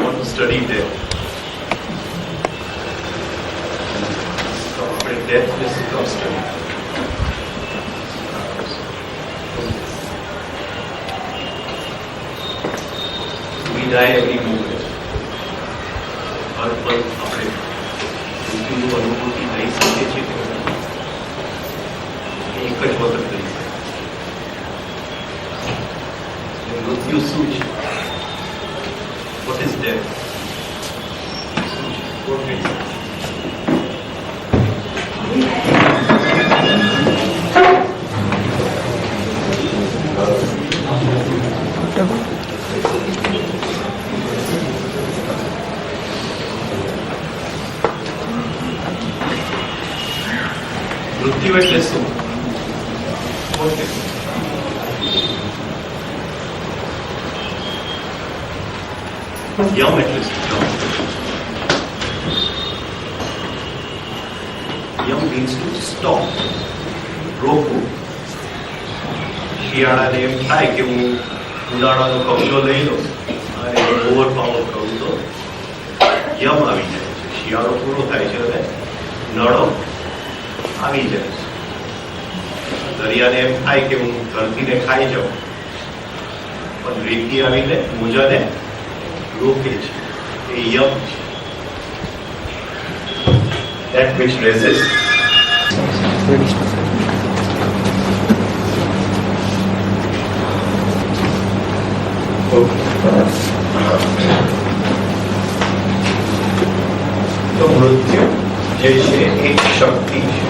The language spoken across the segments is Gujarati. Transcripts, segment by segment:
want to study death. Death is constant. We die every moment. પણ આપણે મૃત્યુનું અનુભૂતિ લઈ શકીએ છીએ કે એક જ વખત લઈ શકીએ. મૃત્યુ શું છે? What is death? What is it? મૃત્યુ એટલે શું? યમ એટલે શું? Yama means to stop, રોકવું. શિયાળાને એમ થાય કે હું ઉનાળાનો કબજો લઈ લઉં અને ઓવર પાવર કરું તો યમ આવી જાય છે. શિયાળો પૂરો થાય છે અને નળો આવી જાય છે. દરિયાને એમ થાય કે હું ધરતીને ખાઈ જાઉં પણ રેતી આવીને મોજાને રોકે છે. એ યમ છે. That which resists. તો મૃત્યુ જે છે એક શક્તિ છે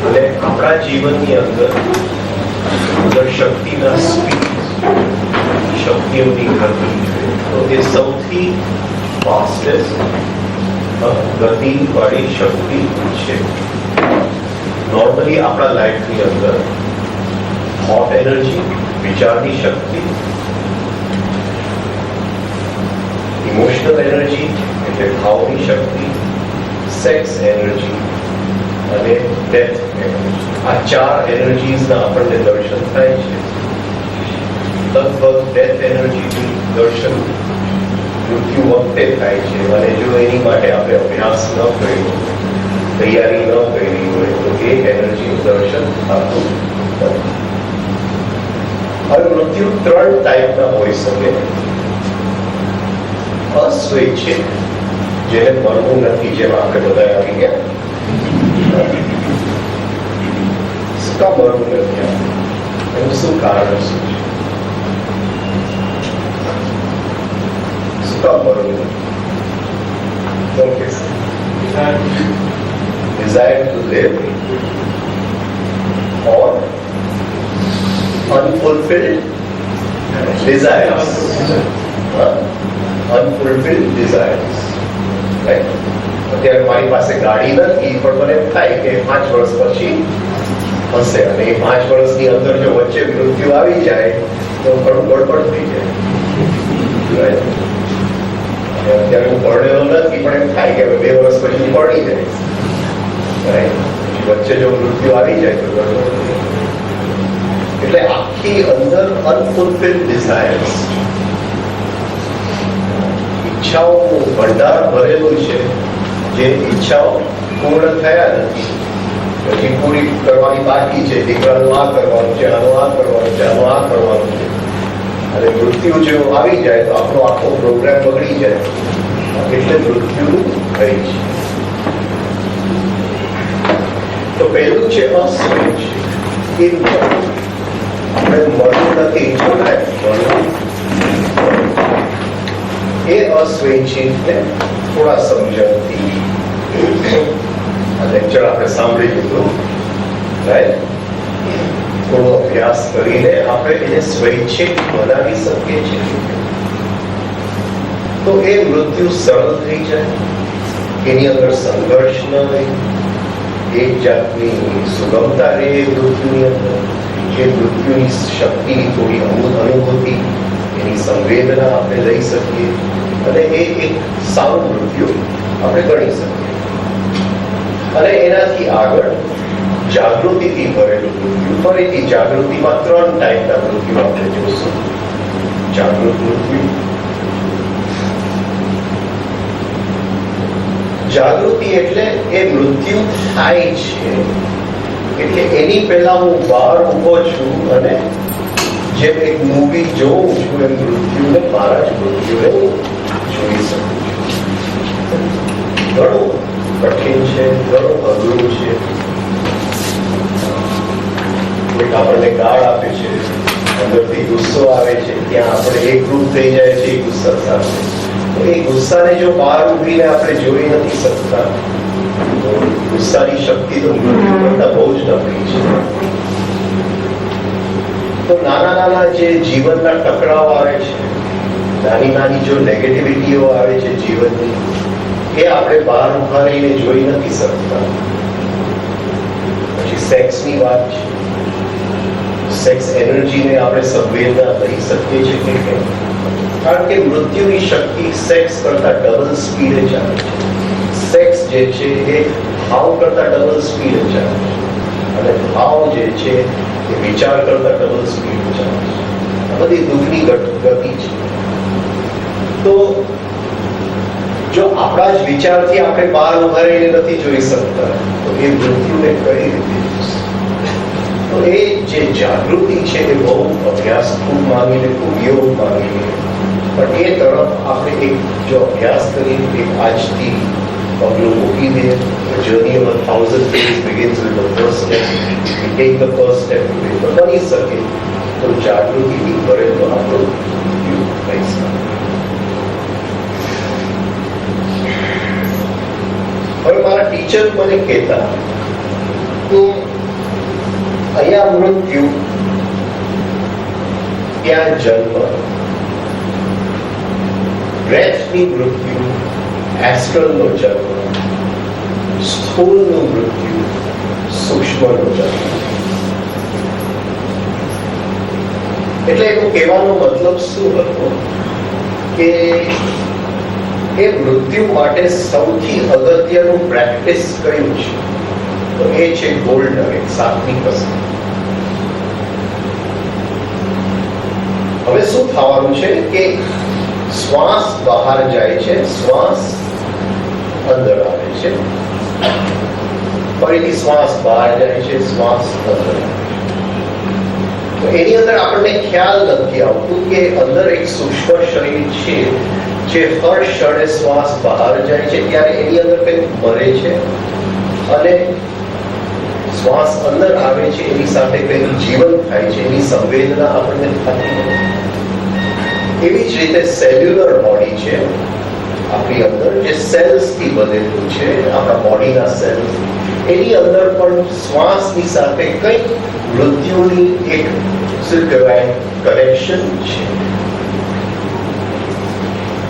અને આપણા જીવનની અંદર શક્તિના સ્પીડ, શક્તિઓની ગતિ, તો એ સૌથી ફાસ્ટેસ્ટ ગતિ વાળી શક્તિ છે. નોર્મલી આપણા લાઈફની અંદર થોટ એનર્જી, વિચારની શક્તિ, ઇમોશનલ એનર્જી એટલે ભાવની શક્તિ, સેક્સ એનર્જી અને ડેથ એનર્જી, આ ચાર એનર્જીઝના આપણને દર્શન થાય છે. લગભગ ડેથ એનર્જીનું દર્શન મૃત્યુ વખતે થાય છે અને જો એની માટે આપણે અભ્યાસ ન કર્યો, તૈયારી ન કરી હોય તો એ એનર્જીનું દર્શન થતું નથી. હવે મૃત્યુ ત્રણ ટાઈપના હોઈ શકે. અસ્વૈચ્છિક, જેને મરવું નથી, જેમાં આપણે બધા આવી ગયા. શું કામ મરવું નથી? એનું શું કારણ શું છે? શું કામ મરવું નથી? Desire to live or unfulfilled desires. Unfulfilled desires. Right? અત્યારે મારી પાસે ગાડી નથી પણ મને એમ થાય કે 5 વર્ષ પછી હશે અને એ 5 વર્ષની અંદર જો વચ્ચે મૃત્યુ આવી જાય તો ઘણું ગડબડ થઈ જાય. અત્યારે હું પરણેલો નથી પણ એમ થાય કે 2 વર્ષ પછી હું પરણી જઈશ. વચ્ચે જો મૃત્યુ આવી જાય તો ગડબડ. એટલે આખી અંદર અનફુલફિલ્ડ ડિઝાયર્સ, ઈચ્છાઓનું ભંડાર ભરેલું છે. જે ઈચ્છાઓ પૂર્ણ થયા નથી, પછી પૂરી કરવાની બાકી છે. દીકરાનું આ કરવાનું છે, આનું આ કરવાનું છે, આનું આ કરવાનું છે. અને મૃત્યુ જો આવી જાય તો આપણો આખો પ્રોગ્રામ બગડી જાય. એટલે મૃત્યુ થઈ છે. તો પહેલું છે અસ્વૈચ્છિક. એ આપણે મળવું નથી છતાંય મળવું. એ અસ્વૈચ્છિકને થોડા સમજણથી આ લેક્ચર આપણે સાંભળી લીધું, રાઈટ? થોડો અભ્યાસ કરીને આપણે એને સ્વૈચ્છિક બનાવી શકીએ છીએ. તો એ મૃત્યુ સરળ થઈ જાય. એની અંદર સંઘર્ષ ન રહે, એક જાતની સુગમતા રહે મૃત્યુની અંદર. એ મૃત્યુની શક્તિની થોડી અનુભૂતિ, એની સંવેદના આપણે લઈ શકીએ અને એ એક સારું મૃત્યુ આપણે ગણી શકીએ. અને એનાથી આગળ જાગૃતિથી ભરેલું મૃત્યુ. ફરીથી જાગૃતિમાં 3 ટાઈપના મૃત્યુ આપણે જોશું. જાગૃત મૃત્યુ, જાગૃતિ એટલે એ મૃત્યુ થાય છે એટલે એની પહેલા હું બહાર ઊભો છું અને જેમ એક મૂવી જોઉં છું એમ મૃત્યુને, મારા જ મૃત્યુને હું જોઈ શકું છું. ઘણું કઠિન છે, ઘણું અઘરું છે. કોઈક આપણને ગાળ આપે છે, અંદરથી ગુસ્સો આવે છે, ત્યાં આપણે એકરૂપ થઈ જાય છે એ ગુસ્સા સાથે. એ ગુસ્સાને જો બહાર ઉભીને આપણે જોઈ નથી શકતા તો ગુસ્સાની શક્તિ તો મૃત્યુ કરતા બહુ જ નબળી છે. તો નાના નાના જે જીવનના ટકરાવ આવે છે, નાની નાની જો નેગેટિવિટીઓ આવે છે જીવનની, એ આપણે બહાર ઉભા રહીને જોઈ નથી શકતા. પછી સેક્સની વાત છે. સેક્સ એનર્જીને આપણે સંવેદના લઈ શકીએ છીએ કે કેમ? કારણ કે મૃત્યુની શક્તિ સેક્સ કરતા ડબલ સ્પીડે ચાલે છે. સેક્સ જે છે એ ભાવ કરતા ડબલ સ્પીડે ચાલે છે અને ભાવ જે છે એ વિચાર કરતા ડબલ સ્પીડે ચાલે છે. આ બધી દુઃખની ગતિ છે. તો જો આપણા જ વિચારથી આપણે બહાર ઉભા રહીને નથી જોઈ શકતા તો એ મૃત્યુને કઈ રીતે જોઈશે? તો એ જે જાગૃતિ છે એ બહુ અભ્યાસ ખૂબ માંગીને, ખૂબ યોગ માંગીને, પણ એ તરફ આપણે એક જો અભ્યાસ કરીએ, એક આજથી પગલું મૂકી દે. Journey of 1000 days begins with the first step. We take the first step today. તો બની શકે તો જાગૃતિથી ભરેલો આપણો ઉપયોગ થઈ શકે. હવે મારા ટીચર મને કહેતા કે અહીંયા મૃત્યુ, ત્યાં જન્મ, બ્રેથની મૃત્યુ, એસ્ટ્રલનો જન્મ, સ્થૂળનું મૃત્યુ, સૂક્ષ્મનો જન્મ. એટલે એનું કહેવાનો મતલબ શું હતો કે એ મૃત્યુ માટે સૌથી અગત્યનું પ્રેક્ટિસ કયું છે? તો એ છે ગોલ્ડ નગેટ, 7મી કસમ. હવે શું થવાનું છે કે શ્વાસ બહાર જાય છે, શ્વાસ અંદર આવે છે, ફરીથી શ્વાસ બહાર જાય છે, શ્વાસ અંદર આવે છે. તો એની અંદર આપણને ખ્યાલ નથી આવતું કે અંદર એક સૂક્ષ્મ શરીર છે જે હર ક્ષણે શ્વાસ બહાર જાય છે ત્યારે એની અંદર કંઈક મરે છે અને શ્વાસ અંદર આવે છે એની સાથે કંઈક જીવન થાય છે, એની સંવેદના આપણને થતી નથી. એવી જ રીતે સેલ્યુલર બોડી છે આપણી અંદર, જે સેલ્સથી બનેલું છે, આપણા બોડીના સેલ્સ, એની અંદર પણ શ્વાસની સાથે કંઈક મૃત્યુની એક શું કહેવાય કનેક્શન છે.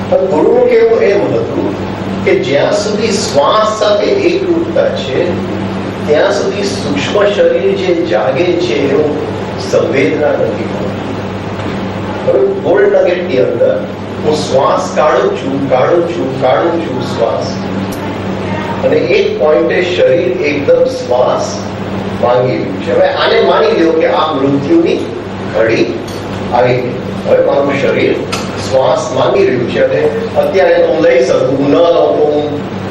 પણ ગુરુનું કહેવું એમ હતું કે જ્યાં સુધી શ્વાસ સાથે એકરૂપતા છે ત્યાં સુધી સૂક્ષ્મ શરીર જે જાગે છે એનું સંવેદના નથી હોતી. હવે ગોલ્ડ નગેટની અંદર હું શ્વાસ કાઢું છું શ્વાસ, અને એક પોઈન્ટે શરીર એકદમ શ્વાસ માંગી રહ્યું છે. હવે આને માની લ્યો કે આ મૃત્યુની ઘડી આવી ગઈ. હવે મારું શરીર શ્વાસ માંગી રહ્યું છે અને અત્યારે હું લઈ શકું, ન લઉં તો હું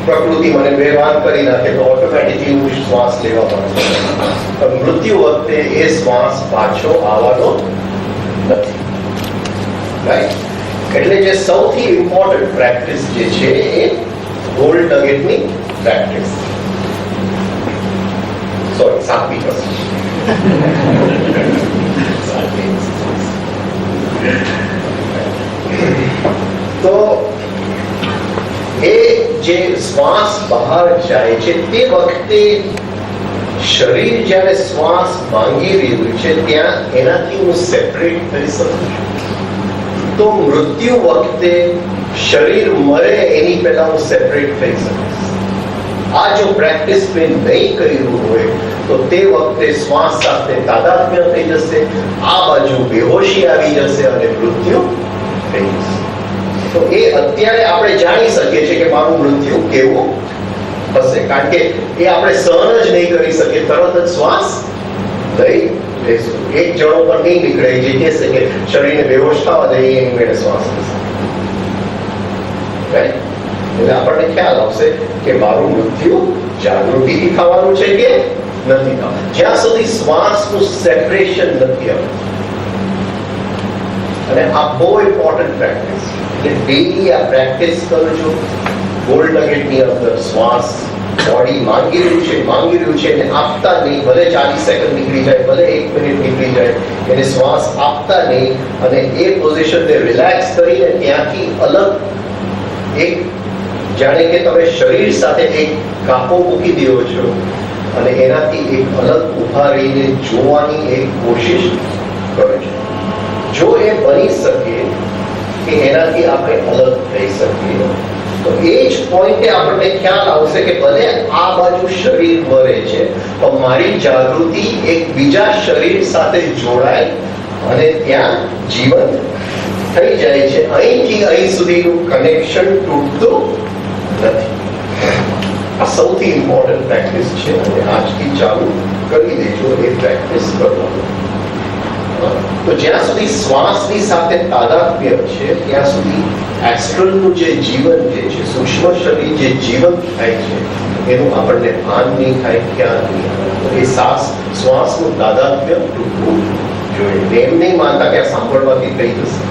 પ્રકૃતિ મને બેભાન કરી નાખે તો ઓટોમેટિકલી હું શ્વાસ લેવા માંગુ. પણ મૃત્યુ વખતે એ શ્વાસ પાછો આવવાનો નથી. રાઈટ? એટલે જે સૌથી ઇમ્પોર્ટન્ટ પ્રેક્ટિસ જે છે એ ગોલ્ડ નગેટની પ્રેક્ટિસ. સોરી, 7મી કસમ. તો એ જે શ્વાસ બહાર જાય છે તે વખતે શરીર જ્યારે શ્વાસ માંગી રહ્યું છે ત્યાં એનાથી હું સેપરેટ થઈ શકું છું. તો મૃત્યુ વખતે શરીર મરે એની પહેલા હું સેપરેટ થઈ શકીશ. આ જો પ્રેક્ટિસ મેં નહીં કર્યું હોય તો તે વખતે શ્વાસ સાથે તાદાત્મ્ય થઈ જશે, આ બાજુ બેહોશી આવી જશે અને મૃત્યુ થઈ જશે. તો એ અત્યારે આપણે જાણી શકીએ છીએ કે મારું મૃત્યુ કેવું હશે, કારણ કે એ આપણે સહન જ નહીં કરી શકીએ, તરત જ શ્વાસ લઈ લઈશું. એક જણો પર નહીં નીકળે જે કહેશે કે શરીરને બેહોશ થવા દે એની મેળે શ્વાસ લેશે. Right? એટલે આપણને ખ્યાલ આવશે કે મારું મૃત્યુ જાગૃતિથી થવાનું છે કે નથી થવાનું. જ્યાં સુધી શ્વાસનું સેપરેશન નથી આવતું. અને આ બહુ ઇમ્પોર્ટન્ટ પ્રેક્ટિસ, એટલે ડેલી આ પ્રેક્ટિસ કરજો. ગોલ્ડ નગેટની અંદર શ્વાસ બોડી માંગી રહ્યું છે એને આપતા નહીં, ભલે 40 સેકન્ડ નીકળી જાય, ભલે 1 મિનિટ નીકળી જાય, એને શ્વાસ આપતા નહીં અને એ પોઝિશનને રિલેક્સ કરીને ત્યાંથી અલગ એક જાણે કે તમે શરીર સાથે એક કાપો મૂકી દો છો અને એનાથી એક અલગ ઊભા રહીને જોવાની એક કોશિશ કરો છો. જો એ બની શકે કે એનાથી આપણે અલગ થઈ શકીએ તો એ જ પોઈન્ટે આપણને ખ્યાલ આવશે કે ભલે આ બાજુ શરીર મરે છે પણ મારી જાગૃતિ એક બીજા શરીર સાથે જોડાય અને ત્યાં જીવન થઈ જાય છે. અહીંથી અહીં સુધીનું કનેક્શન તૂટતું નથી. આ સૌથી ઇમ્પોર્ટન્ટ પ્રેક્ટિસ છે અને આજથી ચાલુ કરી દેજો એ પ્રેક્ટિસ કરવાનું. તો જ્યાં સુધી શ્વાસની સાથે તાદાત્મ્ય છે ત્યાં સુધી એસ્ટ્રલનું જે જીવન જે છે, સૂક્ષ્મ શરીર જે જીવન થાય છે એનું આપણને ભાન નહીં થાય, ખ્યાલ નહીં આવે. એ શ્વાસનું તાદાત્મ્ય તૂટવું જોઈએ. એમ નહીં માનતા કે આ સાંભળવાથી થઈ જશે.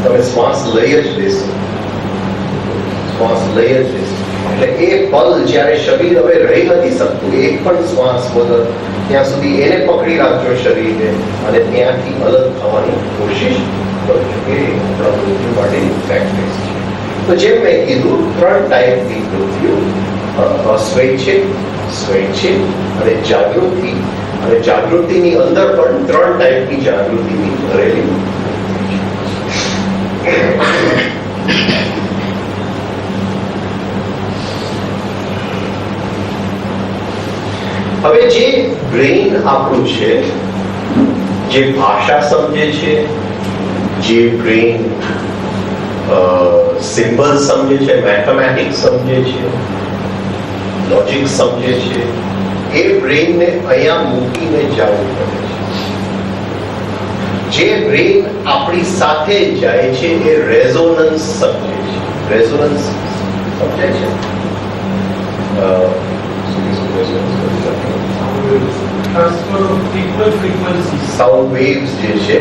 તમે શ્વાસ લઈ જ દેશો, શ્વાસ લઈ જ દેશો. એટલે એ પલ જ્યારે શરીર હવે રહી નથી શકતું એક પણ શ્વાસ વગર, ત્યાં સુધી એને પકડી રાખજો શરીરને અને ત્યાંથી અલગ થવાની કોશિશ કરજો. એ આપણા મૃત્યુ માટેની પ્રેક્ટિસ છે. તો જેમ મેં કીધું 3 ટાઈપની મૃત્યુ, અસ્વૈચ્છિક, સ્વૈચ્છિક અને જાગૃતિ. અને જાગૃતિની અંદર પણ 3 ટાઈપની જાગૃતિની ભરેલી. હવે જે બ્રેઇન આપણું છે, જે ભાષા સમજે છે, જે બ્રેઇન સિમ્બલ સમજે છે, મેથેમેટિક્સ સમજે છે, લોજિક સમજે છે, એ બ્રેઇનને અહીંયા મૂકીને જવું પડે છે. જે બ્રેઇન આપણી સાથે જાય છે એ રેઝોનન્સ સમજે છે. રેઝોનન્સ સમજે છે? સાઉન્ડ વેવ્સ જે છે,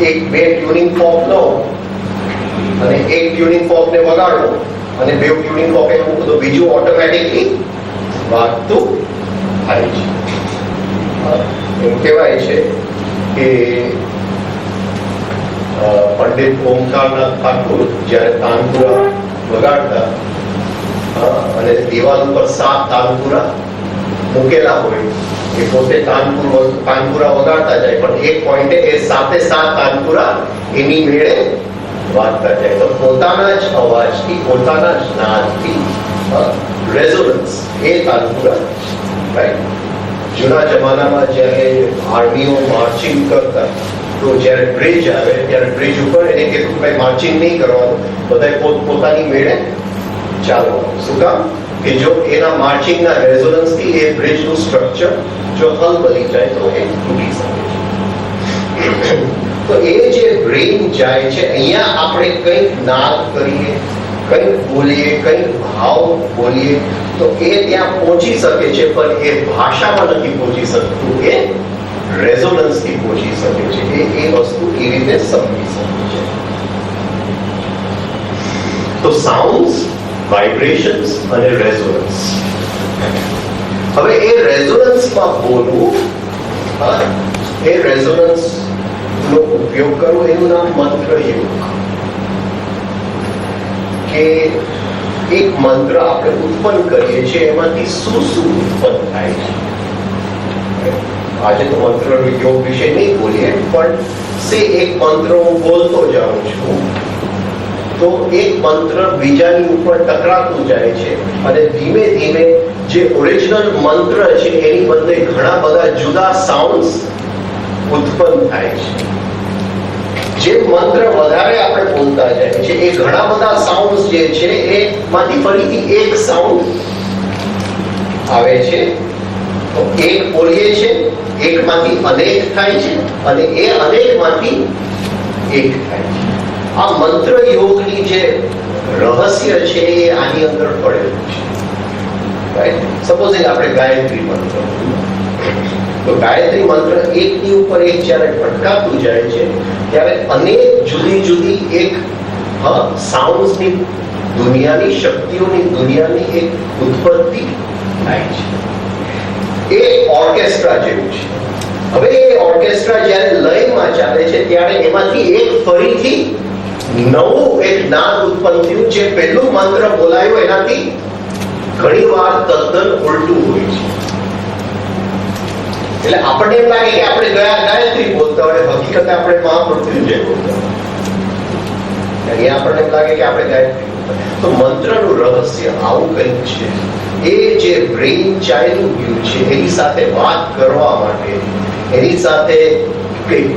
એક બે ટ્યુનિંગ ફોર્ક લો અને એક ટ્યુનિંગ ફોર્કને વગાડો અને બે ટ્યુનિંગ ફોર્ક એ મૂકો તો બીજું ઓટોમેટિકલી વાગતું થાય છે. એવું કહેવાય છે કે પંડિત ઓમકારનાથ ઠાકુર જ્યારે તાનપુરા વગાડતા અને દિવાલ ઉપર 7 તાનપુરા મૂકેલા હોય, એ પોતે તાનપુરા વગાડતા જાય પણ એક પોઈન્ટે એ 7 તાનપુરા એની મેળે વાગતા જાય. તો પોતાના જ અવાજથી, પોતાના જ નાદથી રેઝોનન્સ એ તાનપુરા. રાઈટ? જૂના જમાનામાં જ્યારે આર્મીઓ માર્ચિંગ કરતા તો જ્યારે બ્રિજ આવે ત્યારે બ્રિજ ઉપર એને કીધું ભાઈ માર્ચિંગ નહીં કરવાનું, બધાએ પોતાની મેળે ચાલવાનું. શું કામ? કે જો એના માર્ચિંગના રેઝોનન્સથી એ બ્રિજનું સ્ટ્રક્ચર જો હલબલી જાય તો એ તૂટી શકે છે. તો એ જે બ્રેઇન જાય છે, અહીંયા આપણે કંઈક નાદ કરીએ, કંઈક બોલીએ, કંઈક ભાવ બોલીએ તો એ ત્યાં પહોંચી શકે છે પણ એ ભાષામાં નથી પહોંચી શકતું, એ રેઝોનન્સથી પહોંચી શકે છે. એ વસ્તુ એ રીતે સમજી શકે છે. તો સાઉન્ડ્સ, વાઇબ્રેશન્સ અને રેઝોનન્સ. હવે એ રેઝોનન્સમાં બોલવું, એ રેઝોનન્સ નો ઉપયોગ કરવો, એનું નામ મંત્ર યોગ. કે એક મંત્ર આપણે ઉત્પન્ન કરીએ છીએ એમાંથી શું ઉત્પન્ન થાય છે. આજે તો મંત્ર યોગ વિશે નહીં બોલીએ પણ એક મંત્ર હું બોલતો જાઉં છું તો એક મંત્ર બીજાની ઉપર ટકરાતું જાય છે અને ધીમે ધીમે જે ઓરિજિનલ મંત્ર છે એની બદલે ઘણા બધા જુદા સાઉન્ડ્સ ઉત્પન્ન થાય છે. જે મંત્ર વધારે આપણે બોલતા જાય છે એ ઘણા બધા સાઉન્ડ જે છે એ માંથી ફરીથી એક સાઉન્ડ આવે છે. તો એક બોલીએ છે, એકમાંથી અનેક થાય છે અને એ અનેકમાંથી એક થાય છે. આ મંત્ર યોગની જે રહસ્ય છે એ આની અંદર પડેલું છે. રાઈટ? સપોઝિંગ આપણે ગાયત્રી મંત્ર, તો ગાયત્રી મંત્ર એકની ઉપર એક જ્યારે ભટકાતું જાય છે ત્યારે અનેક જુદી જુદી એક સાઉન્ડની દુનિયાની, શક્તિઓની દુનિયાની એક ઉત્પત્તિ થાય છે. એ ઓર્કેસ્ટ્રા જેવું છે. હવે એ ઓર્કેસ્ટ્રા જ્યારે લયમાં ચાલે છે ત્યારે એમાંથી એક ફરીથી નવું એક નાદ ઉત્પન્ન થયું, જે પહેલું મંત્ર બોલાયું એનાથી ઘણી વાર તદ્દન ઉલટું હોય છે. એટલે આપણને એમ લાગે કે આપણે ગાયત્રી બોલતા હોય, હકીકતે આપણે મહામૃત્યુંજય બોલતા હોય. અહીંયા આપણને એમ લાગે કે આપણે ગાયત્રી બોલતા. તો મંત્રનું રહસ્ય આવું કંઈક છે. એ જે બ્રેઇન ચાલ્યું ગયું છે એની સાથે વાત કરવા માટે, એની સાથે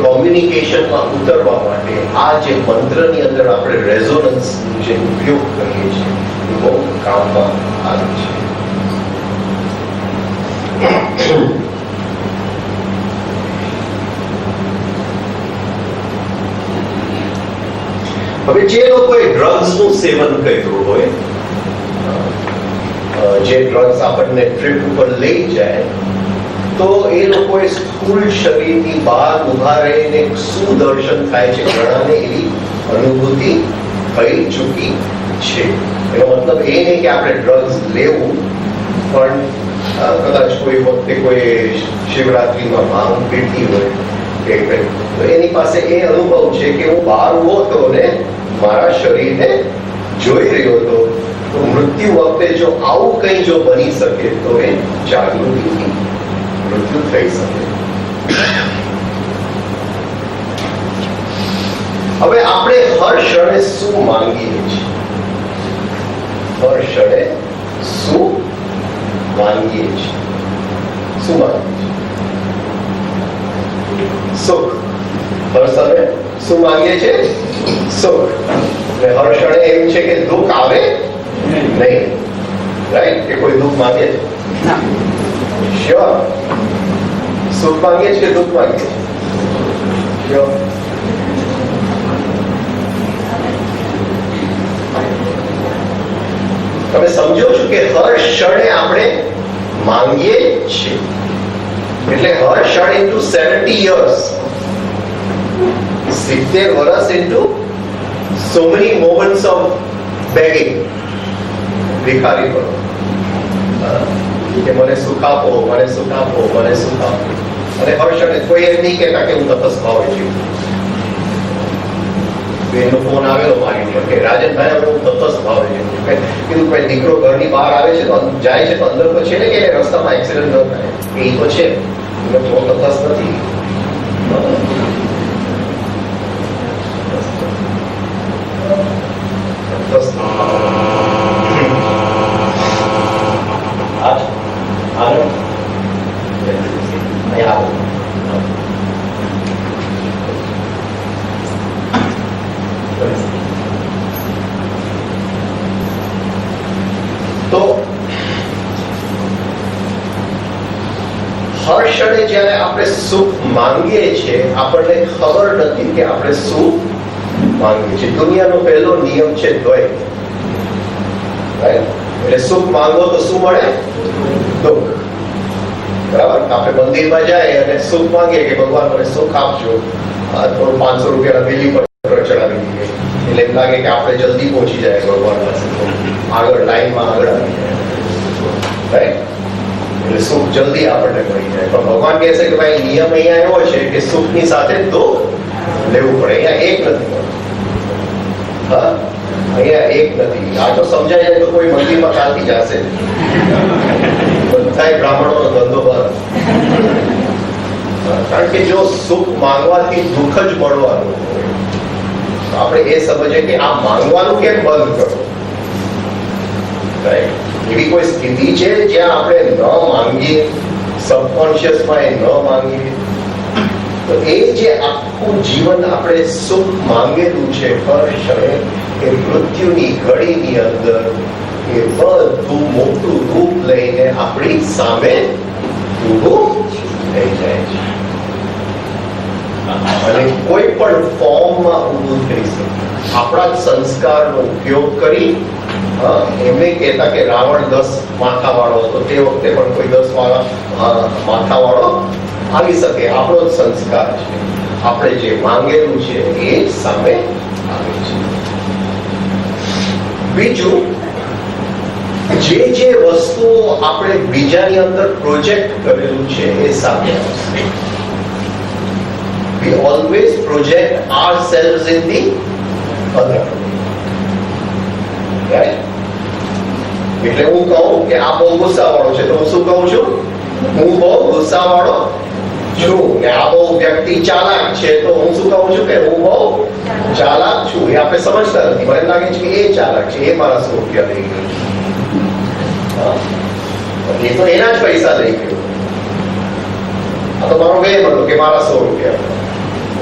કોમ્યુનિકેશનમાં ઉતરવા માટે આ જે મંત્રની અંદર આપણે રેઝોનન્સ જે ઉપયોગ કરીએ છીએ એ બહુ કામમાં આવે છે. હવે જે લોકોએ ડ્રગ્સનું સેવન કર્યું હોય, જે ડ્રગ્સ આપણને ટ્રીપ ઉપર લઈ જાય, તો એ લોકોએ સ્થૂળ શરીરની બહાર ઉભા રહીને શું દર્શન થાય છે ઘણાને એવી અનુભૂતિ થઈ ચૂકી છે. એનો મતલબ એ નહીં કે આપણે ડ્રગ્સ લેવું, પણ કદાચ કોઈ વખતે કોઈ શિવરાત્રીમાં ભાંગ પીતી હોય કે તો એની પાસે એ અનુભવ છે કે હું બહાર ઉભો હતો ને મારા શરીરને જોઈ રહ્યો હતો. તો મૃત્યુ વખતે જો આવું કંઈ જો બની શકે તો એ જાગૃતિથી મૃત્યુ થઈ શકે. હવે આપણે હર ક્ષણે શું માંગીએ છીએ? હર ક્ષણે શું માંગીએ છીએ? શું માંગીએ છીએ? સુખ. હર સમયે શું માંગીએ છીએ? સુખ. અને હર ક્ષણે એવું છે કે દુઃખ આવે નહીં. રાઈટ? કે કોઈ દુઃખ માંગે છે? શ્યોર. સુખ માંગીએ છીએ કે દુઃખ માંગીએ છીએ? શ્યોર. તમે સમજો છો કે હર ક્ષણે આપણે માંગીએ છીએ. એટલે હર ક્ષણ ઇન્ટુ 70 years, 70 વર્ષ into so many moments of begging, ભિખારી કરો કે મને સુખ આપો, મને સુખ આપો, મને સુખ આપો. અને હર ક્ષણે કોઈ એમ નહીં કહેતા કે હું તપસ ભાવે જીવું. બેનનો ફોન આવેલો મારી પર કે રાજનભાઈ હવે હું તપસ ભાવે જીવું. કીધું કોઈ દીકરો ઘરની બહાર આવે છે તો જાય છે તો અંદર તો છે ને કે રસ્તામાં એક્સિડન્ટ ન થાય. એ તો છે, બહુ તપસ નથી. તો હર ક્ષણે જ્યારે આપણે સુખ માંગીએ છીએ આપણને ખબર નથી કે આપણે શું માંગીએ છીએ. દુનિયાનો પહેલો નિયમ છે દ્વૈત. એટલે સુખ માંગો તો શું મળે? દુઃખ. બરાબર? આપણે મંદિરમાં જાય અને સુખ માંગીએ કે ભગવાન મને સુખ આપજો, થોડું 500 રૂપિયાના બિલી પર ચડાવી દઈએ એટલે એમ લાગે કે આપણે જલ્દી પહોંચી જાય ભગવાન પાસે, આગળ લાઈનમાં આગળ આવી જાય. રાઈટ? એટલે સુખ જલ્દી આપણને મળી જાય. પણ ભગવાન કહે છે કે ભાઈ નિયમ અહીંયા એવો છે કે સુખની સાથે દુઃખ લેવું પડે. અહીંયા એક નથી. હા, અહીંયા એક નથી. આ તો સમજાય જાય તો કોઈ મંદિરમાં ચાલતી જશે. બધા બ્રાહ્મણોનો ધંધો બંધ. કારણ કે જો સુખ માંગવાથી દુઃખ જ મળવાનું હોય તો આપણે એ સમજીએ કે આ માંગવાનું કેમ બંધ કરો. એવી કોઈ સ્થિતિ છે જ્યાં આપણે ન માંગીએ, સબકોન્શિયસમાં એ ન માંગીએ. તો એ જે આખું જીવન આપણે સુખ માંગેલું છે હર ક્ષણે, એ મૃત્યુની ઘડીની અંદર એ બધું મોટું રૂપ લઈને આપણી સામે ઊભું થઈ જાય છે અને કોઈ પણ ફોર્મમાં ઊભું થઈ શકે. આપણા જ સંસ્કારનો ઉપયોગ કરી એમને કહેતા કે રાવણ 10 માથાવાળો હતો, તે વખતે પણ કોઈ 10 માથાવાળો આવી શકે. આપણો જ સંસ્કાર છે, આપણે જે માંગેલું છે એ સામે આવે છે. બીજું, જે વસ્તુઓ આપણે બીજાની અંદર પ્રોજેક્ટ કરેલું છે એ સામે આવશે. We always project ourselves in the other. Right? એટલે હું કહું કે આ બહુ ગુસ્સાવાળો છે તો હું શું કહું છું? હું બહુ ગુસ્સાવાળો છું. કે આ બહુ વ્યક્તિ ચાલાક છે તો હું શું કહું છું? કે હું બહુ ચાલાક છું. એ આપણે સમજતા નથી. મને લાગે છે કે એ ચાલાક છે, એ મારા 100 રૂપિયા લઈ ગયો. એ તો એના જ પૈસા લઈ ગયો. આ તો મારો વેમ હતો કે મારા 100 રૂપિયા.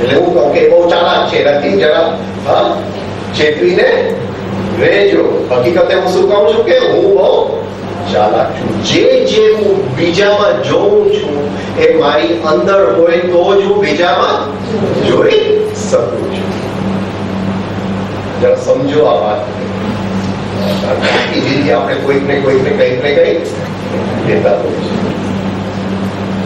એટલે હું કહું કે બહુ ચાલાક છે, એનાથી જરા ચેતવીને રહેજો. હકીકતે હું શું કહું છું? કે હું બહુ ચાલાક છું. જે હું બીજામાં જોઉં છું એ મારી અંદર હોય તો જ હું બીજામાં જોઈ શકું છું. જરા સમજો આ વાત. આખી જિંદગી આપણે કોઈકને કંઈક દેતા હોય છે.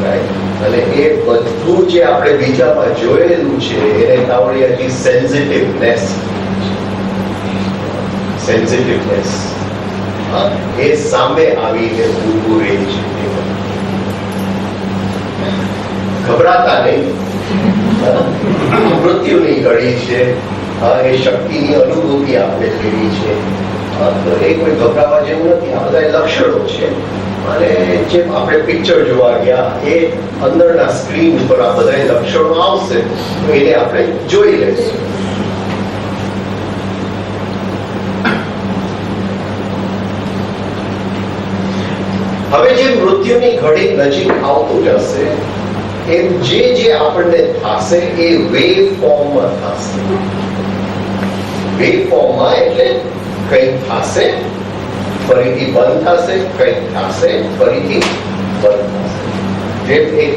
રાઈટ? અને એ બધું જે આપણે બીજામાં જોયેલું છે એને તાવડિયાથી સેન્સિટિવનેસ એ સામે આવીને ઊભું રહે છે. ગભરાતા નહીં. મૃત્યુની ઘડી છે, એ શક્તિની અનુભૂતિ આપણે કરી છે. તો એ કોઈ ગભરાવા જેવું નથી. આ બધા લક્ષણો છે અને જેમ આપણે પિક્ચર જોવા ગયા એ અંદરના સ્ક્રીન ઉપર આ બધા લક્ષણો આવશે તો એને આપણે જોઈ લઈશું. હવે જે મૃત્યુની ઘડી નજીક આવતું જશે એમ જે આપણને થશે એ વેવ ફોર્મમાં થશે. વેવ ફોર્મમાં એટલે કંઈક થશે, ફરીથી બંધ થશે, કંઈક થશે, ફરીથી બંધ થશે. જેમ એક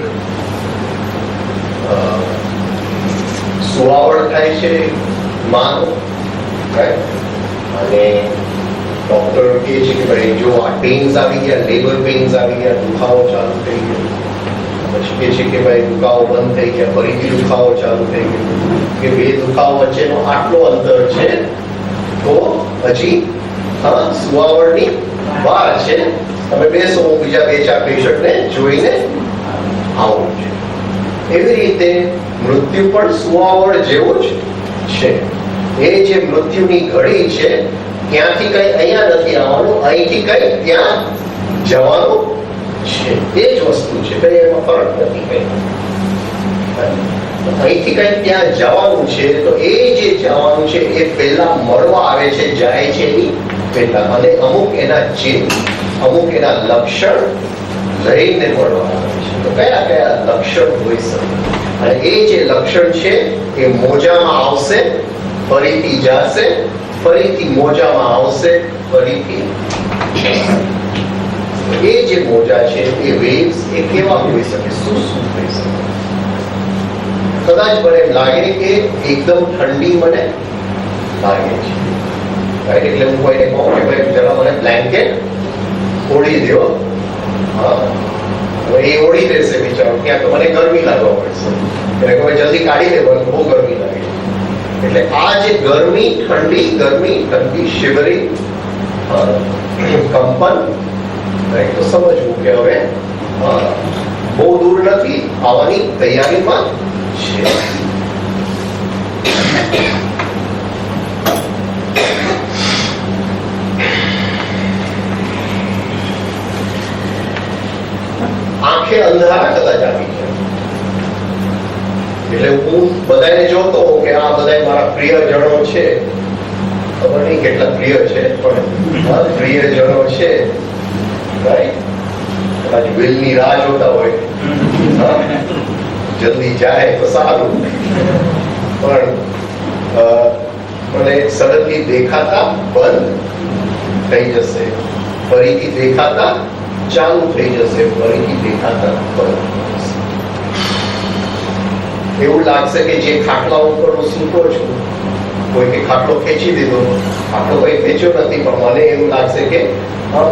સુવાવડ થાય છે માનો, અને ડોક્ટર કહે છે કે ભાઈ જો આ પેઇન્સ આવી ગયા, લેબર પેઇન્સ આવી ગયા, દુખાવો ચાલુ થઈ ગયો. પછી કહે છે કે ભાઈ દુખાવો બંધ થઈ ગયા, ફરીથી દુખાવો ચાલુ થઈ ગયો. કે બે દુખાવો વચ્ચેનો આટલો અંતર છે તો હજી સુવાવડની વાર છે. તમે બેસો, હું બીજા 2-4 પેશન્ટને જોઈને આવું છું. એવી રીતે મૃત્યુ પણ સુવાવડ જેવું જ છે. એ જે મૃત્યુની ઘડી છે ત્યાંથી કઈ અહીંયા નથી આવવાનું, અહીંથી કઈ ત્યાં જવાનું છે. એ જ વસ્તુ છે, કઈ એમાં ફરક નથી. કઈ અહીંથી કઈ ત્યાં જવાનું છે તો એ જે જવાનું છે એ પહેલા મળવા આવે છે, જાય છે એની પહેલા. અને અમુક એના ચિહ્ન, અમુક એના લક્ષણ લઈને મળવા આવે છે. તો કયા કયા લક્ષણ હોઈ શકે? અને એ જે લક્ષણ છે એ મોજામાં આવશે, ફરીથી જશે, ફરીથી મોજામાં આવશે, ફરીથી. એ જે મોજા છે એ વેવ્સ એ કેવા હોઈ શકે? શું થઈ શકે? કદાચ મને એમ લાગે કે એકદમ ઠંડી મને લાગે છે, રાઈટ? એટલે હું કોઈને કહું કે ભાઈ જરા મને બ્લેન્કેટ ઓઢી દો. એ ઓઢી દેશે બિચારો, ત્યાં તો મને ગરમી લાગવા પડશે. એટલે કોઈ જલ્દી કાઢી દેવાનું, બહુ ગરમી લાગે. એટલે આ જે ગરમી ઠંડી શિવરિંગ, કંપન, તો સમજવું કે હવે બહુ દૂર નથી, આવવાની તૈયારીમાં છે. આંખે અંધારા કદાચ આવી જાય. એટલે હું બધાને જોતો કે આ બધા મારા પ્રિયજનો છે, ખબર નહીં કેટલા પ્રિય છે, પણ પ્રિયજનો છે, રાઈટ? કદાચ વિલની રાહ જોતા હોય, જલ્દી જાય તો સારું, પણ મને સડનલી દેખાતા બંધ થઈ જશે, ફરીથી દેખાતા ચાલુ થઈ જશે, ફરીથી દેખાતા બંધ થઈ જશે. એવું લાગશે કે જે ખાટલા ઉપર હું સૂતો છું, કોઈ કે ખાટલો ખેંચી દીધો, ખાટલો કોઈ ખેંચ્યો નથી, પણ મને એવું લાગશે કે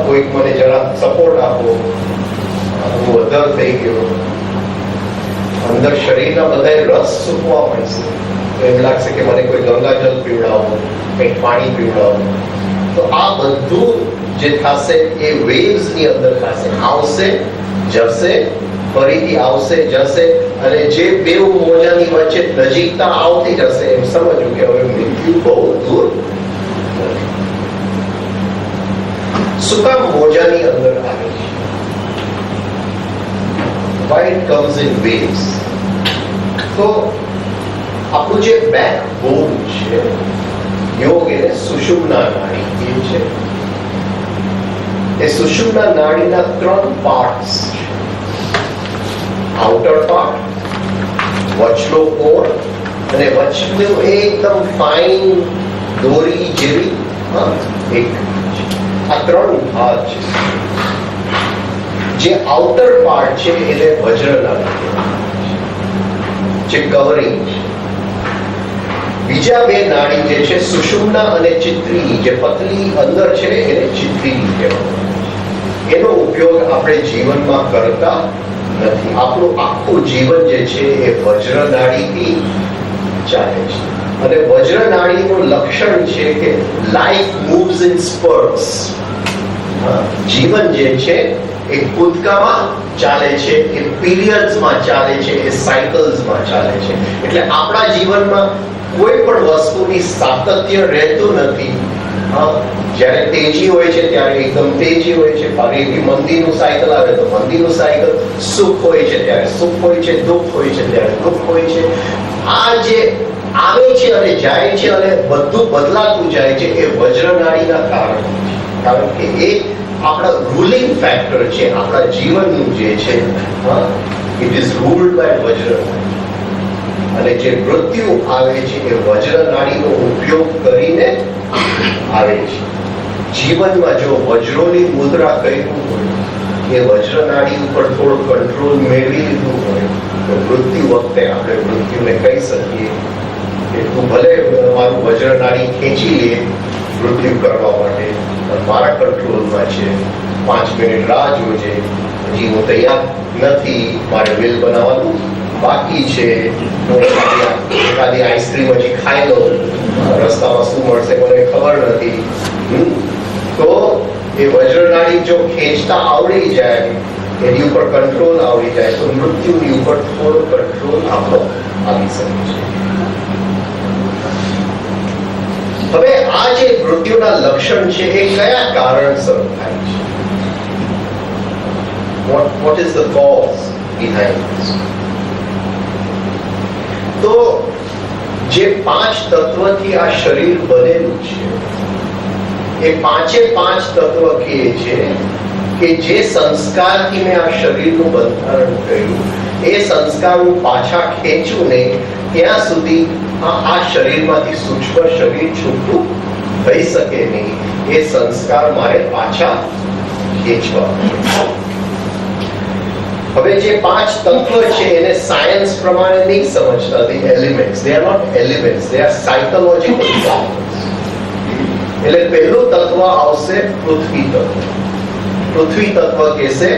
કોઈક મને જરા સપોર્ટ આપો, હું અધર થઈ ગયો. અંદર શરીરના બધા રસ સૂકવા મળશે, તો એમ લાગશે કે મને કોઈ ગંગાજળ પીવડાવો, કંઈક પાણી પીવડાવો. તો આ બધું જે થશે એ વેવ્સ ની અંદર થશે, આવશે જશે, ફરીથી આવશે જશે, અને જે બે મોજાની વચ્ચે નજીકતા આવતી જશે એમ સમજવું કે હવે મૃત્યુ બહુ દૂર નથી. શું કામ મોજાની અંદર આવે છે? Why it comes in waves? તો આપણું જે બેકબોન છે, યોગ એને સુષુમ્ના નાડી કહે છે. એ સુષુમ્ના નાડીના 3 પાર્ટ્સ છે. આઉટર પાર્ટ, વચલો કોર, અને વચલો એકદમ ફાઇન દોરી જેવી એક, આ 3 ભાગ છે. જે આઉટર પાર્ટ છે એને વજ્ર નાડી, જે કવરિંગ છે. બીજા બે નાડી જે છે સુષુમ્ના અને ચિત્રી, જે પતલી અંદર છે એને ચિત્રી કહેવાય. એનો ઉપયોગ આપણે જીવનમાં કરતા નથી. આપણું આખું જીવન જે છે એ વજ્ર નાડીથી ચાલે છે. અને વજ્ર નાડીનું લક્ષણ છે કે લાઈફ મૂવ્સ ઇન સ્પર્ટ્સ. જીવન જે છે એ કૂદકામાં ચાલે છે, એ પીરિયડ્સમાં ચાલે છે, એ સાયકલ્સમાં ચાલે છે. એટલે આપણા જીવનમાં કોઈ પણ વસ્તુની સાતત્ય રહેતું નથી. જ્યારે તેજી હોય છે ત્યારે એકદમ તેજી હોય છે, ફરીથી મંદીનું સાયકલ આવે તો મંદીનું સાયકલ. સુખ હોય છે ત્યારે સુખ હોય છે, દુઃખ હોય છે ત્યારે દુઃખ હોય છે. આ જે આવે છે અને જાય છે અને બધું બદલાતું જાય છે એ વજ્રનાડીના કારણે, કારણ કે એ આપણા રૂલિંગ ફેક્ટર છે આપણા જીવનનું જે છે. It is ruled by vajranadi. અને જે મૃત્યુ આવે છે એ વજ્રનાડીનો ઉપયોગ કરીને આવે છે. જીવનમાં જો વજ્રોની મુદ્રા કર્યું હોય, એ વજ્રનાડી ઉપર થોડો કંટ્રોલ મેળવી લીધું હોય, તો મૃત્યુ વખતે આપણે મૃત્યુને કહી શકીએ કે તું ભલે મારું વજ્રનાડી ખેંચી લે મૃત્યુ કરવા માટે, પણ મારા કંટ્રોલમાં છે. 5 મિનિટ રાહ જોજે, હજી હું તૈયાર નથી, મારે બિલ બનાવવાનું બાકી છે, એકાદી આઈસ્ક્રીમ હજી ખાઈ લઉં, રસ્તામાં શું મળશે મને ખબર નથી. તો એ વજ્રનાડી જો ખેંચતા આવડી જાય, એની ઉપર કંટ્રોલ આવડી જાય, તો મૃત્યુની ઉપર થોડો કંટ્રોલ આપણો આવી શકે છે. હવે આ જે મૃત્યુના લક્ષણ છે એ કયા કારણસર થાય છે? What is the cause behind this? તો જે 5 તત્વથી આ શરીર બનેલું છે, એ 5 તત્વ કહે છે કે જે સંસ્કારથી મેં આ શરીરનું બંધારણ કર્યું, એ સંસ્કાર હું પાછા ખેંચું ને ત્યાં સુધી આ શરીરમાંથી સૂક્ષ્મ શરીર છૂટું થઈ શકે નહીં. એ સંસ્કાર મારે પાછા ખેંચવા. હવે જે 5 તત્વ છે એને સાયન્સ પ્રમાણે નહીં સમજતા. The elements, they are not elements, they are psychological factors. એટલે પહેલું તત્વ આવશે પૃથ્વી તત્વ. પૃથ્વી તત્વ કહેશે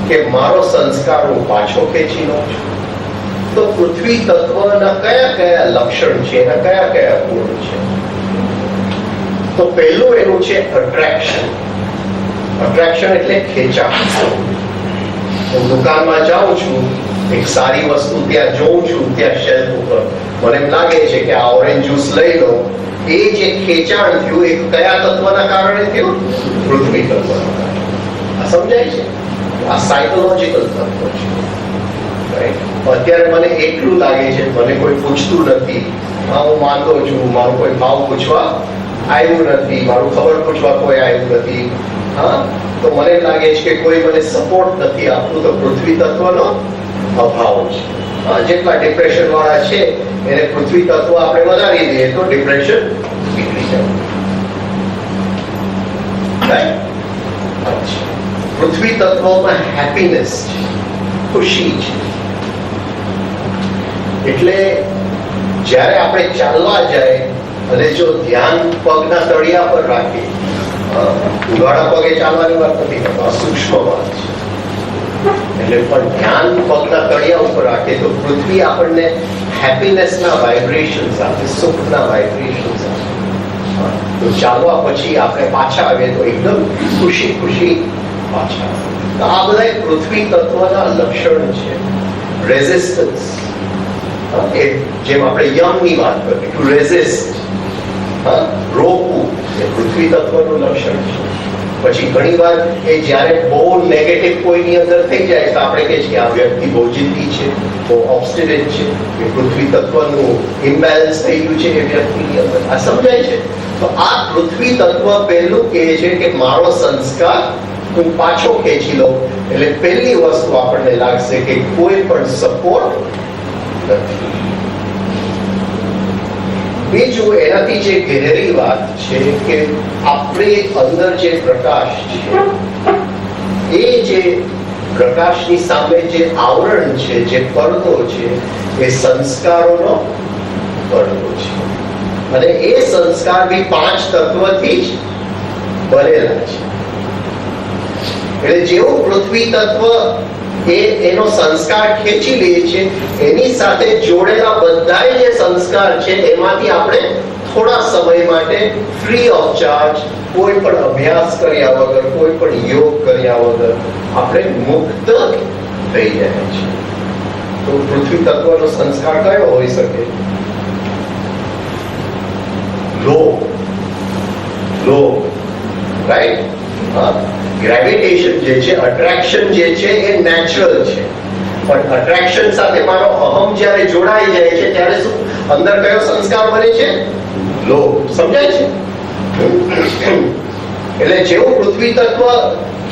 કે મારો સંસ્કાર હું પાછો ખેંચી લઉં છું. તો પૃથ્વી તત્વના કયા કયા લક્ષણ છે, એના કયા કયા ગુણ છે? તો પહેલું એનું છે અટ્રેક્શન. અટ્રેક્શન એટલે ખેંચાણ. હું દુકાનમાં જાઉં છું, એક સારી વસ્તુ ત્યાં જોઉં છું, ત્યાં શેલ્ફ ઉપર મને એમ લાગે છે કે આ ઓરેન્જ જ્યુસ લઈ લો. એ જે ખેંચાણ થયું એ કયા તત્વના કારણે થયું? પૃથ્વી તત્વના કારણે. આ સમજાય છે? આ સાયકોલોજીકલ તત્વ છે. અત્યારે મને એટલું લાગે છે, મને કોઈ પૂછતું નથી, હું માનતો છું, મારું કોઈ ભાવ પૂછવા આવ્યું નથી, મારું ખબર પૂછવા કોઈ આવ્યું નથી, તો મને લાગે છે કે કોઈ મને સપોર્ટ નથી આપતું, તો પૃથ્વી તત્વનો અભાવ છે. જેટલા ડિપ્રેશન વાળા છે એને પૃથ્વી તત્વ આપણે વધારી દઈએ તો ડિપ્રેશન નીકળી જાય. Right? અચ્છા. પૃથ્વી તત્વમાં હેપીનેસ છે, ખુશી છે. એટલે જ્યારે આપણે ચાલવા જાય અને જો ધ્યાન પગના તળિયા પર રાખીએ, ઉઘાડા પગે ચાલવાની વાત નથી કરતો, આ સૂક્ષ્મ વાત છે. એટલે પણ ધ્યાન પગના તળિયા ઉપર રાખીએ તો પૃથ્વી આપણને હેપીનેસના વાઇબ્રેશન્સ આપે, સુખના વાઇબ્રેશન્સ આપે. તો ચાલવા પછી આપણે પાછા આવીએ તો એકદમ ખુશી ખુશી પાછા. તો આ બધા પૃથ્વી તત્વના લક્ષણ છે. રેઝિસ્ટન્સ, જેમ આપણે યમની વાત કરીએ, ટુ રેઝિસ્ટ, રોકવું એ પૃથ્વી તત્વનું લક્ષણ છે. પછી ઘણી વાર એ જ્યારે બહુ નેગેટિવ કોઈની અંદર થઈ જાય તો આપણે કહીએ છીએ આ વ્યક્તિ બહુ જિદ્દી છે, બહુ ઓબ્સ્ટિનેટ છે, એ પૃથ્વી તત્વનું ઇમ્બેલેન્સ થઈ ગયું છે એ વ્યક્તિની અંદર. આ સમજાય છે? તો આ પૃથ્વી તત્વ પહેલું કહે છે કે મારો સંસ્કાર હું પાછો ખેંચી લઉં. એટલે પહેલી વસ્તુ આપણને લાગશે કે કોઈ પણ સપોર્ટ નથી. બીજું એનાથી જે ગહેરી વાત છે કે આપણી અંદર જે પ્રકાશ છે એ જે પ્રકાશની સામે જે આવરણ છે, જે પડદો છે, એ સંસ્કારોનો પડદો છે. અને એ સંસ્કાર બી 5 તત્વથી જ બનેલા છે. એટલે જેવું પૃથ્વી તત્વ એનો સંસ્કાર ખેંચી લે છે, એની સાથે જોડેલા બધા જે સંસ્કાર છે એમાંથી આપણે થોડા સમય માટે ફ્રી ઓફ ચાર્જ, કોઈ પણ અભ્યાસ કર્યા વગર, કોઈ પણ યોગ કર્યા વગર આપણે મુક્ત થઈ જાય છે. તો પૃથ્વી તત્વનો સંસ્કાર કયો હોઈ શકે? લોભ, રાઈટ? ગ્રેવિટેશન જે છે, અટ્રેક્શન જે છે એ નેચરલ છે. પણ અટ્રેક્શન સાથે મારો અહમ જ્યારે જોડાઈ જાય છે ત્યારે શું અંદર કયો સંસ્કાર બને છે? લોભ. સમજાય છે? એટલે જેવું પૃથ્વી તત્વ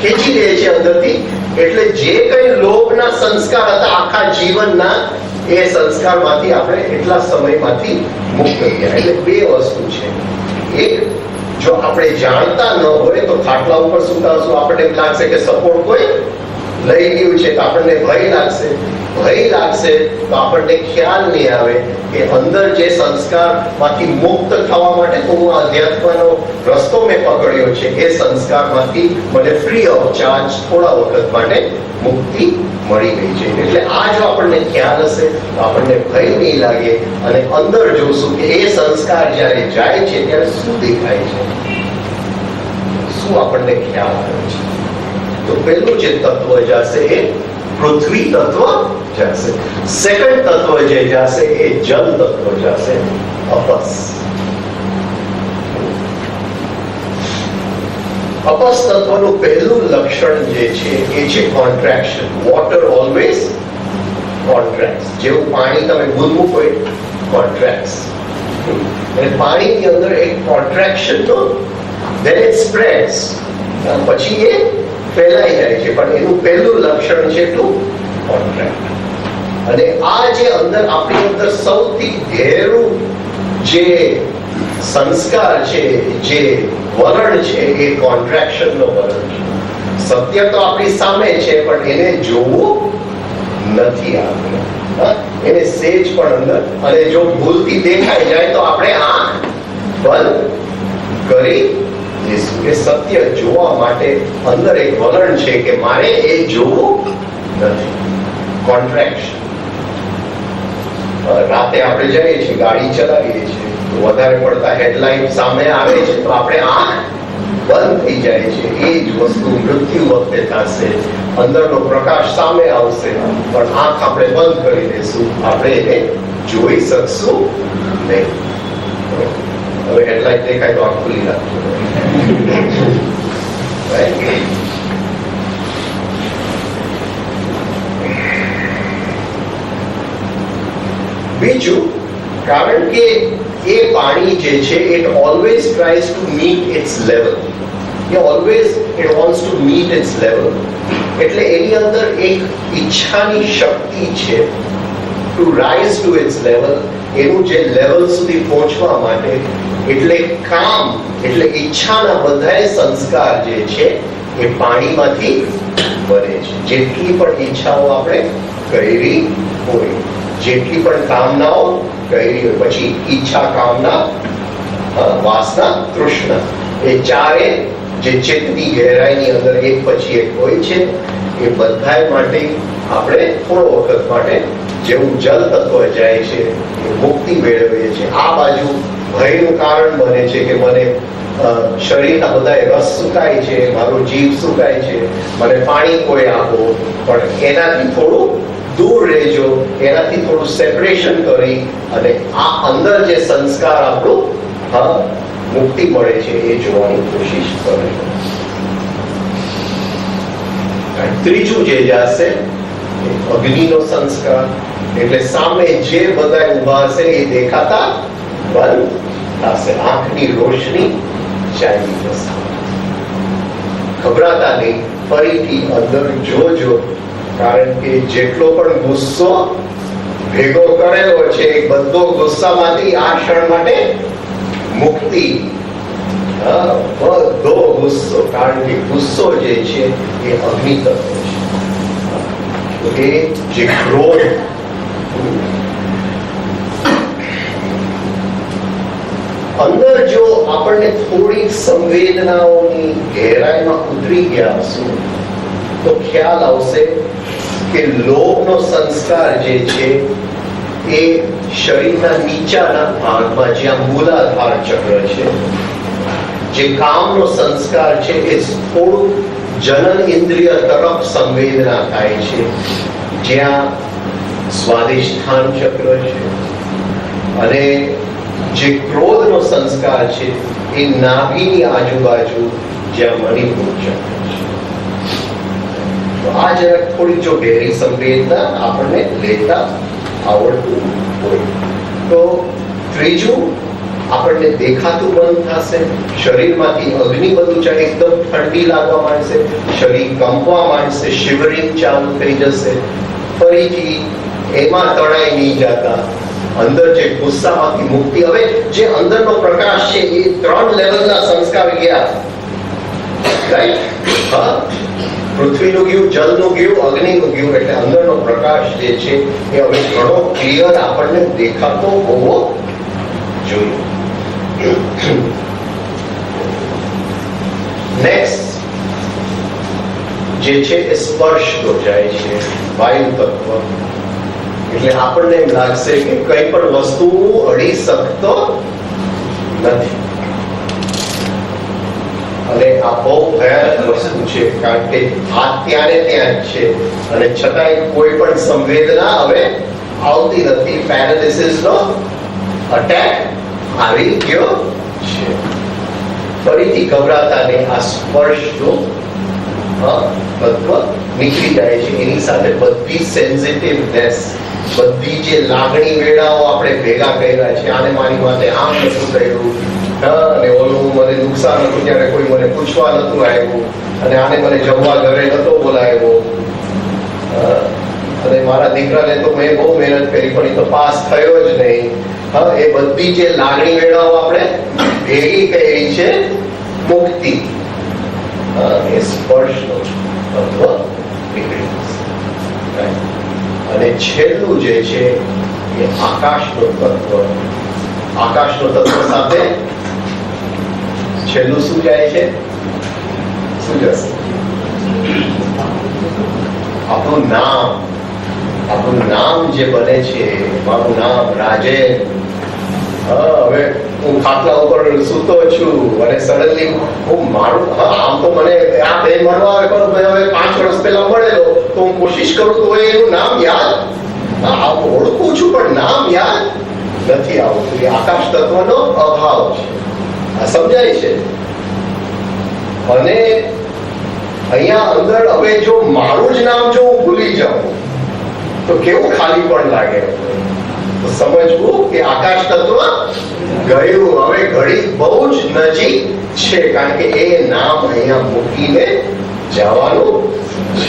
ખેંચી લે છે અંદરથી, એટલે જે કઈ લોભના સંસ્કાર હતા આખા જીવનના, એ સંસ્કારમાંથી આપણે એટલા સમયમાંથી મુક્ત થયા. એટલે 2 વસ્તુ છે. એક, જો આપણે જાણતા ન હોય તો ખાટલા ઉપર સુતા હશું, આપણને એમ લાગશે કે સપોર્ટ કોઈ લઈ ગયું છે, તો આપણને ભય લાગશે. ભય લાગશે તો આપણને ખ્યાલ નહીં આવે કે અંદર જે સંસ્કારમાંથી મુક્ત થવા માટે તો હું અધ્યાત્મનો રસ્તો મેં પકડ્યો છે, એ સંસ્કારમાંથી મને ફ્રી ઓફ ચાર્જ થોડા વખત માટે મુક્તિ મળી ગઈ છે. એટલે આ જો આપણને ખ્યાલ હશે તો આપણને ભય નહીં લાગે. અને અંદર જોશું કે એ સંસ્કાર જ્યારે જાય છે ત્યારે શું દેખાય છે, શું આપણને ખ્યાલ આવે છે. તો પહેલું જે તત્વ જશે એ પૃથ્વી તત્વ જશે. સેકન્ડ તત્વ જે જશે એ જલ તત્વ જશે, અપસ. અપસ તત્વનું પહેલું લક્ષણ જે છે એ છે કોન્ટ્રેક્શન. Water always contracts. જેવું પાણી તમે બૂંદ મૂકો એ કોન્ટ્રેક્ટ્સ. અને પાણીની અંદર એક કોન્ટ્રેક્શન તો then it spreads. પછી એ ફેલાઈ જાય છે. પણ એનું પહેલું લક્ષણ છે ટુ કોન્ટ્રેક્ટ. અને આ જે અંદર આપણી અંદર સૌથી ઘેરું જે સંસ્કાર છે, જે વલણ છે, એ કોન્ટ્રેક્શનનો વલણ છે. સત્ય તો આપણી સામે છે પણ એને જોવું નથી આપણે. એને સેજ પણ અંદર, અને જો ભૂલથી દેખાઈ જાય તો આપણે આંખ બંધ કરી દઈશું. એ સત્ય જોવા માટે અંદર એક વલણ છે કે મારે એ જોવું નથી. કોન્ટ્રેક્શન. રાતે આપણે જઈએ છીએ, ગાડી ચલાવીએ છીએ, વધારે પડતા હેડલાઇટ સામે આવે છે તો આપણે આંખ બંધ થઈ જાય છે. એ જ વસ્તુ મૃત્યુ વખતે થશે. અંદરનો પ્રકાશ સામે આવશે પણ આંખ આપણે બંધ કરી દઈશું, આપણે એને જોઈ શકશું નહીં. હવે હેડલાઇટ દેખાય તો આંખ ખુલ્લી રાખજો. બીજું, કારણ કે એ પાણી જે છે it always tries to meet its level. it wants to meet its level. એટલે એની અંદર એક ઈચ્છાની શક્તિ છે to rise to its level, એનું જે લેવલ સુધી પહોંચવા માટે એટલે કામ એટલે ઈચ્છાના બધાય સંસ્કાર જે છે એ પાણીમાંથી બને છે. જેટલી પણ ઈચ્છાઓ આપણે કરી હોય, જેટલી પણ કામનાઓ કરી હોય, પછી ઈચ્છા, કામના, વાસના, તૃષ્ણા, એ ચારે જે ચેતની ગહેરાઈની અંદર એક પછી એક હોય છે, એ બધાય માટે આપણે થોડો વખત માટે જેવું જલ તત્વ જાય છે એ મુક્તિ મેળવીએ છીએ. આ બાજુ ભયનું કારણ બને છે કે મને શરીરના બધા રસ સુકાય છે, મારું જીવ સુકાય છે, મને પાણી કોઈ આપો, પણ એનાથી થોડું દૂર રહેજો, એનાથી થોડું સેપરેશન કરી અને આ અંદર જે સંસ્કાર આપણું મુક્તિ મળે છે એ જોવાની કોશિશ કરજો. ત્રીજું જે જશે અગ્નિનો સંસ્કાર, એટલે સામે જે બધા ઉભા હશે એ દેખાતા બંધ થશે, આંખની રોશની ચાલી જશે. ગભરાતા નહીં, ફરીથી અંદર જોજો, કારણ કે જેટલો પણ ગુસ્સો ભેગો કરેલો છે એ બધો ગુસ્સામાંથી આ ક્ષણ માટે મુક્તિ. બધો ગુસ્સો, કારણ કે ગુસ્સો જે છે એ અગ્નિ તત્વ છે. એ જે ક્રોધ, અંદર જો આપણને થોડી સંવેદનાઓની ગહેરાઈમાં ઉતરી ગયા હશું તો ખ્યાલ આવશે કે લોભનો સંસ્કાર જે છે એ શરીરના નીચાના ભાગમાં જ્યાં મૂલાધાર ચક્ર છે, જે કામનો સંસ્કાર છે એ થોડું જનન ઇન્દ્રિય તરફ સંવેદના થાય છે, જ્યાં સ્વાધિષ્ઠાન ચક્ર છે. અને જે ક્રોધનો સંસ્કાર છે એ નાભીની આજુબાજુ જ્યાં મણિપુર ચક્ર છે. તો આ જરાક થોડી જો ગહેરી સંવેદના આપણને લેતા આવડતું હોય તો ત્રીજું આપણને દેખાતું બંધ થશે, શરીરમાંથી અગ્નિ બધું ચડે, એકદમ ઠંડી લાગવા માંડશે, શરીર કંપવા માંડશે, શિવરિંગ ચાલુ થઈ જશે. ફરીથી એમાં તણાઈ નહીં જતા, અંદર જે ગુસ્સામાંથી મુક્તિ. હવે જે અંદરનો પ્રકાશ છે એ 3 લેવલના સંસ્કાર ગયા, રાઈટ? પૃથ્વીનું ગયું, જલનું ગયું, અગ્નિનું ગયું, એટલે અંદરનો પ્રકાશ જે છે એ હવે ઘણો ક્લિયર આપણને દેખાતો હોવો જોઈએ. નેક્સ્ટ જે છે એ સ્પર્શ તો જાય છે, વાયુ તત્વ. એટલે આપણને એમ લાગશે કે કઈ પણ વસ્તુ અડી શકતો નથી, અને આ બહુ ભયાનક વસ્તુ છે, કારણ કે હાથ ત્યાં ને ત્યાં જ છે અને છતાંય કોઈ પણ સંવેદના હવે આવતી નથી. પેરાલિસિસનો અટેક આવી ગયો છે. ફરીથી ગભરાતા નહીં, આ સ્પર્શનું તત્વ નીકળી જાય છે. એની સાથે બધી સેન્સિટિવનેસ, બધી જે લાગણી વેળાઓ આપણે ભેગા કર્યા છે, આને મારી માટે આમ નતું થયું, અને ઓલું મને નુકસાન હતું ત્યારે કોઈ મને પૂછવા નતું આવ્યું, અને આને મને જમવા ઘરે નતો બોલાવ્યો, અને મારા દીકરાને તો મેં બહુ મહેનત કરી પણ એ તો પાસ થયો જ નહીં. એ બધી જે લાગણી વેળાઓ આપણે ભેગી કરી છે, મુક્તિ એ સ્પર્શનો તત્વ નીકળી જશે. અને છેલ્લું જે છે એ આકાશનો તત્વ. આકાશનો તત્વ સાથે છેલ્લું શું જાય છે? શું જશે? આપણું નામ. આપણું નામ જે બને છે, મારું નામ રાજેન. હવે હું ખાટલા ઉપર સૂતો છું અને સડનલી હું મારું, આમ તો મને આ બે મળવા આવે પણ હવે 5 વર્ષ પહેલા મળેલો, તો હું કોશિશ કરું તો એનું નામ યાદ, ઓળખું છું પણ નામ યાદ નથી આવતું. એ આકાશ તત્વનો અભાવ છે. આ સમજાય છે? અને અહીંયા અંદર હવે જો મારું જ નામ જો હું ભૂલી જાઉં તો કેવું ખાલી પણ લાગે. તો સમજવું કે આકાશ તત્વ ગયું, હવે ઘડી બહુ જ નજીક છે, કારણ કે એ નામ અહીંયા મૂકીને જવાનું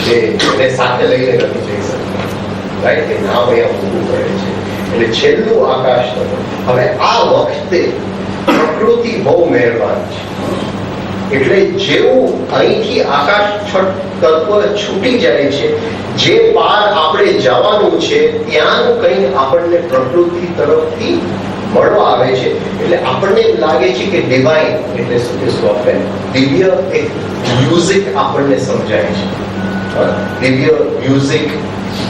છે, એને સાથે લઈને નથી જઈ શકતા. રાઈટ કે નામ અહીંયા મૂકવું પડે છે. એટલે છેલ્લું આકાશ તત્વ. હવે આ વખતે પ્રકૃતિ બહુ મહેરબાન છે. એટલે જેવું અહીંથી આકાશ તત્વ છૂટી જાય છે, જે પાર આપણે જવાનું છે ત્યાંનું કંઈ આપણને પ્રકૃતિ તરફથી મળવા આવે છે. એટલે આપણને એમ લાગે છે કે ડિવાઇન એટલે શું કહેશું આપણે, દિવ્ય એક મ્યુઝિક આપણને સમજાય છે. દિવ્ય મ્યુઝિક,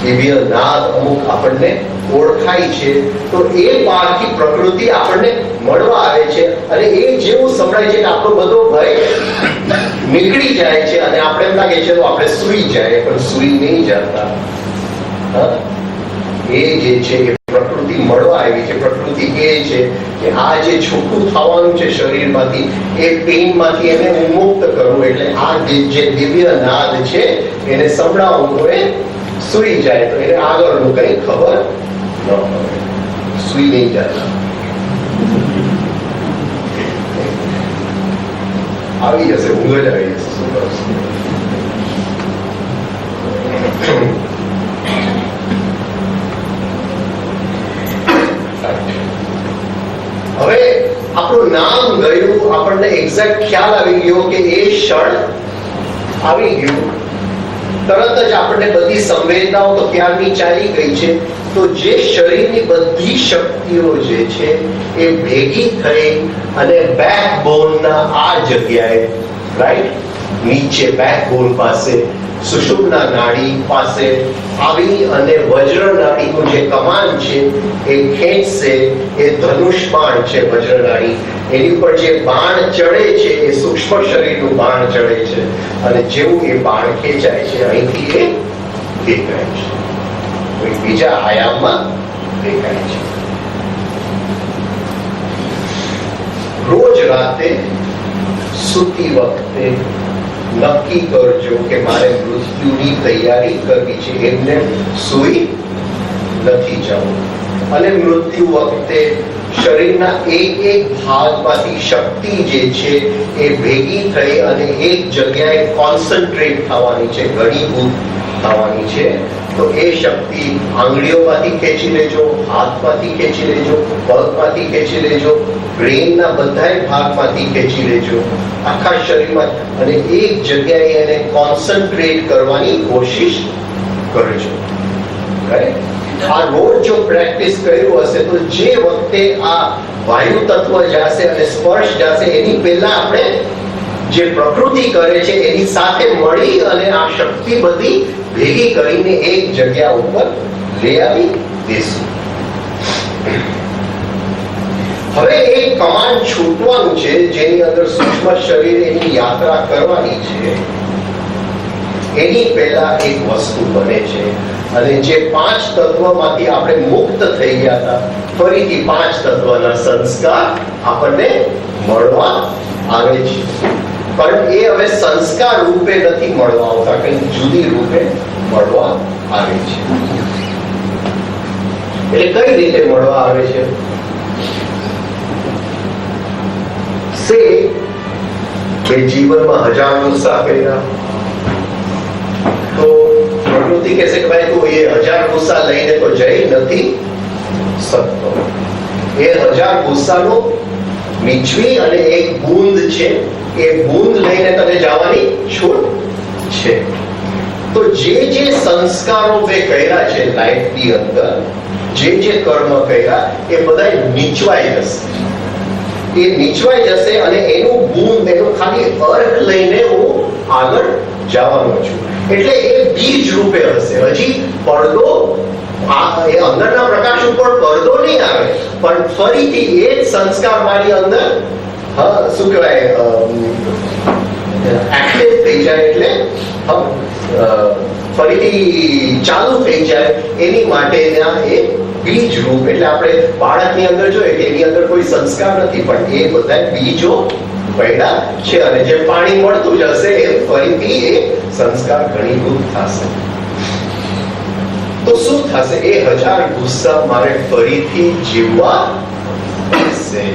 દિવ્ય નાદ અમુક આપણને ઓળખાય છે. તો એ પારથી પ્રકૃતિ આપણને મળવા આવે છે અને એ જેવું સંભળાય છે કે આપણો બધો ભય નીકળી જાય છે અને આપણે એમ લાગે છે તો આપણે સૂઈ જાય, પણ સૂઈ નહીં જતા. એ જે છે એ પ્રકૃતિ મળવા આવી છે. પ્રકૃતિ કહે છે કે આ જે છૂટું થવાનું છે શરીરમાંથી, એ પેઇનમાંથી એને હું મુક્ત કરું. એટલે આ જે દિવ્ય નાદ છે એને સંભળાવું તો એ સૂઈ જાય, તો એને આગળનું કંઈ ખબર ન પડે, સૂઈ નહીં જતા. આવી જશે, ઊંઘ જ આવી જશે. શું કરશે? હવે આપણું નામ ગયું, આપણને એક્ઝેક્ટ ખ્યાલ આવી ગયો કે એ ક્ષણ આવી ગયું. તરત જ આપણને બધી સંવેદનાઓ તો ત્યારની ચાલી ગઈ છે. તો જે શરીરની બધી શક્તિઓ જે છે એ ભેગી થઈ અને બેકબોનના આ જગ્યાએ, રાઈટ નીચે બેકબોન પાસે સુષુમ્ના નાડી પાસે આવી અને વજ્ર નાડીનું જે કમાન છે એ ખેંચશે. એ ધનુષ બાણ છે વજ્ર નાડી. એની ઉપર જે બાણ ચડે છે એ સૂક્ષ્મ શરીરનું બાણ ચડે છે અને જેવું એ બાણ ખેંચાય છે અહીંથી એ દેખાય છે, કોઈ બીજા આયામમાં દેખાય છે. રોજ રાતે સૂતી વખતે નક્કી કરજો કે મારે મૃત્યુની તૈયારી કરવી છે, એમને સૂઈ નથી જવું. અને મૃત્યુ વખતે શરીરના એક એક ભાગમાંથી શક્તિ જે છે એ ભેગી થઈ અને એક જગ્યાએ કોન્સન્ટ્રેટ થવાની છે, ઘણીભૂત થવાની છે. તો એ શક્તિ આંગળીઓમાંથી ખેંચી લેજો, હાથમાંથી ખેંચી લેજો, પગમાંથી ખેંચી લેજો, બ્રેનના બધાય ભાગમાંથી ખેંચી લેજો, આખા શરીરમાં, અને એક જગ્યાએ એને કોન્સન્ટ્રેટ કરવાની કોશિશ કરજો. આ રોજ જો પ્રેક્ટિસ કર્યું હશે તો જે વખતે આ વાયુ તત્વ જશે અને સ્પર્શ જશે એની પહેલા આપણે જે પ્રકૃતિ કરે છે એની સાથે મળી અને આ શક્તિ બધી ભેગી કરીને એક જગ્યા ઉપર લઈ આવી દેશું. હવે એક કમાન્ડ છૂટવાનું છે જેની અંદર સૂક્ષ્મ શરીર એની યાત્રા કરવાની છે. એની પહેલા એક વસ્તુ બને છે અને જે 5 તત્વમાંથી આપણે મુક્ત થઈ ગયા હતા, ફરીથી 5 તત્વના સંસ્કાર આપણને મળવા આવે છે. પણ એ હવે સંસ્કાર રૂપે નથી મળવા આવતા, કંઈક જુદી રૂપે મળવા આવે છે. એટલે કઈ રીતે મળવા આવે છે? કે જીવનમાં 1000 ગુસ્સા કર્યા તો પ્રકૃતિ કહેશે કે ભાઈ તું એ 1000 ગુસ્સા લઈને તો જઈ નથી શકતો. એ 1000 ગુસ્સાનો નીચવી અને એક બૂંદ છે, એ બૂંદ લઈને તને જવાની છૂટ છે. તો જે જે સંસ્કારો મેં કર્યા છે લાઈફની અંદર, જે કર્મ કર્યા એ બધા નીચવાઈ જશે. એ નીચવાઈ જશે અને એનું બૂંદ, એનું ખાલી અર્ક લઈને હું આગળ જવાનો છું. એટલે એ બીજ રૂપે હશે. હજી પડદો, એ અંદરના પ્રકાશ ઉપર પડદો નહીં આવે, પણ ફરીથી એ જ સંસ્કાર મારી અંદર શું કહેવાય એક્ટિવ થઈ જાય, એટલે ફરીથી ચાલુ થઈ જાય. એની માટેના એ બીજ રૂપ, એટલે આપણે બાળકની અંદર જોઈએ કે એની અંદર કોઈ સંસ્કાર નથી, પણ એ બધા બીજો પડ્યા છે અને જે પાણી મળતું જશે એ ફરીથી એ સંસ્કાર ઘણીભૂત થશે. તો શું થશે? એ 1000 ગુસ્સા મારે ફરીથી જીવવા પડશે.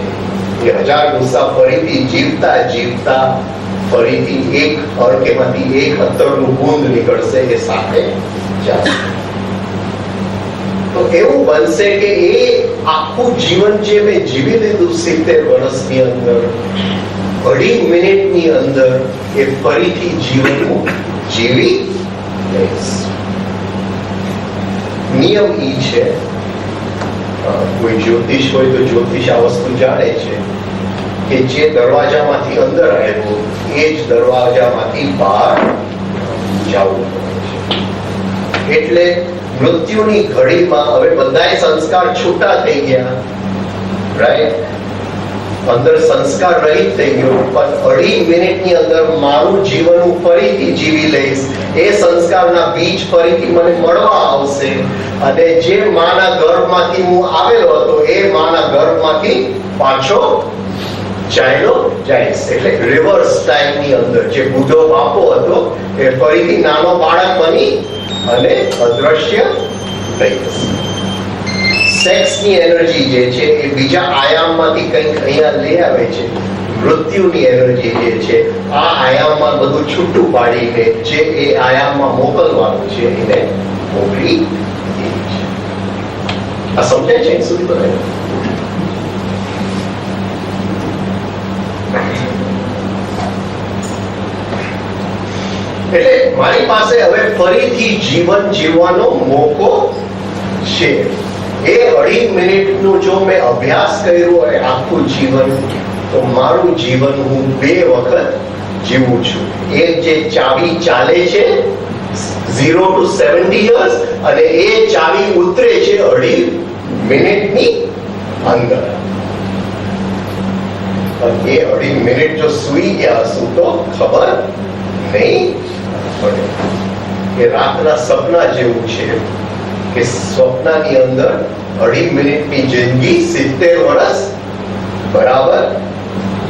એ 1000 ગુસ્સા ફરીથી જીવતા જીવતા ફરીથી એક અર્કેમાંથી એક અત્તરનું બૂંદ નીકળશે, એ સાથે જશે. એવું બનશે કે એ આખું જીવન જે મેં જીવી લીધું 70 વર્ષની અંદર, 2.5 મિનિટની અંદર એ ફરીથી જીવન જીવી લઈશ. નિયમ ઈ છે, કોઈ જ્યોતિષ હોય તો જ્યોતિષ આ વસ્તુ જાણે છે કે જે દરવાજામાંથી અંદર આવ્યું એ જ દરવાજામાંથી બહાર જવું પડે છે. એટલે મૃત્યુની ઘડીમાં હવે બધાય સંસ્કાર છૂટા થઈ ગયા, રાઈટ? અંદર સંસ્કાર રહિત થઈ ગયો, પણ 2.5 મિનિટની અંદર મારું જીવન હું ફરીથી જીવી લઈશ. એ સંસ્કારના બીજ ફરીથી મને મળવા આવશે અને જે માના ગર્ભમાંથી હું આવેલો હતો એ માના ગર્ભમાંથી પાછો ચાલ્યો જઈશ. એટલે રિવર્સ ટાઈમની અંદર જે બુઢો બાપો હતો એ ફરીથી નાનો બાળક બની અને અદ્રશ્ય થઈ જશે. સેક્સની એનર્જી જે છે એ બીજા આયામમાંથી કંઈક અહીંયા લઈ આવે છે. મૃત્યુની એનર્જી જે છે આ આયામમાં બધું છૂટું પાડીને જે એ આયામમાં મોકલવાનું છે એને મોકલી દે છે. આ સમજાય છે સુધી બરાબર? એટલે મારી પાસે હવે ફરીથી જીવન જીવવાનો મોકો છે. એ 2.5 મિનિટનો જો મેં અભ્યાસ કર્યો હોય આખું જીવન, તો મારું જીવન હું 2 વખત જીવું છું. એક જે ચાવી ચાલે છે 0 to 70 years અને એ ચાવી ઉતરે છે 2.5 મિનિટની અંદર. પણ એ 2.5 મિનિટ જો સૂઈ ગયા હશું તો ખબર નહીં પડે. એ રાતના સપના જેવું છે કે સ્વપ્નની અંદર 2.5 મિનિટની જિંદગી 70 વર્ષ બરાબર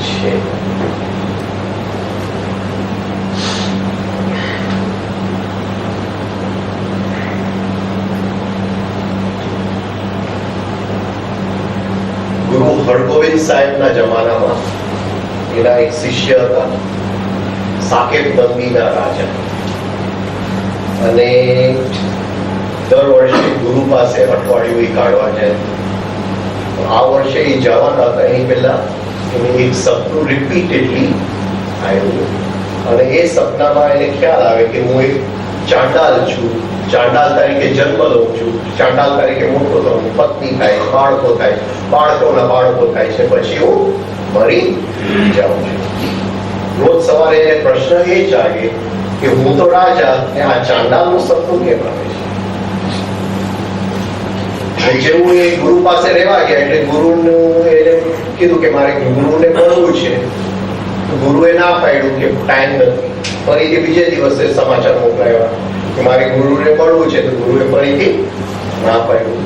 છે. ગુરુ હરગોવિંદ સાહેબના જમાનામાં એના એક શિષ્ય હતા, સાકેત બંદીના રાજા, અને દર વર્ષે ગુરુ પાસે અઠવાડિયું એ કાઢવા જાય. આ વર્ષે એ જવાના હતા, એની પહેલા એને એક સપનું રિપીટેડલી આવ્યું અને એ સપનામાં એને ખ્યાલ આવે કે હું એક ચાંડાલ છું, ચાંડાલ તરીકે જન્મ લઉં છું, ચાંડાલ તરીકે મોટો થઉં, પત્ની થાય, બાળકો થાય, બાળકોના બાળકો થાય છે, પછી હું મરી જાઉં છું. રોજ સવારે એને પ્રશ્ન એ જાગે કે હું તો રાજા ને આ ચાંડાલનું સપનું કેમ આવે છે? જેવું એ ગુરુ પાસે રહેવા ગયા એટલે ગુરુનું એને કીધું કે મારે ગુરુને મળવું છે. ગુરુએ ના પાડ્યું કે ટાઈમ નથી. ફરીથી બીજે દિવસે સમાચાર મોકલાવ્યા કે મારે ગુરુને મળવું છે, તો ગુરુએ ફરીથી ના પાડ્યું.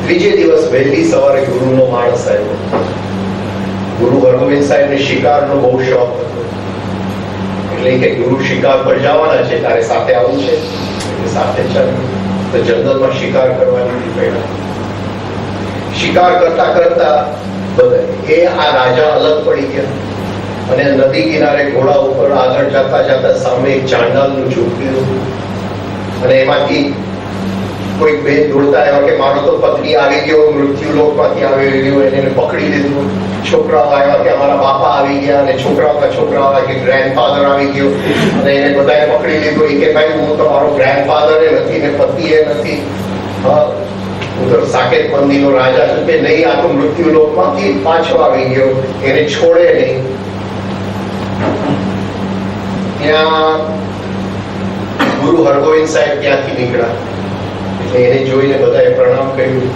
ત્રીજે દિવસ વહેલી સવારે ગુરુનો માણસ આવ્યો. ગુરુ હરગોવિંદ સાહેબને શિકારનો બહુ શોખ હતો, એટલે કે ગુરુ શિકાર પર જવાના છે, તારે સાથે આવવું છે, એટલે સાથે ચાલ્યું. તો જંગલમાં શિકાર કરવાની પહેલા શિકાર કરતા કરતા બધા એ આ રાજા અલગ પડી ગયા અને નદી કિનારે ઘોડા ઉપર આગળ જતા જતા સામે એક ચાંડાલનું ઝૂંપડું હતું અને એમાંથી કોઈ બે દોડતા આવ્યા કે મારો તો પત્ની આવી ગયો, મૃત્યુ લોકમાંથી આવી ગયો, એને પકડી લીધું. છોકરાઓ આવ્યા કે અમારા બાપા આવી ગયા, અને છોકરાઓના છોકરાઓ આવ્યા કે ગ્રેન્ડફાધર આવી ગયો અને એને બધાએ પકડી લીધું. એ કે ભાઈ હું તો મારો ગ્રેન્ડફાધર નથી ને પતિ એ નથી, હું તો સાકેત મંદિરનો રાજા છું. કે નહીં, આ તો મૃત્યુ લોકમાંથી પાછો આવી ગયો, એને છોડે નહીં. ત્યાં ગુરુ હરગોવિંદ સાહેબ ત્યાંથી નીકળ્યા એટલે એને જોઈને બધાએ પ્રણામ કર્યું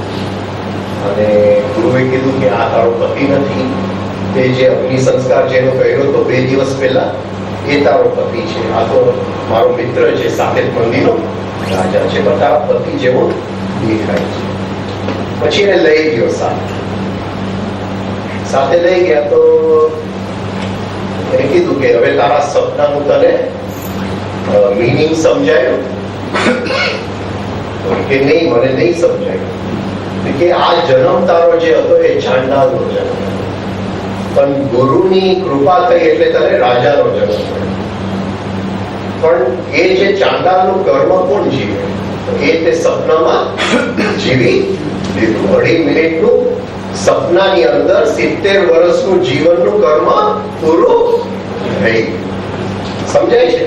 અને ગુરુએ કીધું કે આ તારો પતિ નથી, તે જે અગ્નિ સંસ્કાર જેનો કર્યો હતો 2 દિવસ પહેલા એ તારો પતિ છે. આ તો મારો મિત્ર છે, સાકેત મંદિરનો રાજા છે, બધા પતિ જેવો દેખાય છે. પછી એને લઈ ગયો સાથે લઈ ગયા. તો એને કીધું કે હવે તારા સપનાનું તને મીનિંગ સમજાયું? કે નહીં, મને નહીં સમજાયું. કે આ જન્મ તારો જે હતો એ ચાંડાલનો જન્મ, પણ ગુરુની કૃપા થઈ એટલે તને રાજાનો જન્મ મળ્યો. પણ એ જે ચાંડાલનું કર્મ કોણ જીવે? એ તે સપનામાં જીવી લીધું. 2.5 મિનિટનું સપનાની અંદર 70 વર્ષનું જીવનનું કર્મ પૂરું થઈ ગયું. સમજાય છે?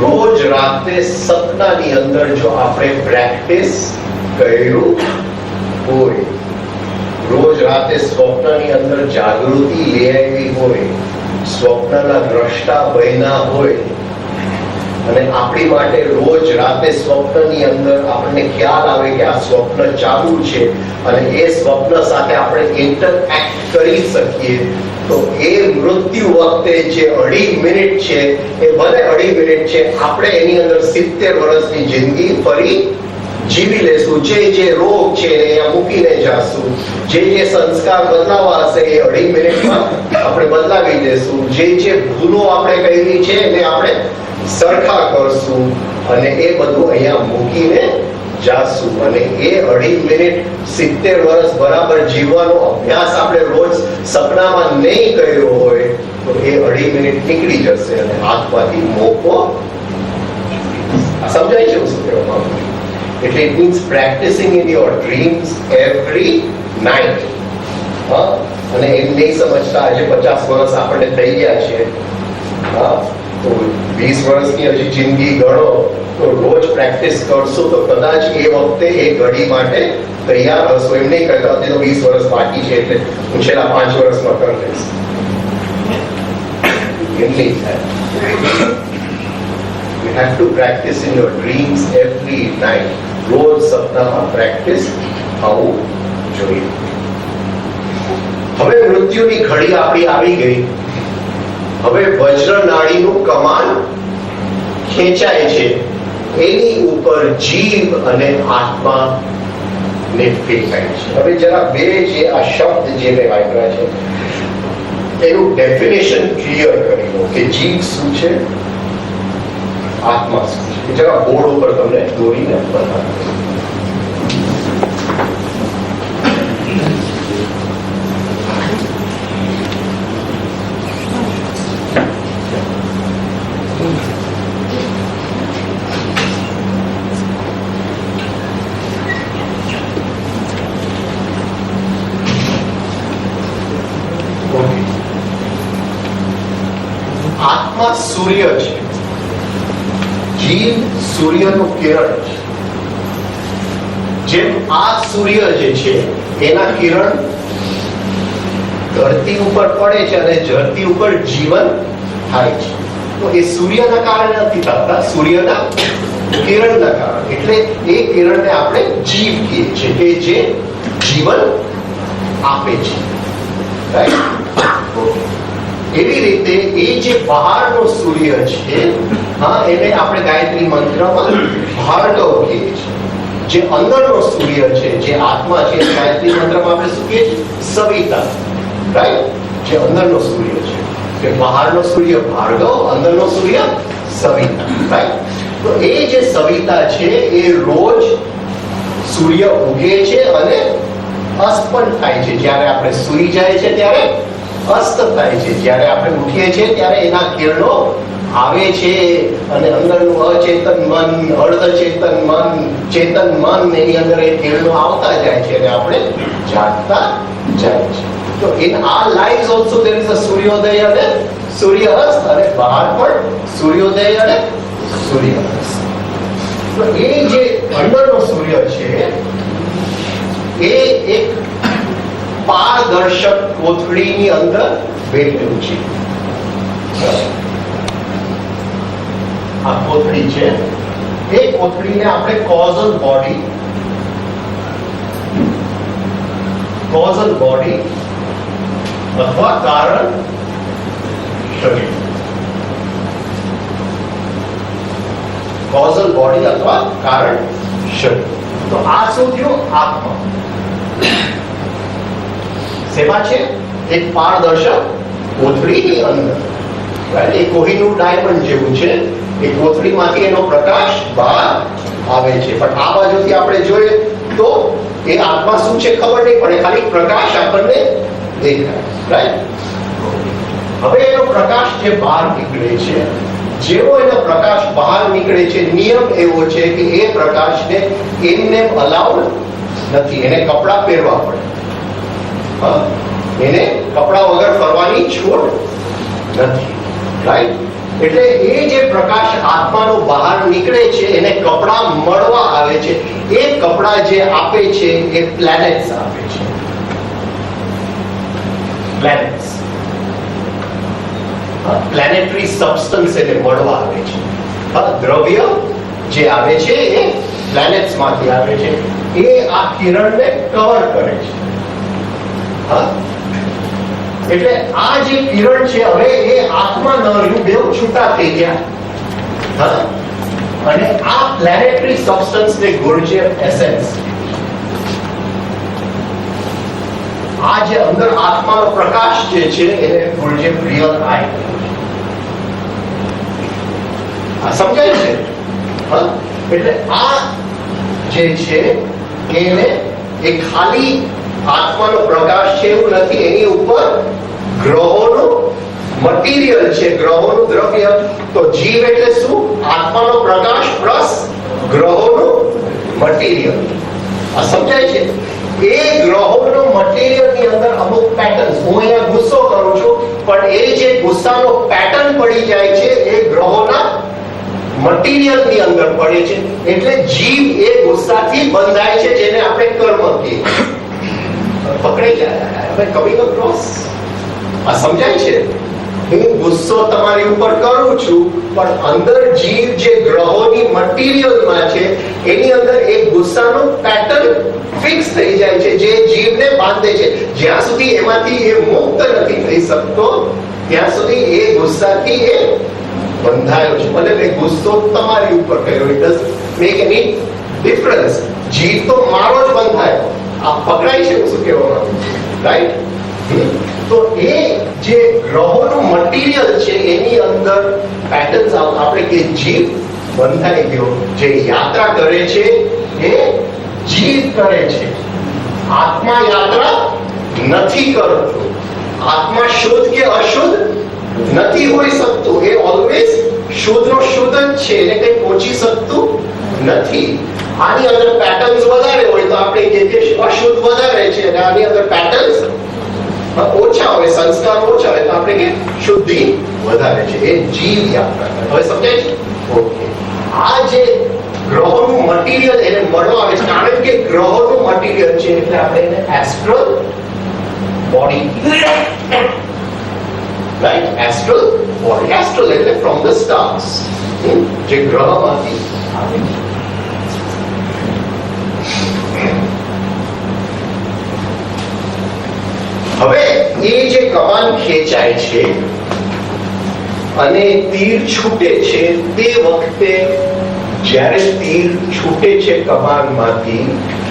રોજ રાતે સપનાની અંદર જો આપણે પ્રેક્ટિસ કર્યું હોય, રોજ રાતે સ્વપ્નની અંદર જાગૃતિ લઈ આવી હોય, સ્વપ્નના દ્રષ્ટા બન્યા હોય, અને આપણી માટે રોજ રાતે સ્વપ્નની અંદર આપણને ખ્યાલ આવે કે આ સ્વપ્ન ચાલુ છે અને એ સ્વપ્ન સાથે આપણે ઇન્ટરેક્ટ કરી શકીએ, તો એ મૃત્યુ વખતે જે 2.5 મિનિટ છે, એ ભલે 2.5 મિનિટ છે, આપણે એની અંદર 70 વર્ષની જિંદગી ફરી જીવી લેશું. જે રોગ છે એને અહીંયા મૂકીને જાશું, જે સંસ્કાર બદલાવા હશે એ 2.5 મિનિટમાં આપણે બદલાવી દેશું, જે ભૂલો આપણે કરી છે એને આપણે સરખા કરશું અને એ બધું અહીંયા મૂકીને જાશું. અને એ 2.5 મિનિટ 70 વર્ષ બરાબર જીવવાનો અભ્યાસ આપણે રોજ સપનામાં નહીં કર્યો હોય તો એ 2.5 મિનિટ નીકળી જશે અને હાથમાંથી મોકો. સમજાય છે હું શું કહેવા માંગુ છું? એટલે it means practicing in your dreams every night. અને એમ નહીં સમજતા આજે 50 વર્ષ આપણને થઈ ગયા છે, તો 20 વર્ષની હજી જિંદગી ગણો, તો રોજ પ્રેક્ટિસ કરશો તો કદાચ એ વખતે એ ઘડી માટે તૈયાર હશો. એમ નહીં કહેતા તો 20 વર્ષ બાકી છે એટલે હું છેલ્લા 5 વર્ષમાં કરી લઈશ, એમ નહીં થાય. You have to practice in your dreams every night. રોજ સપનામાં પ્રેક્ટિસ થવું જોઈએ. હવે મૃત્યુની ઘડી આપણી આવી ગઈ. હવે વજ્ર નાડીનું કમાન ખેંચાય છે, એની ઉપર જીવ અને આત્મા ને ફેંકાય છે. હવે જરા બે જે આ શબ્દ જે મેં વાપર્યા છે એનું ડેફિનેશન ક્લિયર કરી લો કે જીવ શું છે, આત્મા શું છે. જરા બોર્ડ ઉપર તમને દોરીને બતાવું. આત્મા સૂર્ય છે, જીવ સૂર્યનું કિરણ છે. જેમ આ સૂર્ય જે છે એના કિરણ ધરતી ઉપર પડે છે અને ધરતી ઉપર જીવન થાય છે, તો એ સૂર્યના કારણે નથી થતા, સૂર્યના કિરણના કારણે. એટલે એ કિરણને આપણે જીવ કહીએ છીએ કે જે જીવન આપે છે. એવી રીતે એ જે બહારનો સૂર્ય છે, એને આપણે ગાયત્રી મંત્રમાં ભાર્ગવ કહીએ છીએ. જે અંદરનો સૂર્ય છે, જે આત્મા છે, ગાયત્રી મંત્રમાં આપણે શું કહીએ છીએ? સવિતા. રાઈટ? જે અંદરનો સૂર્ય છે, કે બહારનો સૂર્ય ભાર્ગવ, અંદરનો સૂર્ય સવિતા. રાઈટ? તો એ જે સવિતા છે એ રોજ સૂર્ય ઉગે છે અને અસ્ત પણ થાય છે. જ્યારે આપણે સૂઈ જાય છે ત્યારે અસ્ત થાય છે, જ્યારે આપણે ઉઠીએ છીએ ત્યારે એના કિરણો આવે છે અને અંદરનું અચેતન મન, અર્ધચેતન મન, ચેતન મન, એની અંદર એ કિરણો આવતા જાય છે અને આપણે જાગતા જાય છે. તો in our lives also there is a સૂર્યોદય અને સૂર્યાસ્ત, અને બહાર પણ સૂર્યોદય અને સૂર્યાસ્ત. તો એ જે અંદરનો સૂર્ય છે એ એક પારદર્શક કોથળીની અંદર બેઠેલું છે. આ કોથળી છે, એ કોથળીને આપણે કોઝલ બોડી અથવા કારણ શરીર, કોઝલ બોડી અથવા કારણ શરીર. તો આ શું થયું? આત્મા. સેવા છે એક પારદર્શક કોથળીની અંદર. એ કોહિનૂર ડાયમંડ જેવું છે. એ કોથળીમાંથી એનો પ્રકાશ બહાર આવે છે, પણ આ બાજુથી આપણે જોઈએ તો એ આત્મા શું છે ખબર નહીં પડે, ખાલી પ્રકાશ આપણને દેખાય. રાઈટ? હવે એનો પ્રકાશ જે બહાર નીકળે છે જેવો એનો પ્રકાશ બહાર નીકળે છે, નિયમ એવો છે કે એ પ્રકાશને એમને અલાઉડ નથી, એને કપડાં પહેરવા પડે. હા, એને કપડાં વગર ફરવાની છૂટ નથી. રાઈટ? એટલે એ જે પ્રકાશ આત્માનો બહાર નીકળે છે એને કપડાં મળવા આવે છે. એ કપડાં જે આપે છે એ પ્લેનેટ્સ આપે છે. પ્લેનેટ્સ, પ્લેનેટરી સબસ્ટન્સ એને મળવા આવે છે. દ્રવ્ય જે આવે છે એ પ્લેનેટ્સ માંથી આવે છે. એ આ કિરણને કવર કરે છે. એટલે આ જે કિરણ છે હવે એ આત્મા ન રહ્યું, બે છૂટા થઈ ગયા. અને આ પ્લેનેટરી સબસ્ટન્સ ને ગુણજે એસેન્સ. આ જે અંદર આત્માનો પ્રકાશ જે છે એને ગુણજે રિયલ આઈ. આ સમજાય છે? એટલે આ જે છે એને એ ખાલી આત્માનો પ્રકાશ છે એવું નથી, એની ઉપર ગ્રહોનું મટીરિયલ છે, ગ્રહોનું દ્રવ્ય. તો જીવ એટલે શું? આત્માનો પ્રકાશ પ્લસ ગ્રહોનું મટીરિયલ. આ સમજાય છે? એ ગ્રહોનો મટીરિયલ ની અંદર અમુક પેટર્ન્સ, હું અહીંયા ગુસ્સો કરું છું પણ એ જે ગુસ્સાનો પેટર્ન પડી જાય છે એ ગ્રહોના મટીરિયલ ની અંદર પડે છે. એટલે જીવ એ ગુસ્સાથી બંધાય છે, જેને આપણે કર્મ કહીએ. પકડી જાય કમિંગ અક્રોસ. આ સમજાય છે? હું ગુસ્સો તમારી ઉપર કરું છું પણ અંદર જીવ જે ગ્રહોની મટીરિયલમાં છે એની અંદર એક ગુસ્સાનું પેટર્ન ફિક્સ થઈ જાય છે, જે જીવને બાંધે છે. જ્યાં સુધી એમાંથી એ મુક્ત નથી થઈ શકતો ત્યાં સુધી એ ગુસ્સાથી એ બંધાયો છે. ભલે મેં ગુસ્સો તમારી ઉપર કર્યો, it doesn't make any difference. જીવ તો મારો જ બંધાયો. આ પકડાય છે શું કહેવા માંગુ? રાઈટ? તો એ જે ગ્રહોનું મટીરિયલ છે એની અંદર પેટર્ન્સ આપણે કે જીવ બંધાઈ ગયો. જે યાત્રા કરે છે એ જીવ કરે છે. આત્મા યાત્રા નથી કરતો. આત્મા શુદ્ધ કે અશુદ્ધ નથી હોઈ શકતું. એ ઓલવેઝ શુદ્ધ નો શુદ્ધ જ છે, એને કઈ પહોંચી શકતું નથી. આની અંદર પેટર્ન્સ વધારે હોય તો આપણે કહીએ કે અશુદ્ધ વધારે છે, અને આની અંદર પેટર્ન્સ ઓછા હોય, સંસ્કાર ઓછા હોય તો આપણે કે શુદ્ધિ વધારે છે. એ જીવ યાત્રા કરે. હવે સમજાય છે? ઓકે. આ જે ગ્રહોનું મટીરિયલ એને મળવા આવે છે, કારણ કે ગ્રહોનું મટીરિયલ છે એટલે આપણે એને astral body, right? Astral body. Astral એટલે ફ્રોમ ધ સ્ટાર્સ, જે ગ્રહમાંથી આવે છે. હવે એ જે કમાન ખેંચાય છે અને તીર છૂટે છે તે વખતે જ્યારે તીર છૂટે છે કમાનમાંથી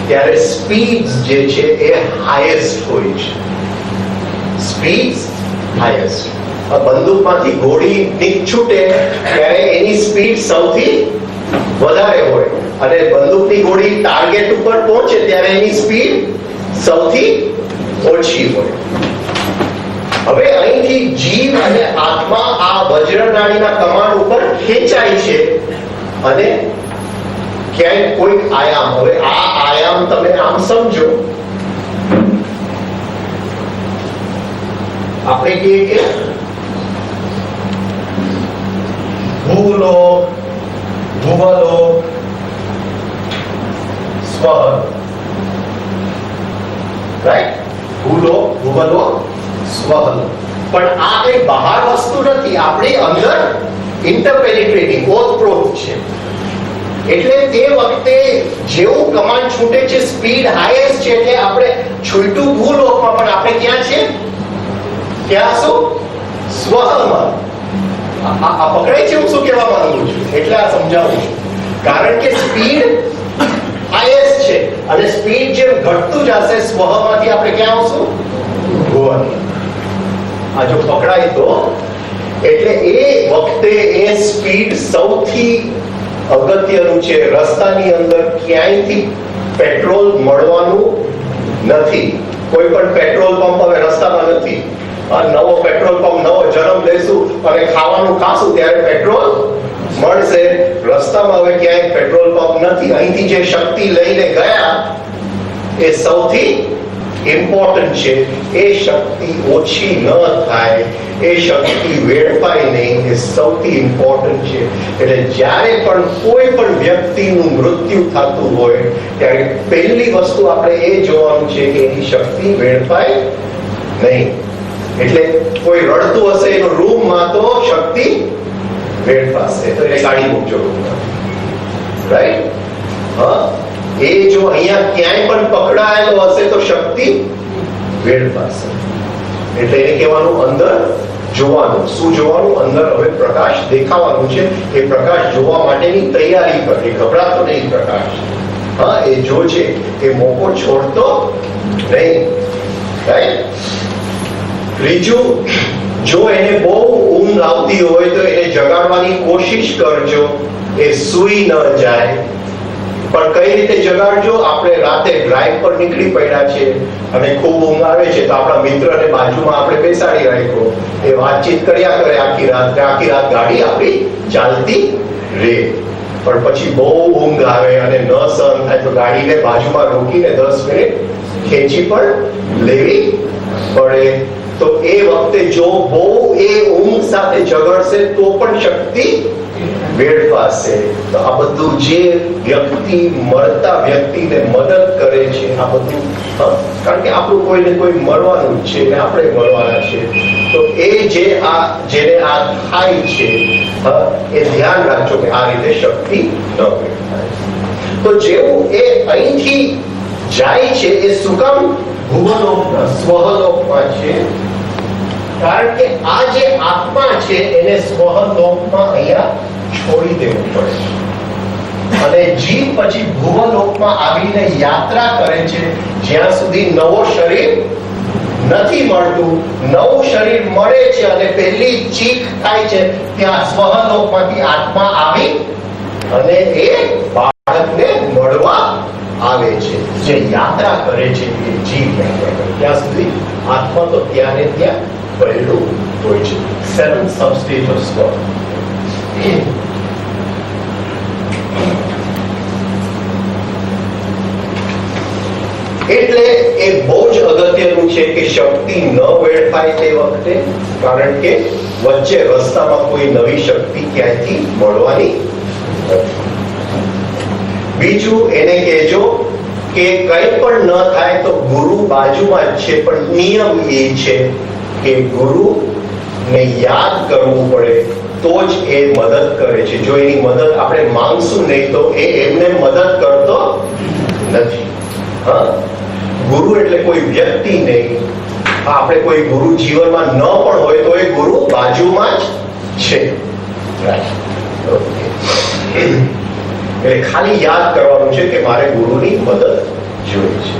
ત્યારે સ્પીડ જે છે એ હાઈએસ્ટ હોય છે. Speed highest. બંદૂકમાંથી ગોળી છૂટે ત્યારે એની સ્પીડ સૌથી વધારે હોય અને બંદૂકની ગોળી ટાર્ગેટ ઉપર પહોંચે ત્યારે એની સ્પીડ સૌથી ઓછી હોય. હવે અહીંથી જીવ અને આત્મા આ વજ્રનાળીના કમાન ઉપર ખેંચાય છે અને ક્યાંય કોઈક આયામ, હવે આ આયામ તમે આમ સમજો, આપણે કહીએ કે ભૂલો, ભૂવલો, સ્વ, રાઈટ? ભૂલો, ભૂવલો, સ્વહલ. પણ આ કઈ બહાર વસ્તુ નથી, આપણી અંદર ઇન્ટરપેનિટ્રેટિંગ ઓતપ્રોત છે. એટલે તે વખતે જેવું કમાન્ડ છૂટે છે સ્પીડ હાઈએસ્ટ છે એટલે આપણે છૂટું ભૂલોકમાં પણ આપણે ક્યાં છે? ક્યાં શું? સ્વહલમાં. આ પકડાય છે હું શું કહેવા માંગુ છું? એટલે આ સમજાવું છું. કારણ કે સ્પીડ હાઈએસ્ટ છે અને સ્પીડ જેમ ઘટતું જશે સ્વહમાંથી આપણે ક્યાં આવશું? ભુવન. આ જો પકડાય તો એટલે એ વખતે એ સ્પીડ સૌથી અગત્યનું છે. રસ્તાની અંદર ક્યાંયથી પેટ્રોલ મળવાનું નથી. કોઈ પણ પેટ્રોલ પંપ હવે રસ્તામાં નથી. નવો પેટ્રોલ પંપ, નવો જન્મ લેશું અને ખાવાનું ખાશું ત્યારે પેટ્રોલ મળશે. રસ્તામાં હવે ક્યાંય પેટ્રોલ પંપ નથી. અહીંથી જે શક્તિ લઈને ગયા એ સૌથી ઇમ્પોર્ટન્ટ છે. એ શક્તિ ઓછી ન થાય, એ શક્તિ વેડફાય નહીં, એ સૌથી ઇમ્પોર્ટન્ટ છે. એટલે જ્યારે પણ કોઈ પણ વ્યક્તિનું મૃત્યુ થતું હોય ત્યારે પહેલી વસ્તુ આપણે એ જોવાનું છે કે એની શક્તિ વેડફાય નહીં. એટલે કોઈ રડતું હશે એનો રૂમમાં તો શક્તિ વેડફાશે, તો એને કાઢી મૂકજો રૂમમાં. રાઈટ? હા, એ જો અહીંયા ક્યાંય પણ પકડાયેલો હશે તો શક્તિ વેડફાશે. એટલે એને કહેવાનું અંદર જોવાનું. શું જોવાનું? અંદર હવે પ્રકાશ દેખાવાનું છે. એ પ્રકાશ જોવા માટેની તૈયારી કરે. ગભરાતો નહીં પ્રકાશ. હા, એ જોજે, એ મોકો છોડતો નહીં. રાઈટ? ત્રીજું, જો એને બહુ ઊંઘ આવતી હોય તો એને જગાડવાની કોશિશ કરજો. એ સૂઈ ન જાય. પણ કઈ રીતે જગાડજો? આપણે રાતે ડ્રાઈવ પર નીકળી પડ્યા છે અને ખૂબ ઊંઘ આવે છે તો આપણા મિત્રને બાજુમાં આપણે બેસાડી રાખ્યો, એ વાતચીત કર્યા કરે આખી રાત ગાડી આપણી ચાલતી રહે. પણ પછી બહુ ઊંઘ આવે અને ન સહન થાય તો ગાડીને બાજુમાં રોકીને 10 મિનિટ ખેંચી પણ લેવી પડે. તો એ વખતે જો બહુ એ ઊંઘ સાથે ઝઘડશે તો પણ શક્તિ વેડફાશે. તો આ બધું જે વ્યક્તિ મરતા વ્યક્તિને મદદ કરે છે, આ બધું કારણ કે આપણું કોઈને કોઈ મરવાનું જ છે ને આપણે મરવાના છે. તો એ જેને આ થાય છે એ ધ્યાન રાખજો કે આ રીતે શક્તિ ન વેડફાય. તો જેવું એ અહીંથી જાય છે એ શું કામ ભુવલોકમાં સ્વહલોકમાં છે? કારણ કે આ જે આત્મા છે એને સ્વહલોકમાં અહીંયા છોડી દેવું પડે અને જીવ પછી ભુવલોકમાં આવીને યાત્રા કરે છે જ્યાં સુધી નવો શરીર નથી મળતું. નવું શરીર મળે છે અને પહેલી ચીખ થાય છે ત્યાં સ્વહલોકમાંથી આત્મા આવી અને એ બાળકને મળવા આવે છે. જે યાત્રા કરે છે એ જીવ યાત્રા કરે. ત્યાં સુધી આત્મા તો ત્યાં ને ત્યાં પડેલું હોય છે. 7 substage of સ્વર. એટલે એ બહુ જ અગત્યનું છે કે શક્તિ ન વેડફાય તે વખતે, કારણ કે વચ્ચે રસ્તામાં કોઈ નવી શક્તિ ક્યાંયથી મળવાની નથી. બીજું, એને કહેજો કે કંઈ પણ ન થાય તો ગુરુ બાજુમાં જ છે, પણ નિયમ એ છે કે ગુરુને યાદ કરવું પડે તો જ એ મદદ કરે છે. જો એની મદદ આપણે માંગશું નહીં તો એ એમને મદદ કરતો નથી. હા, ગુરુ એટલે કોઈ વ્યક્તિ નહીં. આપણે કોઈ ગુરુ જીવનમાં ન પણ હોય તો એ ગુરુ બાજુમાં જ છે. એટલે ખાલી યાદ કરવાનું છે કે મારે ગુરુની મદદ જોઈએ છે.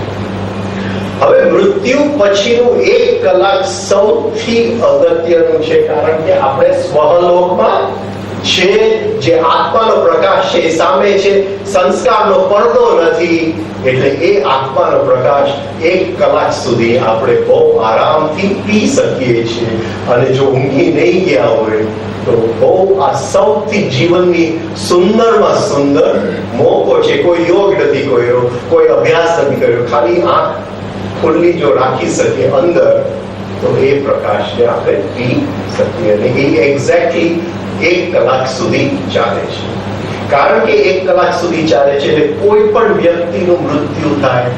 હવે મૃત્યુ પછીનું 1 કલાક સૌથી અગત્યનું છે, કારણ કે આપણે સ્વહલોકમાં છે. જે આત્માનો પ્રકાશ છે એ સામે છે, સંસ્કારનો પડદો નથી. એટલે એ આત્માનો પ્રકાશ 1 કલાક સુધી આપણે બહુ આરામથી પી શકીએ છીએ. અને જો ઊંઘી નહીં ગયા હોય તો બહુ આ સૌથી જીવનની સુંદરમાં સુંદર મોકો છે. કોઈ યોગ નથી કર્યો, કોઈ અભ્યાસ નથી કર્યો, ખાલી આંખ ખુલ્લી જો રાખી શકીએ અંદર તો એ પ્રકાશને આપણે પી શકીએ. અને એ એક્ઝેક્ટલી 1 કલાક સુધી ચાલે છે. કારણ કે 1 કલાક સુધી ચાલે છે એટલે કોઈ પણ વ્યક્તિનું મૃત્યુ થાય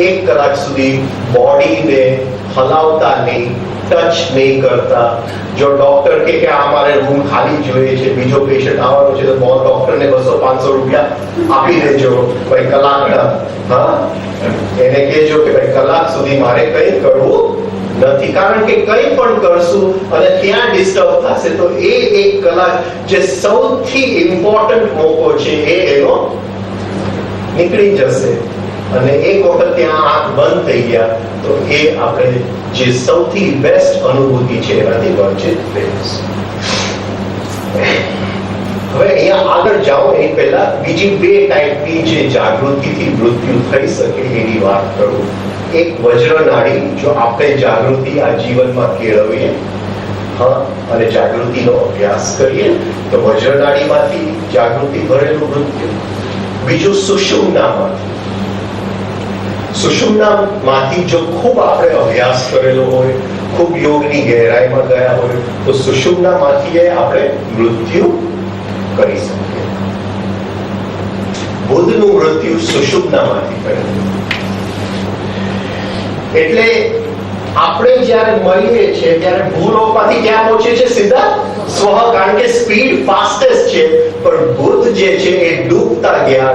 1 કલાક સુધી બોડીને હલાવતા નહીં, ટચ નહીં કરતા. જો ડોક્ટર કે આ મારે રૂમ ખાલી જોઈએ છે, બીજો પેશન્ટ આવવાનો છે, તો ડોક્ટરને 200-500 રૂપિયા આપી દેજો ભાઈ કલાકના. હા, એને કહેજો કે ભાઈ કલાક સુધી મારે કંઈ કરવું નથી. કારણ કે કંઈ પણ કરશું અને ત્યાં ડિસ્ટર્બ થશે તો એ 1 કલાક જે સૌથી ઇમ્પોર્ટન્ટ મોકો છે એ એનો નીકળી જશે. અને એક વખત ત્યાં આંખ બંધ થઈ ગયા તો એ આપણે જે સૌથી બેસ્ટ અનુભૂતિ છે એનાથી વંચિત રહીશું. હવે અહીંયા આગળ જાઓ એ પહેલા બીજી 2 ટાઈપની જે જાગૃતિથી મૃત્યુ થઈ શકે એની વાત કરું. એક વજ્ર નાડી જો આપણે જાગૃતિ આ જીવનમાં કેળવીએ, હા, અને જાગૃતિનો અભ્યાસ કરીએ તો વજ્ર નાડીમાંથી જાગૃતિ ભરેલું મૃત્યુ. બીજું સુષુમ્નામાંથી. સુષુમ્નામાંથી જો ખૂબ આપણે અભ્યાસ કરેલો હોય, ખૂબ યોગની ગહેરાઈમાં ગયા હોય તો સુષુમ્નામાંથી આપણે મૃત્યુ કરી શકીએ. બુદ્ધનું મૃત્યુ સુષુમ્નામાંથી કર્યું. એટલે આપણે જ્યારે મળીએ છીએ ત્યારે ભૂલોકમાંથી ક્યાં પહોંચે છે? સીધા સ્વ, કારણ કે સ્પીડ ફાસ્ટેસ્ટ છે. પણ બુદ્ધ જે છે એ ડૂબતા ગયા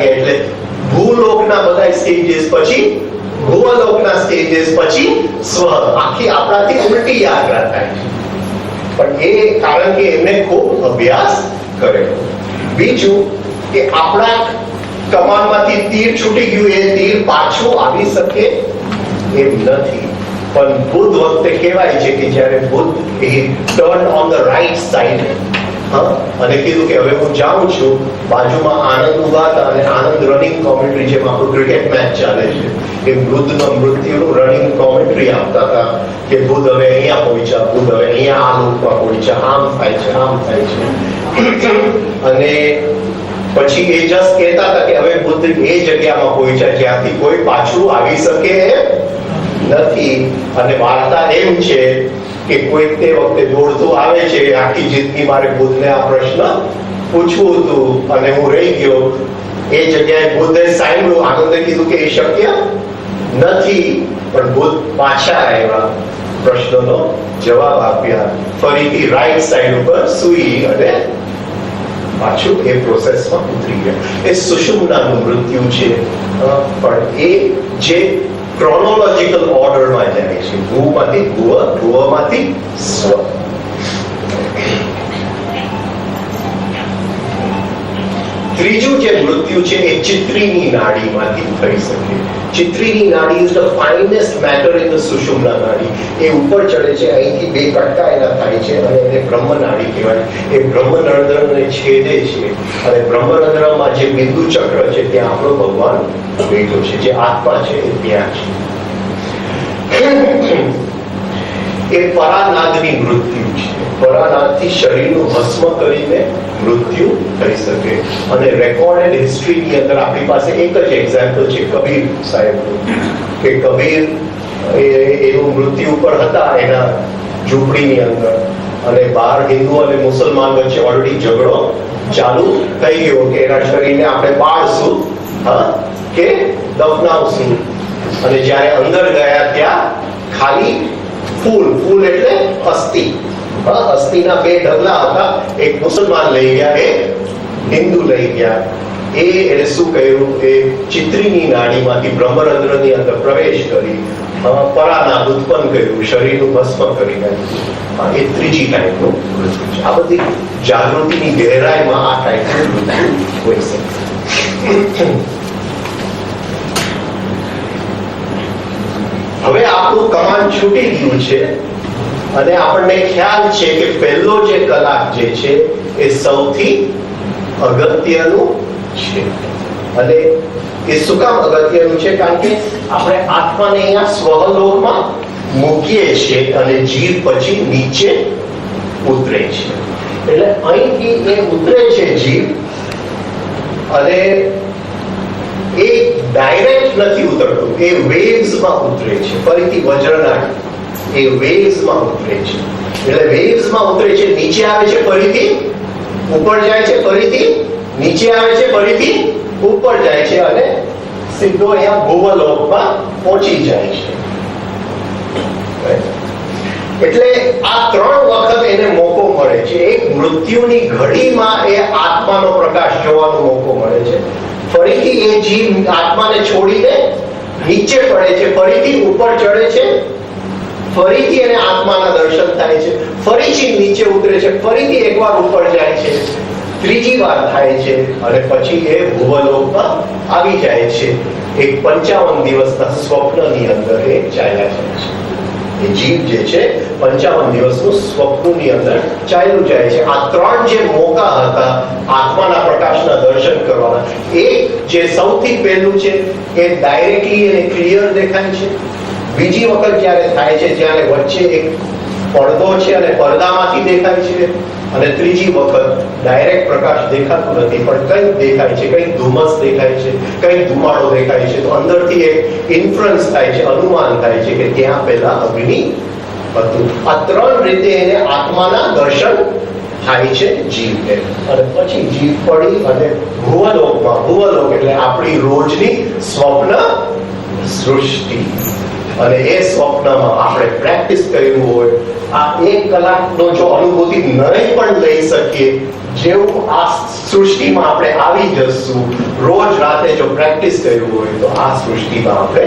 એટલે ભૂલોકના બધા સ્ટેજીસ પછી ભૂવલોકના સ્ટેજીસ પછી સ્વ. આખી આપણાથી ઉલટી યાત્રા થાય છે, પણ એ કારણ કે એમને ખૂબ અભ્યાસ કરેલો. બીજું કે આપણા કમાનમાંથી તીર છૂટી ગયું, એ તીર પાછું આવી શકે એમ નથી. પણ બુદ્ધ વખતે કહેવાય છે કે જ્યારે બુદ્ધ એ turn on the right side, અને કીધું કે હવે હું જાઉં છું. બાજુમાં આનંદ ઉભા હતા અને આનંદ રનિંગ કોમેન્ટ્રી, જેમ આપણું ક્રિકેટ મેચ ચાલે છે એ બુદ્ધનો મૃત્યુનું રનિંગ કોમેન્ટ્રી આપતા હતા કે બુદ્ધ હવે અહીંયા પહોંચ્યા, બુદ્ધ હવે અહીંયા આ લોકમાં પહોંચ્યા, આમ થાય છે, આમ થાય છે. અને પછી એ જસ્ટ કહેતા હતા કે હવે બુદ્ધ એ જગ્યામાં પહોંચ્યા જ્યાંથી કોઈ પાછું આવી શકે નથી. અને વાર્તા એમ છે કે કોઈ તે વખતે દોડતું આવે છે, આખી જિંદગી મારે બુદ્ધને આ પ્રશ્ન પૂછવું હતું અને હું રહી ગયો. એ જગ્યાએ બુદ્ધે સાંભળ્યું, આનંદે કીધું કે એ શક્ય નથી, પણ બુદ્ધ પાછા આવ્યા, પ્રશ્નનો જવાબ આપ્યા, ફરીથી રાઈટ સાઈડ ઉપર સૂઈ અને પાછું એ પ્રોસેસમાં ઉતરી ગયા. એ સુષુમ્નાનું મૃત્યુ છે. પણ એ જે ક્રોનોલોજીકલ ઓર્ડરમાં જાય છે, ભૂમાંથી ભુવ, ભુવમાંથી સ્વ. ત્રીજું જે મૃત્યુ છે એ ચિત્રીની નાડીમાંથી થઈ શકે. Chitrini nadi is the finest matter in the sushumna nadi. એ ઉપર ચડે છે, અહીંથી બે કટકા એના થાય છે અને એને બ્રહ્મ નાડી કહેવાય. એ બ્રહ્મરંધ્રને છેદે છે અને બ્રહ્મરંધ્રમાં જે બિંદુ ચક્ર છે ત્યાં આપણો ભગવાન બેઠો છે, જે આત્મા છે એ ત્યાં છે. એ પરાનાદની મૃત્યુ છે. પરાનાદથી શરીરનું ભસ્મ કરીને મૃત્યુ થઈ શકે. અને રેકોર્ડેડ હિસ્ટ્રીની અંદર આપણી પાસે એક જ એક્ઝામ્પલ છે કબીર સાહેબનું, કે કબીર એનું મૃત્યુ ઉપર હતા એના ઝૂંપડીની અંદર, અને બહાર હિન્દુ અને મુસલમાન વચ્ચે ઓલરેડી ઝઘડો ચાલુ થઈ ગયો કે એના શરીરને આપણે બાળશું કે દફનાવશું. અને જ્યારે અંદર ગયા ત્યાં ખાલી ફૂલ એટલે અસ્થિ, અસ્થિના બે ઢગલા હતા, એક મુસલમાન લઈ ગયા, એક હિન્દુ લઈ ગયા. એને શું કહ્યું કે ચિત્રીની નાડીમાંથી બ્રહ્મરંધ્રની અંદર પ્રવેશ કરી પરાનાદ ઉત્પન્ન કર્યું, શરીરનું ભસ્મ કરી નાખ્યું. એ ત્રીજી ટાઈપનું મૃત્યુ છે. આ બધી જાગૃતિની ગહેરાઈમાં આ ટાઈપનું મૃત્યુ હોઈ શકે. હવે આપણું કમાન છૂટી ગયું છે અને આપણને ખ્યાલ છે કે પહેલો જે કલાક જે છે એ સૌથી અગત્યનું છે. અને એ શું કામ અગત્યનું છે? કારણ કે આપણે આત્માને અહીંયા સ્વલોકમાં મૂકીએ છીએ અને જીવ પછી નીચે ઉતરે છે. એટલે અહીંથી એ ઉતરે છે જીવ, અને એ ડાયરેક્ટ નથી ઉતરતું, એ વેવ્સમાં ઉતરે છે. ફરીથી વજ્રનાડી એ વેવ્સમાં ઉતરે છે. એટલે વેવ્સમાં ઉતરે છે, નીચે આવે છે, ફરીથી ઉપર જાય છે, ફરીથી નીચે આવે છે, ફરીથી ઉપર જાય છે, અને સીધો અહીંયા ભૂવલોકમાં પહોંચી જાય છે. એટલે આ 3 વખત એને મોકો મળે છે. એક મૃત્યુની ઘડીમાં એ આત્માનો પ્રકાશ જોવાનો મોકો મળે છે. ફરીથી એ જીવ આત્માને છોડીને નીચે પડે છે, ફરીથી ઉપર ચડે છે, ફરીથી એને આત્માના દર્શન થાય છે, ફરીથી નીચે ઉતરે છે, ફરીથી એકવાર ઉપર જાય છે, ત્રીજી વાર થાય છે, અને પછી એ ભૂવલોકમાં આવી જાય છે. એક 55 દિવસના સ્વપ્નની અંદર એ ચાલ્યા જાય છે. એ જીવ જે છે 55 દિવસનું સ્વપ્નની અંદર ચાલ્યું જાય છે. આ ત્રણ જે મોકા હતા આત્માના પ્રકાશના દર્શન કરવાના, એક જે સૌથી પહેલું છે એ ડાયરેક્ટલી અને ક્લિયર દેખાય છે. બીજી વખત જ્યારે થાય છે ત્યારે વચ્ચે એક પડદો છે અને પડદામાંથી દેખાય છે. અને ત્રીજી વખત ડાયરેક્ટ પ્રકાશ દેખાતું નથી, પણ કંઈક દેખાય છે, કંઈક ધુમ્મસ દેખાય છે, કંઈક ધુમાડો દેખાય છે. તો અંદરથી એક ઇન્ફરન્સ થાય છે, અનુમાન થાય છે કે ત્યાં પહેલા અગ્નિ હતું. આ ત્રણ રીતે એને આત્માના દર્શન થાય છે જીવને. અને પછી જીવ પડી અને ભુવલોક એટલે આપણી રોજની સ્વપ્ન સૃષ્ટિ. અને એ સ્વપ્નમાં આપણે પ્રેક્ટિસ કર્યું હોય, આ 1 કલાકનો જો અનુભૂતિ નહીં પણ લઈ શકીએ, જેવું આ સૃષ્ટિમાં આપણે આવી જશું, રોજ રાતે જો પ્રેક્ટિસ કર્યું હોય તો આ સૃષ્ટિમાં આપણે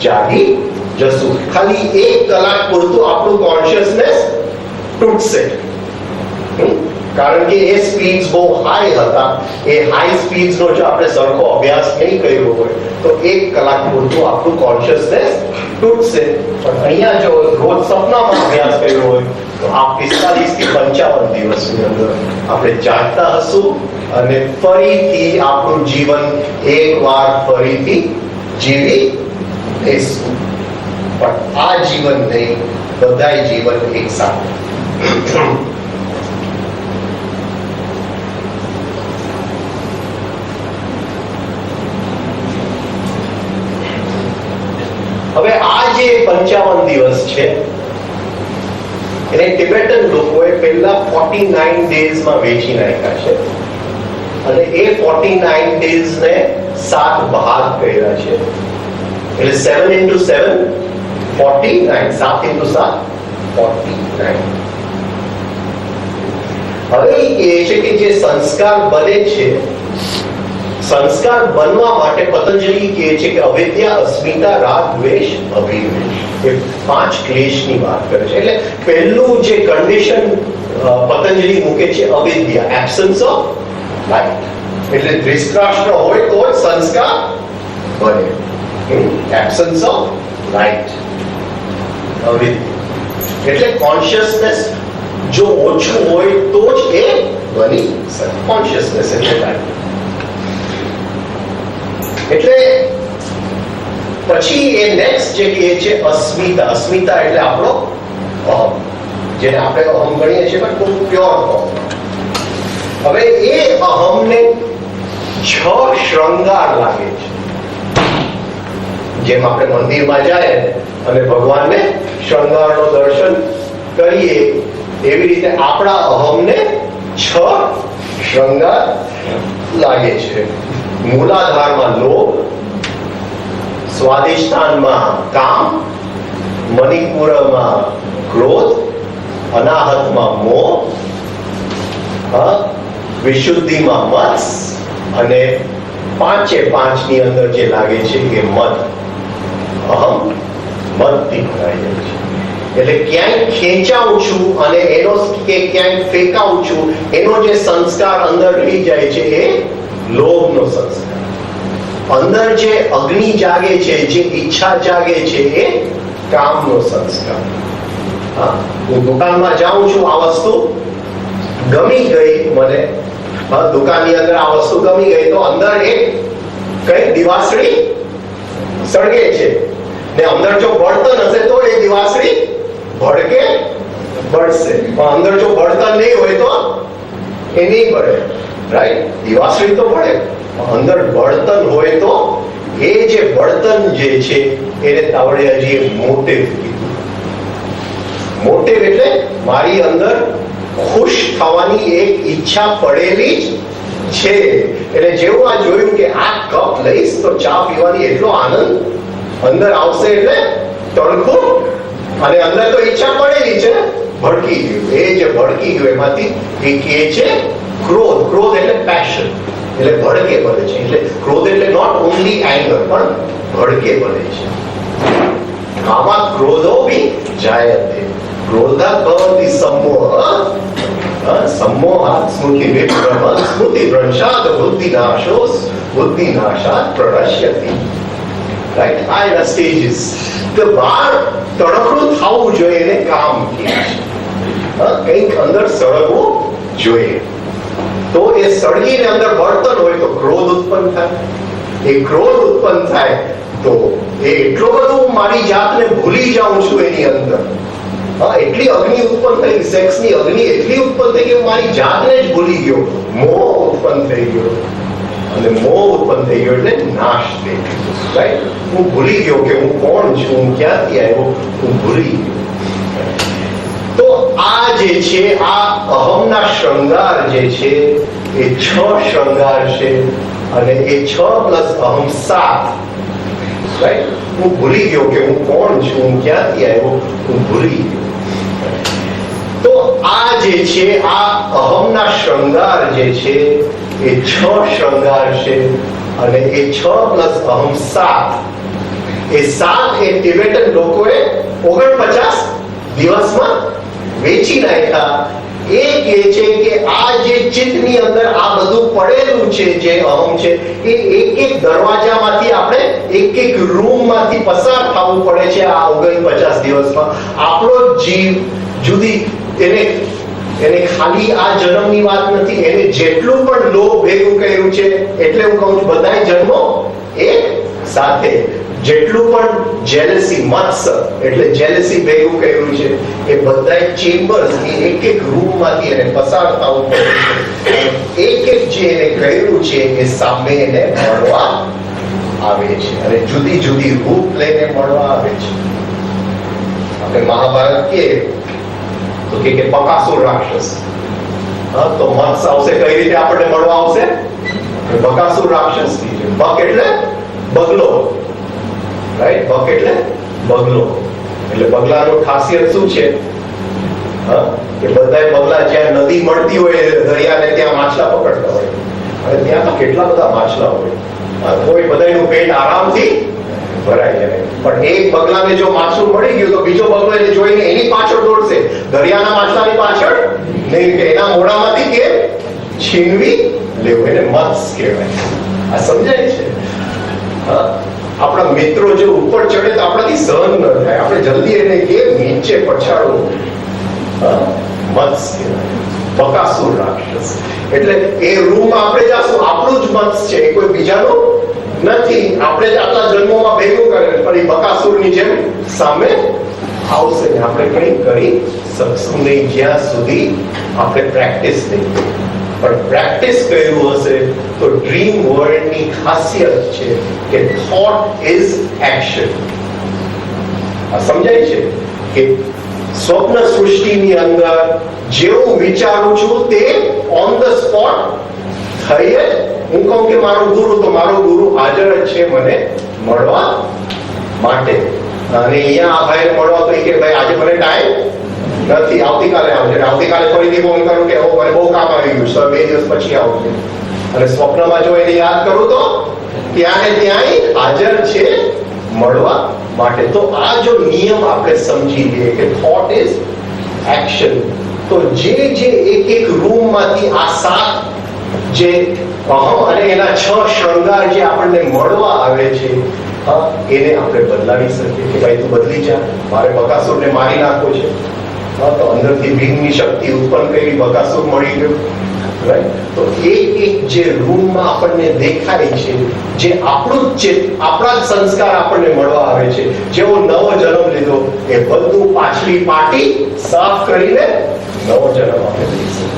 જાગી જશું. ખાલી 1 કલાક પૂરતું આપણું કોન્શિયસનેસ તૂટશે, કારણ કે એ સ્પીડ્સ બહુ હાઈ હતા. એ હાઈ સ્પીડ્સનો જો આપણે સરખો અભ્યાસ નહીં કર્યો હોય તો 1 કલાક પૂરતું આપણું કોન્શિયસનેસ તૂટશે. પણ અહીંયા જો રોજ સપનામાં અભ્યાસ કર્યો હોય તો આ 45 થી 55 દિવસની અંદર આપણે જાગતા હશું અને ફરીથી આપણું જીવન એકવાર ફરીથી જીવી લઈશું. પણ આ જીવન નહીં, બધાય જીવન એક સાથે. હવે આ જે 55 દિવસ છે એને ટિબેટન લોકોએ પહેલા 49 ડેઝમાં વહેંચી નાખ્યા છે. અને એ 49 ડેઝને 7 ભાગ કર્યા છે. એટલે 7 into 7 49, 7 into 7 49. હવે એ કહે છે કે જે સંસ્કાર બને છે, સંસ્કાર બનવા માટે પતંજલિ કહે છે કે અવિદ્યા, અસ્મિતા, રાગ, દ્વેષ, અભિનિવેશ, એ 5 ક્લેશની વાત કરે છે. એટલે પહેલું જે કન્ડિશન પતંજલિ મૂકે છે અવિદ્યા, એબ્સન્સ ઓફ લાઇટ. એટલે ધૃતરાષ્ટ્ર હોય તો સંસ્કાર બને. એબ્સન્સ ઓફ લાઇટ, અવિદ્યા. એટલે કોન્શિયસનેસ જો ઓછું હોય તો જ એ બની શકે. કોન્શિયસનેસ એટલે લાઇટ. એટલે પછી એ નેક્સ્ટ જે કહે છે અસ્મિતા. અસ્મિતા એટલે આપણો અહમ, જેને આપણે અહમ ગણીએ છીએ પણ ખૂબ પ્યોર અહમ. હવે એ અહમને 6 શૃંગાર લાગે છે. જેમ આપણે મંદિરમાં જાય અને ભગવાનને શૃંગારનો દર્શન કરીએ, એવી રીતે આપણા અહમને 6 શૃંગાર લાગે છે. મૂલાધારમાં લોભ, સ્વાધિષ્ઠાનમાં કામ, મણિપુરમાં ક્રોધ, અનાહતમાં મોહ, વિશુદ્ધિમાં મત્સ, અને 5 ની અંદર જે લાગે છે કે મત. અહમ મતથી ભરાઈ જાય છે. એટલે ક્યાંય ખેંચાઉં છું અને એનો કે ક્યાંય ફેંકાઉં છું, એનો જે સંસ્કાર અંદર રહી જાય છે એ લોભનો સંસ્કાર. અંદર જે અગ્નિ જાગે છે, જે ઈચ્છા જાગે છે એ કામનો સંસ્કાર. હું દુકાનમાં જાઉં છું, આ વસ્તુ ગમી ગઈ મને, દુકાનની અંદર આ વસ્તુ ગમી ગઈ તો અંદર એક કઈ દિવાસળી સળગે છે ને અંદર જો બળતણ હશે તો એ દિવાસળી ભડકે બળશે. પણ અંદર જો બળતણ નહીં હોય તો એ નહીં બળે. રાઈટ? દિવાસળી તો બળે, અંદર બળતણ હોય તો એ જે બળતણ જે છે એને તાવડિયાજીએ મોટિવ કીધું. મોટિવ એટલે મારી અંદર ખુશ થવાની એક ઈચ્છા પડેલી જ છે. એટલે જેવું આ જોયું કે આ કપ લઈશ તો ચા પીવાની એટલો આનંદ અંદર આવશે, એટલે તડકો, અને અંદર તો ઈચ્છા પડેલી છે, ભડકી ગયું. એ જે ભડકી ગયું એમાંથી એ કહે છે ક્રોધ. ક્રોધ એટલે પેશન, એટલે ભડકે બને છે. એટલે ક્રોધ એટલે નોટ ઓનલી એંગર, પણ ભડકે બને છે. આમાં ક્રોધો બી જાયતે. ક્રોધા ભવતિ સમોહ, સમોહાત સ્મૃતિ વિભ્રમ, સ્મૃતિ ભ્રંશાત બુદ્ધિનાશો, બુદ્ધિનાશાત પ્રણશ્યતિ. રાઈટ, આ એના સ્ટેજીસ. તો બહાર તડકડું થવું જોઈએ એને કામ કહે છે. કંઈક અંદર સળગવું જોઈએ. તો એ સળગીને અંદર બળતણ હોય તો ક્રોધ ઉત્પન્ન થાય. એ ક્રોધ ઉત્પન્ન થાય તો એ એટલો બધો મારી જાતને ભૂલી જાઉં છું એની અંદર. એટલી અગ્નિ ઉત્પન્ન થઈ, સેક્સની અગ્નિ એટલી ઉત્પન્ન થઈ કે હું મારી જાતને જ ભૂલી ગયો. મોહ ઉત્પન્ન થઈ ગયો, અને મોહ ઉત્પન્ન થઈ ગયો એટલે નાશ થઈ ગયો. રાઈટ, હું ભૂલી ગયો કે હું કોણ છું, હું ક્યાંથી આવ્યો, હું ભૂલી ગયો. તો આ જે છે, આ અહમના શૃંગાર જે છે એ 6 શૃંગાર છે, અને એ 6 પ્લસ અહમ 7. રાઈટ, હું ભૂલી ગયો કે હું કોણ છું, હું ક્યાંથી આવ્યો, હું ભૂલી ગયો. તો આ જે છે, આ અહમના શૃંગાર જે છે એ 6 શૃંગાર છે, અને એ 6 પ્લસ અહમ 7. એ 7 એ ટિબેટન લોકોએ 49 દિવસમાં વેચી નાખ્યા. એ કહે છે કે આ જે ચિત્તની અંદર આ બધું પડેલું છે, જે અહમ છે, એ એક એક દરવાજામાંથી આપણે એક એક રૂમમાંથી પસાર થવું પડે છે આ 49 દિવસમાં. આપણો જીવ જુદી, એને ખાલી આ જન્મની વાત નથી, એને જેટલું પણ લોભ ભેગું કર્યું છે, એટલે હું કહું છું બધાય જન્મો એક સાથે, જેટલું પણ જેલસી, મત્સર એટલે જેલસી ભેગું કર્યું છે, એ બધા ચેમ્બર્સ, એક એક રૂમમાંથી એને પસાર થવું પડે છે. એક એક જે એને કર્યું છે એ સામે એને મળવા આવે છે, અને જુદી જુદી રૂપ લઈને મળવા આવે છે. આપણે મહાભારત કે તો કે બકાસુર રાક્ષસ, તો મત્સ આવશે, કઈ રીતે આપણને મળવા આવશે? બકાસુર રાક્ષસ. બક એટલે બગલો, રાઈટ, બક એટલે બગલો. એટલે બગલાનો ખાસિયત શું છે? કે બધા બગલા જ્યાં નદી મળતી હોય, દરિયાને ત્યાં માછલા પકડતા હોય, અને ત્યાં તો કેટલા બધા માછલા હોય, કોઈ બધાનું પેટ આરામથી ભરાઈ જાય. પણ એક બગલાને જો માછલું મળી ગયું તો બીજો બગલો એને જોઈને એની પાછળ દોડશે, દરિયાના માછલાની પાછળ નહીં, કે એના મોઢામાંથી કે છીનવી લેવું. એને મત્સ કહેવાય. આ સમજાય છે? આપણા મિત્રો જો ઉપર ચડે તો આપણાથી સહન ન થાય, આપણે જલ્દી એને કે નીચે પછાડવું. મત્સ કહેવાય, બકાસુર રાક્ષસ. એટલે એ રૂમમાં આપણે જાશું, આપણું જ મત્સ છે, એ કોઈ બીજાનું નથી. આપણે જ આટલા જન્મોમાં ભેગું કરે, પણ એ બકાસુરની જેમ સામે આવશે ને આપણે કંઈ કરી શકશું નહીં જ્યાં સુધી આપણે પ્રેક્ટિસ નહીં. પણ પ્રેક્ટિસ કર્યું હશે તો ડ્રીમ વર્લ્ડની ખાસિયત છે કે થોટ ઇઝ એક્શન. આ સમજાય છે કે સ્વપ્ન સૃષ્ટિની અંદર જેવું વિચારું છું તે ઓન ધ સ્પોટ થઈ જ. હું કહું કે મારો ગુરુ, તો મારો ગુરુ હાજર જ છે મને મળવા માટે. અને અહીંયા આ ભાઈને મળવા તો કે ભાઈ આજે મને ટાઈમ નથી, આવતીકાલે આવજે. આવતીકાલે ફરીથી ફોન કરું કે મને બહુ કામ આવી ગયું, 2 દિવસ પછી આવજે. અને સ્વપ્નમાં જો એને યાદ કરું તો ત્યાં ને ત્યાં હાજર છે મળવા માટે. તો આ જો નિયમ આપણે સમજી લઈએ કે થોટ ઇઝ એક્શન, તો જે એક એક રૂમમાંથી આ 7 જે અહમ અને એના 6 શૃંગાર જે આપણને મળવા આવે છે, એને આપણે બદલાવી શકીએ કે ભાઈ તું બદલી જા, મારે બકાસુરને મારી નાખવો છે. તો અંદરથી ભીમની શક્તિ ઉત્પન્ન કરી, બકાસુર મળી ગયો. રાઈટ, તો એક જે રૂમમાં આપણને દેખાય છે, જે આપણું જ આપણા જ સંસ્કાર આપણને મળવા આવે છે, જેવો નવો જન્મ લીધો, એ બધું પાછલી પાટી સાફ કરીને નવો જન્મ આપણે લઈશું.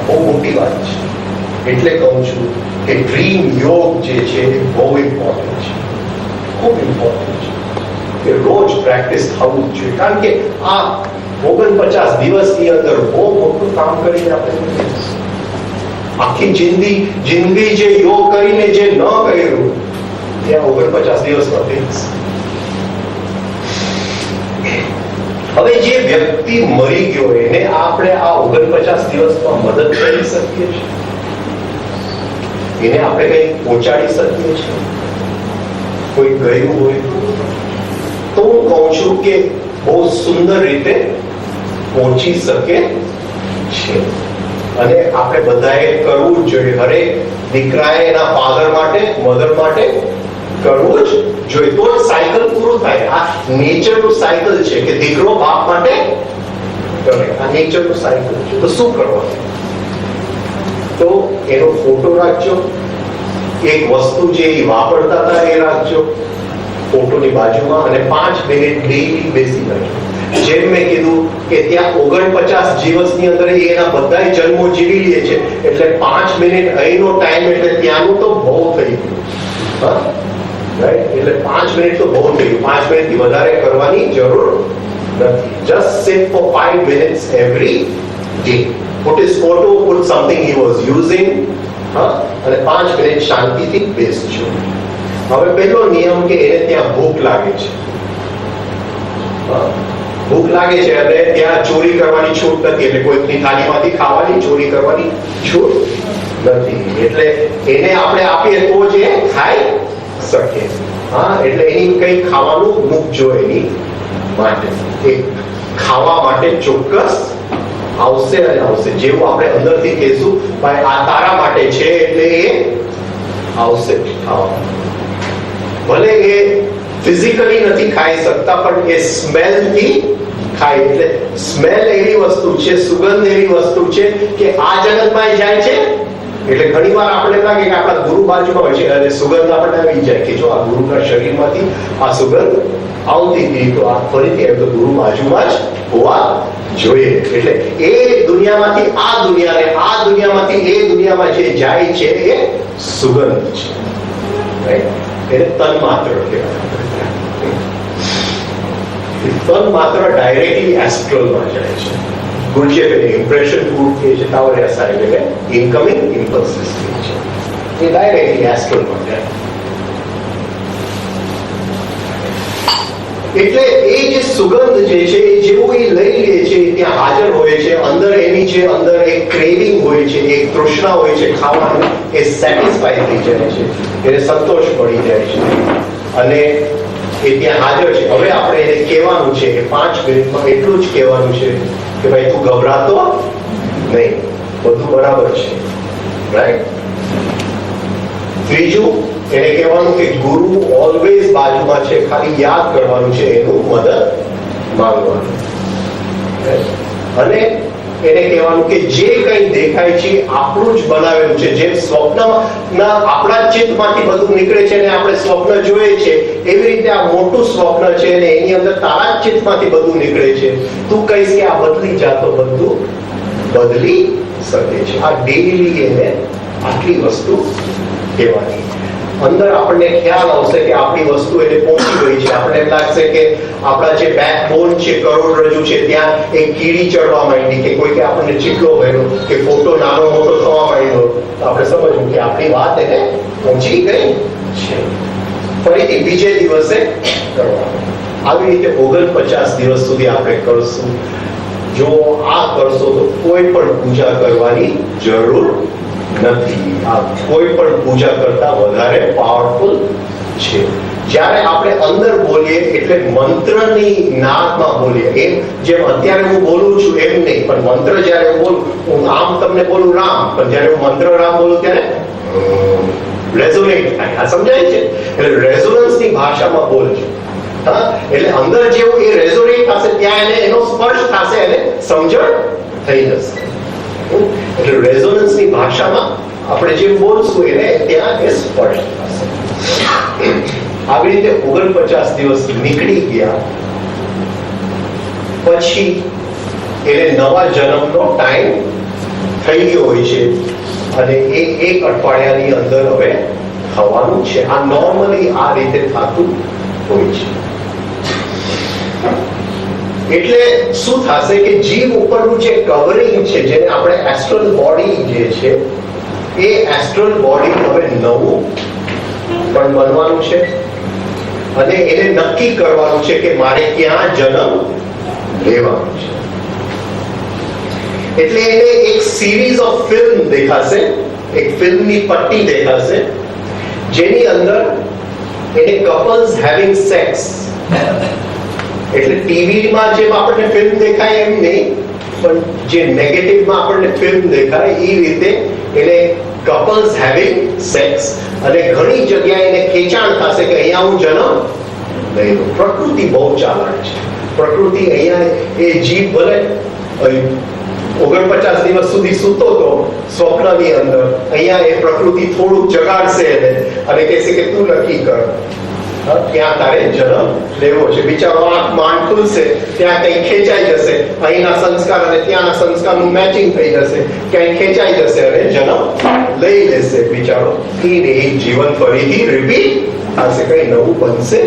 બહુ મોટી વાત છે. એટલે કહું છું કે ડ્રીમ યોગ જે છે એ બહુ ઇમ્પોર્ટન્ટ છે, ખૂબ ઇમ્પોર્ટન્ટ છે, કે રોજ પ્રેક્ટિસ થવું જ જોઈએ. કારણ કે આ 49 દિવસની અંદર બહુ મોટું કામ કરીને આપણે આખી જિંદગી જે યોગ કરીને જે ન કર્યું ત્યાં 49 દિવસમાં થઈ જશે. હવે જે વ્યક્તિ મરી ગયો એને આપણે આ 49 દિવસમાં મદદ કરી શકીએ છીએ, એને આપણે કઈ પહોંચાડી શકીએ છીએ. કોઈ ગયું હોય તો હું કહું છું કે બહુ સુંદર રીતે પહોંચી શકે છે. અને આપણે બધાએ કરવું જ જોઈએ. હરેક દીકરાએ એના ફાધર માટે, મધર માટે કરવું જ જોઈએ, તો જ સાયકલ પૂરું થાય. આ નેચરનું સાયકલ છે કે દીકરો બાપ માટે કરે, આ નેચરનું સાયકલ છે. તો શું કરવાનું? તો એનો ફોટો રાખજો, એક વસ્તુ જે એ વાપરતા હતા એ રાખજો ફોટોની બાજુમાં, અને 5 મિનિટ ડેઈલી બેસી રાખજો. જેમ મેં કીધું કે ત્યાં 49 દિવસની અંદર એના બધા જન્મો જીવી લે છે, એટલે 5 મિનિટ અહીંનો ટાઈમ એટલે ત્યાંનું તો બહુ થઈ ગયું. રાઈટ? એટલે 5 મિનિટ તો બહુ થઈ ગયું. 5 મિનિટથી વધારે કરવાની જરૂર નથી. Just sit for 5 minutes every day. Put his photo, put something he was using, અને 5 મિનિટ શાંતિથી બેસજો. હવે પહેલો નિયમ કે એને ત્યાં ભૂખ લાગે છે, ભૂખ લાગે છે અને ત્યાં ચોરી કરવાની છૂટ નથી, એટલે કોઈની થાળીમાંથી ખાવાની ચોરી કરવાની છૂટ નથી. એટલે એને આપણે આપીએ તો જ એ ખાઈ શકે. એટલે એની કંઈ ખાવાનું મૂકજો એની માટે. એ ખાવા માટે ચોક્કસ આવશે અને આવશે. જેવું આપણે અંદરથી કહેશું ભાઈ આ તારા માટે છે, એટલે એ આવશે ખાવા. ભલે એ ફિઝિકલી નથી ખાઈ શકતા, પણ એ સ્મેલથી ખાય. એટલે સ્મેલ એવી વસ્તુ છે, સુગંધ એવી વસ્તુ છે કે આ જગતમાં જાય છે. એટલે ઘણી વાર આપણે લાગે કે આપણા ગુરુ બાજુમાં હોય છે અને સુગંધ આપણને આવી જાય કે જો આ ગુરુના શરીરમાંથી આ સુગંધ આવતી હતી, તો આ ફરીથી એમ તો ગુરુ બાજુમાં જ હોવા જોઈએ. એટલે એ દુનિયામાંથી આ દુનિયાને, આ દુનિયામાંથી એ દુનિયામાં જે જાય છે એ સુગંધ છે. એને તન માત્ર કહેવાય. તન માત્ર ડાયરેક્ટલી એસ્ટ્રલમાં જાય છે. ગુરુજીએ ઇમ્પ્રેશન ગુડ કે છે તાવરે અસાય એટલે ઇનકમિંગ ઇમ્પલ્સિસ છે, એ ડાયરેક્ટલી એસ્ટ્રલમાં જાય. એટલે એ જે સુગંધ જે છે એ જેવું એ લઈ લે છે, ત્યાં હાજર હોય છે. અંદર એની જે અંદર એક ક્રેવિંગ હોય છે, એક તૃષ્ણા હોય છે ખાવાની, એ સેટિસ્ફાઈ થઈ જાય છે, એને સંતોષ પડી જાય છે અને એ ત્યાં હાજર છે. હવે આપણે એને કહેવાનું છે કે 5 મિનિટમાં એટલું જ કહેવાનું છે કે ભાઈ તું ગભરાતો નહીં, બધું બરાબર છે. રાઈટ? ત્રીજું એને કહેવાનું કે ગુરુ ઓલવેઝ બાજુમાં છે, ખાલી યાદ કરવાનું છે, એનું મદદ માંગવાનું. અને એને કહેવાનું કે જે કંઈ દેખાય છે આપણું જ બનાવેલું છે. જેમ સ્વપ્નના આપણા ચિત્તમાંથી બધું નીકળે છે અને આપણે સ્વપ્ન જોઈએ છે, એવી રીતે આ મોટું સ્વપ્ન છે અને એની અંદર તારા જ ચિત્તમાંથી બધું નીકળે છે. તું કહીશ કે આ બદલી જાતો બધું બદલી શકે છે. આ ડેઈલી એને આટલી વસ્તુ કહેવાની. અંદર આપણને ખ્યાલ આવશે કે આપણી વસ્તુ એને પહોંચી ગઈ છે. આપણને એમ લાગશે કે આપણા જે બેકબોન છે, કરોડરજ્જુ છે, ત્યાં એક કીડી ચડવા માંડી, કે કોઈ કે આપણને ચીકલો ભર્યો, કે ફોટો નાનો મોટો થવા માંડ્યો, તો આપણે સમજવું કે આપણી વાત એને પહોંચી ગઈ છે. ફરીથી બીજે દિવસે કરવાનું. આવી રીતે 49 દિવસ સુધી આપણે કરશું. જો આ કરશો તો કોઈ પણ પૂજા કરવાની જરૂર નથી. આ કોઈ પણ પૂજા કરતા વધારે પાવરફુલ છે. જ્યારે આપણે અંદર બોલીએ એટલે મંત્રની નાદમાં બોલીએ. એમ જેમ અત્યારે હું બોલું છું એમ નહીં, પણ મંત્ર જ્યારે હું બોલું, હું આમ તમને બોલું રામ, પણ જ્યારે હું મંત્ર રામ બોલું ત્યારે રેઝોનેટ થાય. આ સમજાય છે? એટલે રેઝોનન્સની ભાષામાં બોલજો. એટલે અંદર જેવું એ રેઝોનેટ થશે, ત્યાં એને એનો સ્પર્શ થશે અને સમજણ થઈ જશે. એટલે રેઝોનન્સની ભાષામાં આપણે જે બોલશું એને ત્યાં એ સ્પર્શ થશે. આવી રીતે 49 દિવસ નીકળી ગયા પછી એને નવા જન્મનો ટાઈમ થઈ ગયો હોય છે અને એ 1 અઠવાડિયાની અંદર હવે થવાનું છે. આ નોર્મલી આ રીતે થતું હોય છે. એટલે શું થશે કે જીવ ઉપરનું જે કવરિંગ છે, જેને આપણે એસ્ટ્રલ બોડી જે છે, એ એસ્ટ્રલ બોડી હવે નવું પણ બનવાનું છે અને એને નક્કી કરવાનું છે કે મારે ક્યાં જન્મ લેવાનું છે. એટલે એને એક સિરીઝ ઓફ ફિલ્મ દેખાશે, એક ફિલ્મની પટ્ટી દેખાશે, જેની અંદર એને કપલ્સ હેવિંગ સેક્સ, એટલે ટીવીમાં જેમ આપણને ફિલ્મ દેખાય એમ નહીં, પણ જે નેગેટિવમાં આપણને ફિલ્મ દેખાય એ રીતે એને કપલ couples having sex અને ઘણી જગ્યાએ એને ખેંચાણ થશે કે અહીંયા હું જન્મ લઈ લઉં. પ્રકૃતિ બહુ ચાલાક છે. પ્રકૃતિ અહીંયા એ જીવ ભલે 49 દિવસ સુધી સૂતો તો સ્વપ્નની અંદર, અહીંયા એ પ્રકૃતિ થોડુંક જગાડશે એને અને કહેશે કે તું નક્કી કર ક્યાં તારે જન્મ લેવો છે. બિચારો આંખ માંડ ખુલશે, ત્યાં કંઈ ખેંચાઈ જશે, અહીંના સંસ્કાર અને ત્યાંના સંસ્કારનું મેચિંગ થઈ જશે, ક્યાંય ખેંચાઈ જશે અને જન્મ લઈ લેશે બિચારો. એ જીવન ફરીથી રિપીટ થશે, કઈ નવું બનશે.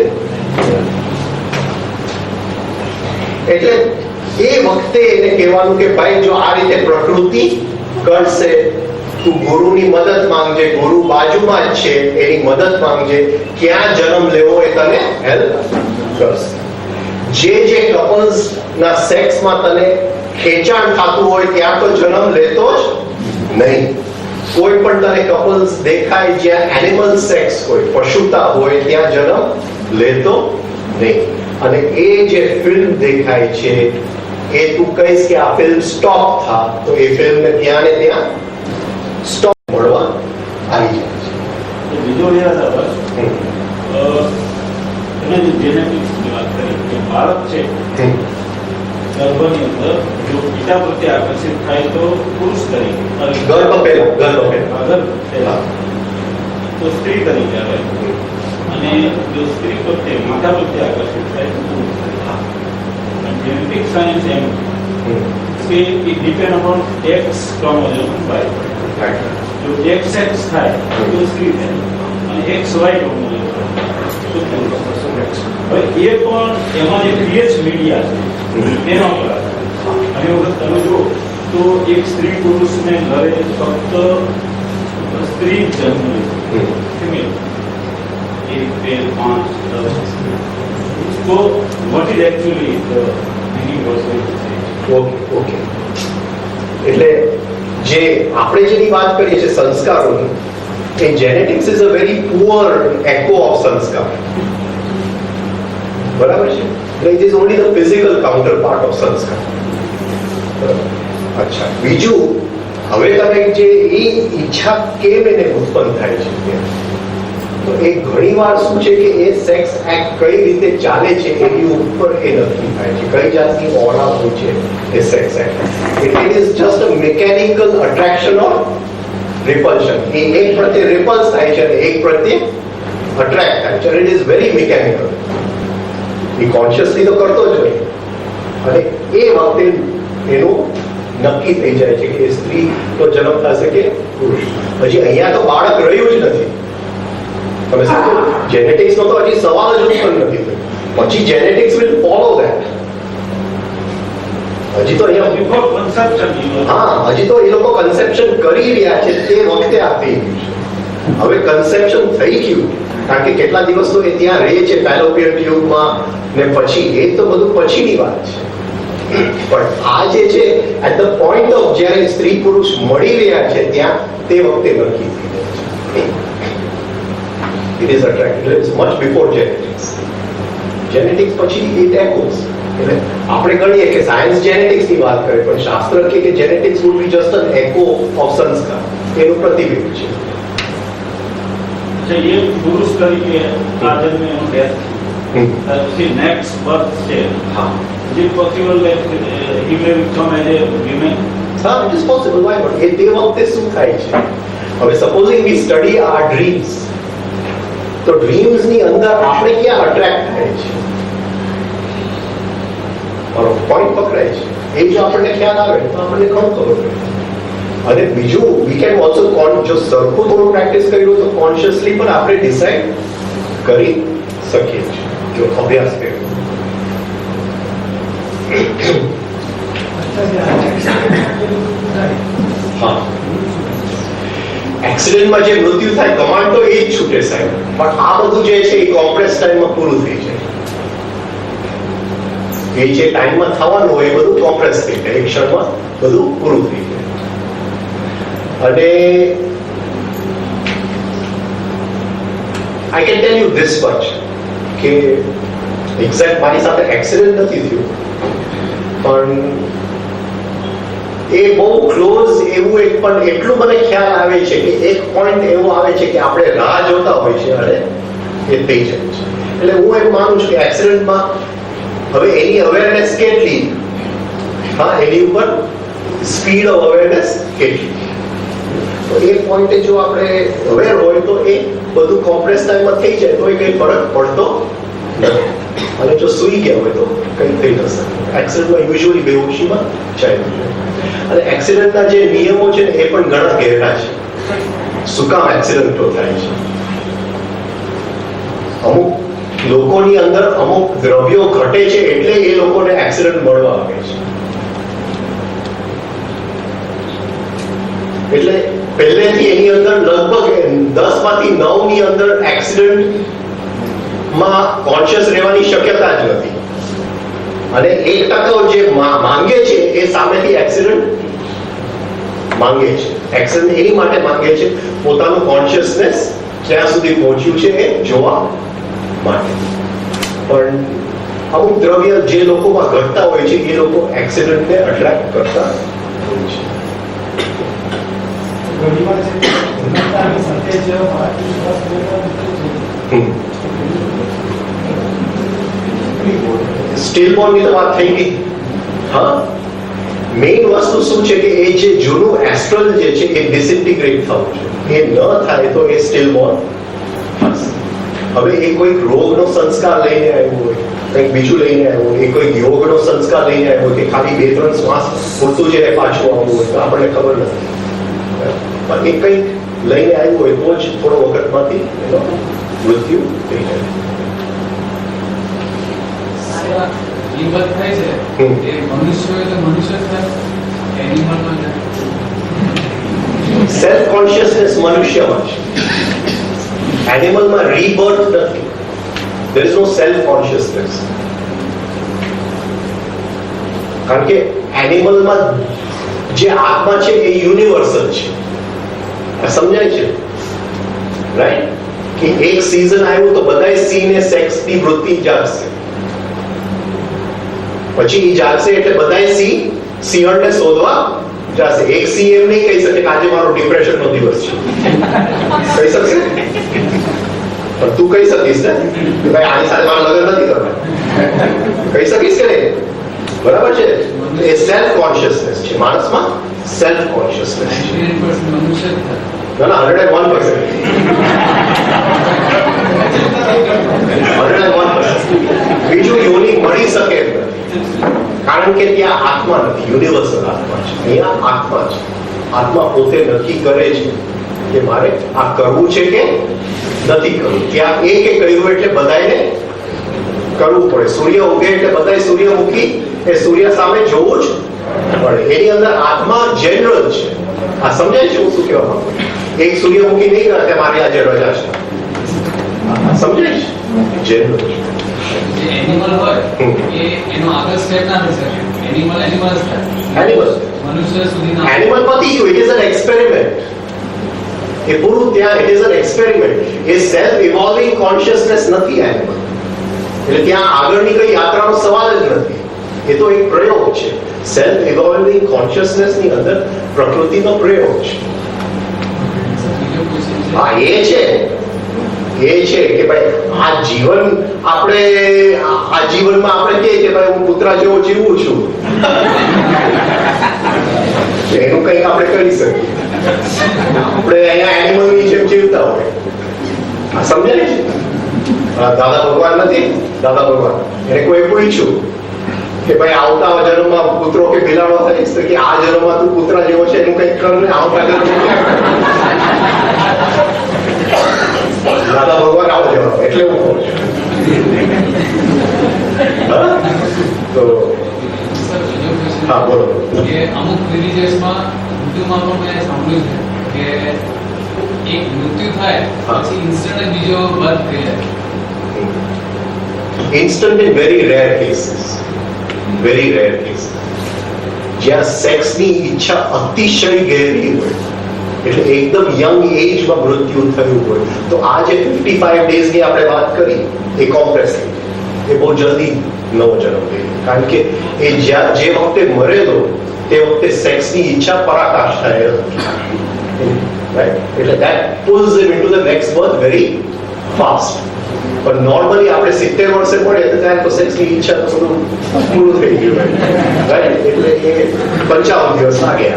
એટલે એ વખતે એને કહેવાનું કે ભાઈ જો આ રીતે પ્રકૃતિ કરશે, તું ગુરુની મદદ માંગજે, ગુરુ બાજુમાં જ છે, એની મદદ માંગજે, ક્યાં જન્મ લેવો એ તને હેલ્પ કરશે. જે કપલ્સ ના સેક્સમાં તને ખેંચાણ થતું હોય ત્યાં તો જન્મ લેતો જ નહીં. કોઈ પણ તને કપલ્સ દેખાય જ્યાં એનિમલ સેક્સ હોય, પશુતા હોય, ત્યાં જન્મ લેતો નહીં. અને એ જે ફિલ્મ દેખાય છે એ તું કહીશ કે આ ફિલ્મ સ્ટોપ થા, તો એ ફિલ્મને ત્યાં ને ત્યાં સ્ટોપ મળવા આવી જાય છે. બીજો યાદ આવે તમે જે જેનેટિક્સની વાત કરી કે બાળક છે ગર્ભની અંદર જો પિતા પ્રત્યે આકર્ષિત થાય તો પુરુષ તરીકે, ગર્ભ પહેલા તો સ્ત્રી તરીકે આવે, અને જો સ્ત્રી પ્રત્યે માતા પ્રત્યે આકર્ષિત થાય તો પુરુષ તરીકે. જેનેટિક સાયન્સ એમ કે it depend upon X chromosome by જો XX થાય તો સ્ત્રી થાય અને XY chromosome તો પુરુષ. હવે એ પણ એમાં જે ક્રિએટ મીડિયા છે એનો પર અને વખત તમે જો તો એક સ્ત્રી પુરુષને ઘરે ફક્ત સ્ત્રી જન્મ લે છે, 1, 2, 5, 10. તો what is actually the meaning was okay. એટલે જે આપણે જેની વાત કરીએ છીએ સંસ્કારોની, એ genetics is a very poor echo of sanskar. બરાબર છે? It is only the physical counterpart of sanskar. અચ્છા, બીજું હવે તમે જે એ ઈચ્છા કેમ એને ઉત્પન્ન થાય છે, તો એ ઘણીવાર શું છે કે એ સેક્સ એક્ટ કઈ રીતે ચાલે છે એની ઉપર એ નક્કી થાય છે, કઈ જાતની ઓરા હોય છે એ sex act. It is just a mechanical attraction of repulsion. એ એક પ્રત્યે રિપલ્સ થાય છે અને એક પ્રત્યે અટ્રેક્ટ થાય છે. It is very mechanical. A consciously તો કરતો જ નહીં, અને એ વખતે એનું નક્કી થઈ જાય છે કે એ સ્ત્રી તો જન્મ થશે કે પુરુષ. હજી અહીંયા તો બાળક રહ્યું જ નથી. તમે સમજો, જેનેટિક્સ નો તો હજી સવાલ જ ઉત્પન્ન નથી થયો. પછી જેનેટિક્સ વિલ ફોલો ધેટ. હજી તો અહીંયા હજી તો એ લોકો કન્સેપ્શન કરી રહ્યા છે, તે વખતે આ થઈ ગયું છે. હવે કન્સેપ્શન થઈ ગયું, કારણ કે કેટલા દિવસ તો એ ત્યાં રહે છે ફેલોપિયન ટ્યુબમાં ને પછી, એ તો બધું પછીની વાત છે. પણ આ જે છે એટ ધ પોઈન્ટ ઓફ જ્યારે સ્ત્રી પુરુષ મળી રહ્યા છે ત્યાં, તે વખતે નક્કી થઈ જાય છે. It is attractive. It is much before genetics. Genetics પછી it echoes. એટલે આપણે ગણીએ કે સાયન્સ જેનેટિક્સ ની વાત કરે, પણ શાસ્ત્ર કહે કે genetics would be just an echo of સંસ્કાર. એનું પ્રતિબિંબ છે. જે એ પુરુષ તરીકે આ જન્મે એનું ડેથ પછી નેક્સ્ટ બર્થ છે, હા, જે possible he may become as a woman. હા, it is possible. Why not? એ તે વખતે શું થાય છે? હવે supposing we study our dreams, તો ડ્રીમ્સ ની અંદર આપણે ક્યાં અટ્રેક્ટ થાય છે? મારો પોઈન્ટ પકડાય છે. એ જો આપણને ખ્યાલ આવે તો આપણને ઘણું ખબર પડે. અને બીજું, વી કેન ઓલ્સો જો સરખું થોડું પ્રેક્ટિસ કર્યું તો કોન્શિયસલી પણ આપણે ડિસાઇડ કરી શકીએ છીએ, જો અભ્યાસ કર્યો. હા, એક્સિડન્ટમાં જે મૃત્યુ થાય, કમાન્ડ તો એ જ છૂટે સાહેબ, પણ આ બધું જે છે એ કોમ્પ્રેસ ટાઈમમાં પૂરું થઈ જાય. એ જે ટાઈમમાં થવાનું હોય એ બધું કોમ્પ્રેસ થઈ જાય, એક ક્ષણમાં બધું પૂરું થઈ જાય. અને I can tell you this much કે એક્ઝેક્ટ મારી સાથે એક્સિડન્ટ નથી થયું, પણ એ બહુ ક્લોઝ એવું એક પણ એટલું મને ખ્યાલ આવે છે કે એક પોઈન્ટ એવો આવે છે કે આપણે રાહ જોતા હોય છે અને એ થઈ જાય છે. એટલે હું એમ માનું છું કે એક્સિડન્ટમાં હવે એની અવેરનેસ કેટલી, હા, એની ઉપર સ્પીડ ઓફ અવેરનેસ કેટલી, તો એ પોઈન્ટે જો આપણે અવેર હોય તો એ બધું કોમ્પ્રેસ ટાઈમમાં થઈ જાય તો એ કંઈ ફરક પડતો નથી. અને જો સૂઈ ગયા હોય તો કંઈ થઈ ન શકે. એક્સિડન્ટમાં યુઝ્યુઅલી બેહોશીમાં જાય. અને એક્સિડન્ટના જે નિયમો છે ને એ પણ ઘણા ઘેરા છે. શું કામ એક્સિડન્ટો થાય છે? અમુક લોકોની અંદર અમુક દ્રવ્યો ઘટે છે એટલે એ લોકોને એક્સિડન્ટ મળવા આવે છે. એટલે પહેલેથી એની અંદર લગભગ 10 માંથી 9 ની અંદર એક્સિડન્ટમાં કોન્શિયસ રહેવાની શક્યતા જ નથી. અને 1% જે માંગે છે એ સામેથી એક્સિડન્ટ માંગે છે. એક્સિડન્ટ એની માટે માંગે છે પોતાનું કોન્શિયસનેસ ક્યાં સુધી પહોંચ્યું છે એ જોવા માટે. પણ અમુક દ્રવ્ય જે લોકોમાં ઘટતા હોય છે એ લોકો એક્સિડન્ટને અટ્રેક્ટ કરતા હોય છે. સ્ટીલ બોર્ડની તો વાત થઈ ગઈ. હા, મેઇન વસ્તુ શું છે કે એ જે જૂનું એસ્ટ્રલ જે છે એ ડિસઇન્ટિગ્રેટ થવું છે. એ ન થાય તો એ સ્ટીલ બોર્ડ થશે. હવે એ કોઈક રોગનો સંસ્કાર લઈને આવ્યો હોય, કંઈક બીજું લઈને આવ્યો હોય, એ કોઈક યોગનો સંસ્કાર લઈને આવ્યો હોય કે ખાલી 2-3 શ્વાસ પૂરતું જ પાછું આવવું હોય તો આપણને ખબર નથી. પણ એ કંઈક લઈને આવ્યું હોય તો જ થોડો વખતમાંથી એનો મૃત્યુ થઈ જાય. સેલ્ફ કોન્શિયસનેસ મનુષ્યમાં છે. એનિમલમાં રીબર્થ નથી. there is no self consciousness. કારણ કે એનિમલમાં જે આત્મા છે એ યુનિવર્સલ છે. સમજાય છે? રાઈટ? કે એક સીઝન આવ્યું તો બધાય સિંહને સેક્સની વૃત્તિ જાગશે. પછી એ જાગશે એટલે બધાય સિંહણને શોધવા જશે. એક સિંહ એમ નહીં કહી શકે કે આજે મારો ડિપ્રેશનનો દિવસ છે. કહી શકશે? પણ તું કહી શકીશ ને કે ભાઈ આની સાથે મારા લગ્ન નથી કરવા. કહી શકીશ કે નહીં? બરાબર છે? એ સેલ્ફ કોન્શિયસનેસ છે. માણસમાં સેલ્ફ કોન્શિયસનેસ છે. ના ના, 101%. 101%. બીજું યોનિ મળી શકે એમ નથી. કારણ કે ત્યાં આત્મા નથી. યુનિવર્સલ આત્મા છે. અહીંયા આત્મા છે. આત્મા પોતે નક્કી કરે છે કે મારે આ કરવું છે કે નથી કરવું. ત્યાં એકે કર્યું એટલે બધાને કરવું પડે. સૂર્ય ઉગે એટલે બધાય સૂર્યમુખી એ સૂર્ય સામે જોવું જ પડે. એની અંદર આત્મા જનરલ છે. આ સમજાય છે હું શું કહેવા માંગુ? એક સૂર્યમુખી નહીં કરે કે મારી આજે રજા છે. સમજાય છે? જનરલ જે એનિમલ હોય એ એનો આગળ સ્ટેપ ના થઈ શકે. એનિમલ જ થાય. એનિમલ મનુષ્ય સુધી ના. એનિમલ પતી ગયું. It is an experiment. એ પૂરું ત્યાં ઇટ ઇઝ એન એક્સપેરિમેન્ટ. એ સેલ્ફ ઇવોલ્વિંગ કોન્શિયસનેસ નથી એનિમલ. એટલે ત્યાં આગળની કઈ યાત્રાનો સવાલ જ નથી. એ તો એક પ્રયોગ છે. સેલ્ફ ઇવોલ્વિંગ કોન્શિયસનેસ ની અંદર પ્રકૃતિનો પ્રયોગ છે. હા, એ છે કે ભાઈ આ જીવન આપણે આ જીવનમાં આપણે કહીએ કે ભાઈ હું કૂતરા જેવો જીવું છું. એનું કંઈક આપણે કરી શકીએ. આપણે અહીંયા એનિમલની જેમ જીવતા હોય. આ સમજાય છે? દાદા ભગવાન નથી? દાદા ભગવાન એને કોઈ પૂછ્યું કે ભાઈ આવતા જન્મમાં કૂતરો કે બિલાડો થઈશ તો કે આ જન્મમાં તું કૂતરા જેવો છે એનું કંઈક કર ને આવતા જન્મમાં. દાદા ભગવાન આવો જવાબ. એટલે હું કહું છું. તો હા, બોલો. કે અમુક રિલીજિયસમાં હિન્દુમાં પણ મેં સાંભળ્યું છે કે એક મૃત્યુ થાય પછી ઇન્સ્ટન્ટ બીજો બર્થ થઈ જાય. Instant in very rare cases. Very rare cases. જ્યાં સેક્સની ઈચ્છા અતિશય ગહેરી હોય એટલે એકદમ યંગ એજમાં મૃત્યુ થયું હોય તો આ જે 55 ડેઝની આપણે વાત કરી એ કોમ્પ્રેસ થઈ એ બહુ જલ્દી નવો જન્મ થઈ. કારણ કે એ જે વખતે મરેલો તે વખતે સેક્સની ઈચ્છા પરાકાષ્ઠા એ રાઈટ, એટલે that pulls them into the next birth very fast. પણ નોર્મલી આપણે 70 વર્ષે મળીએ તો ત્યારે તો સેક્સની ઈચ્છા તો બધું પૂરું થઈ ગયું રાઈટ, એટલે એ 55 દિવસ લાગે.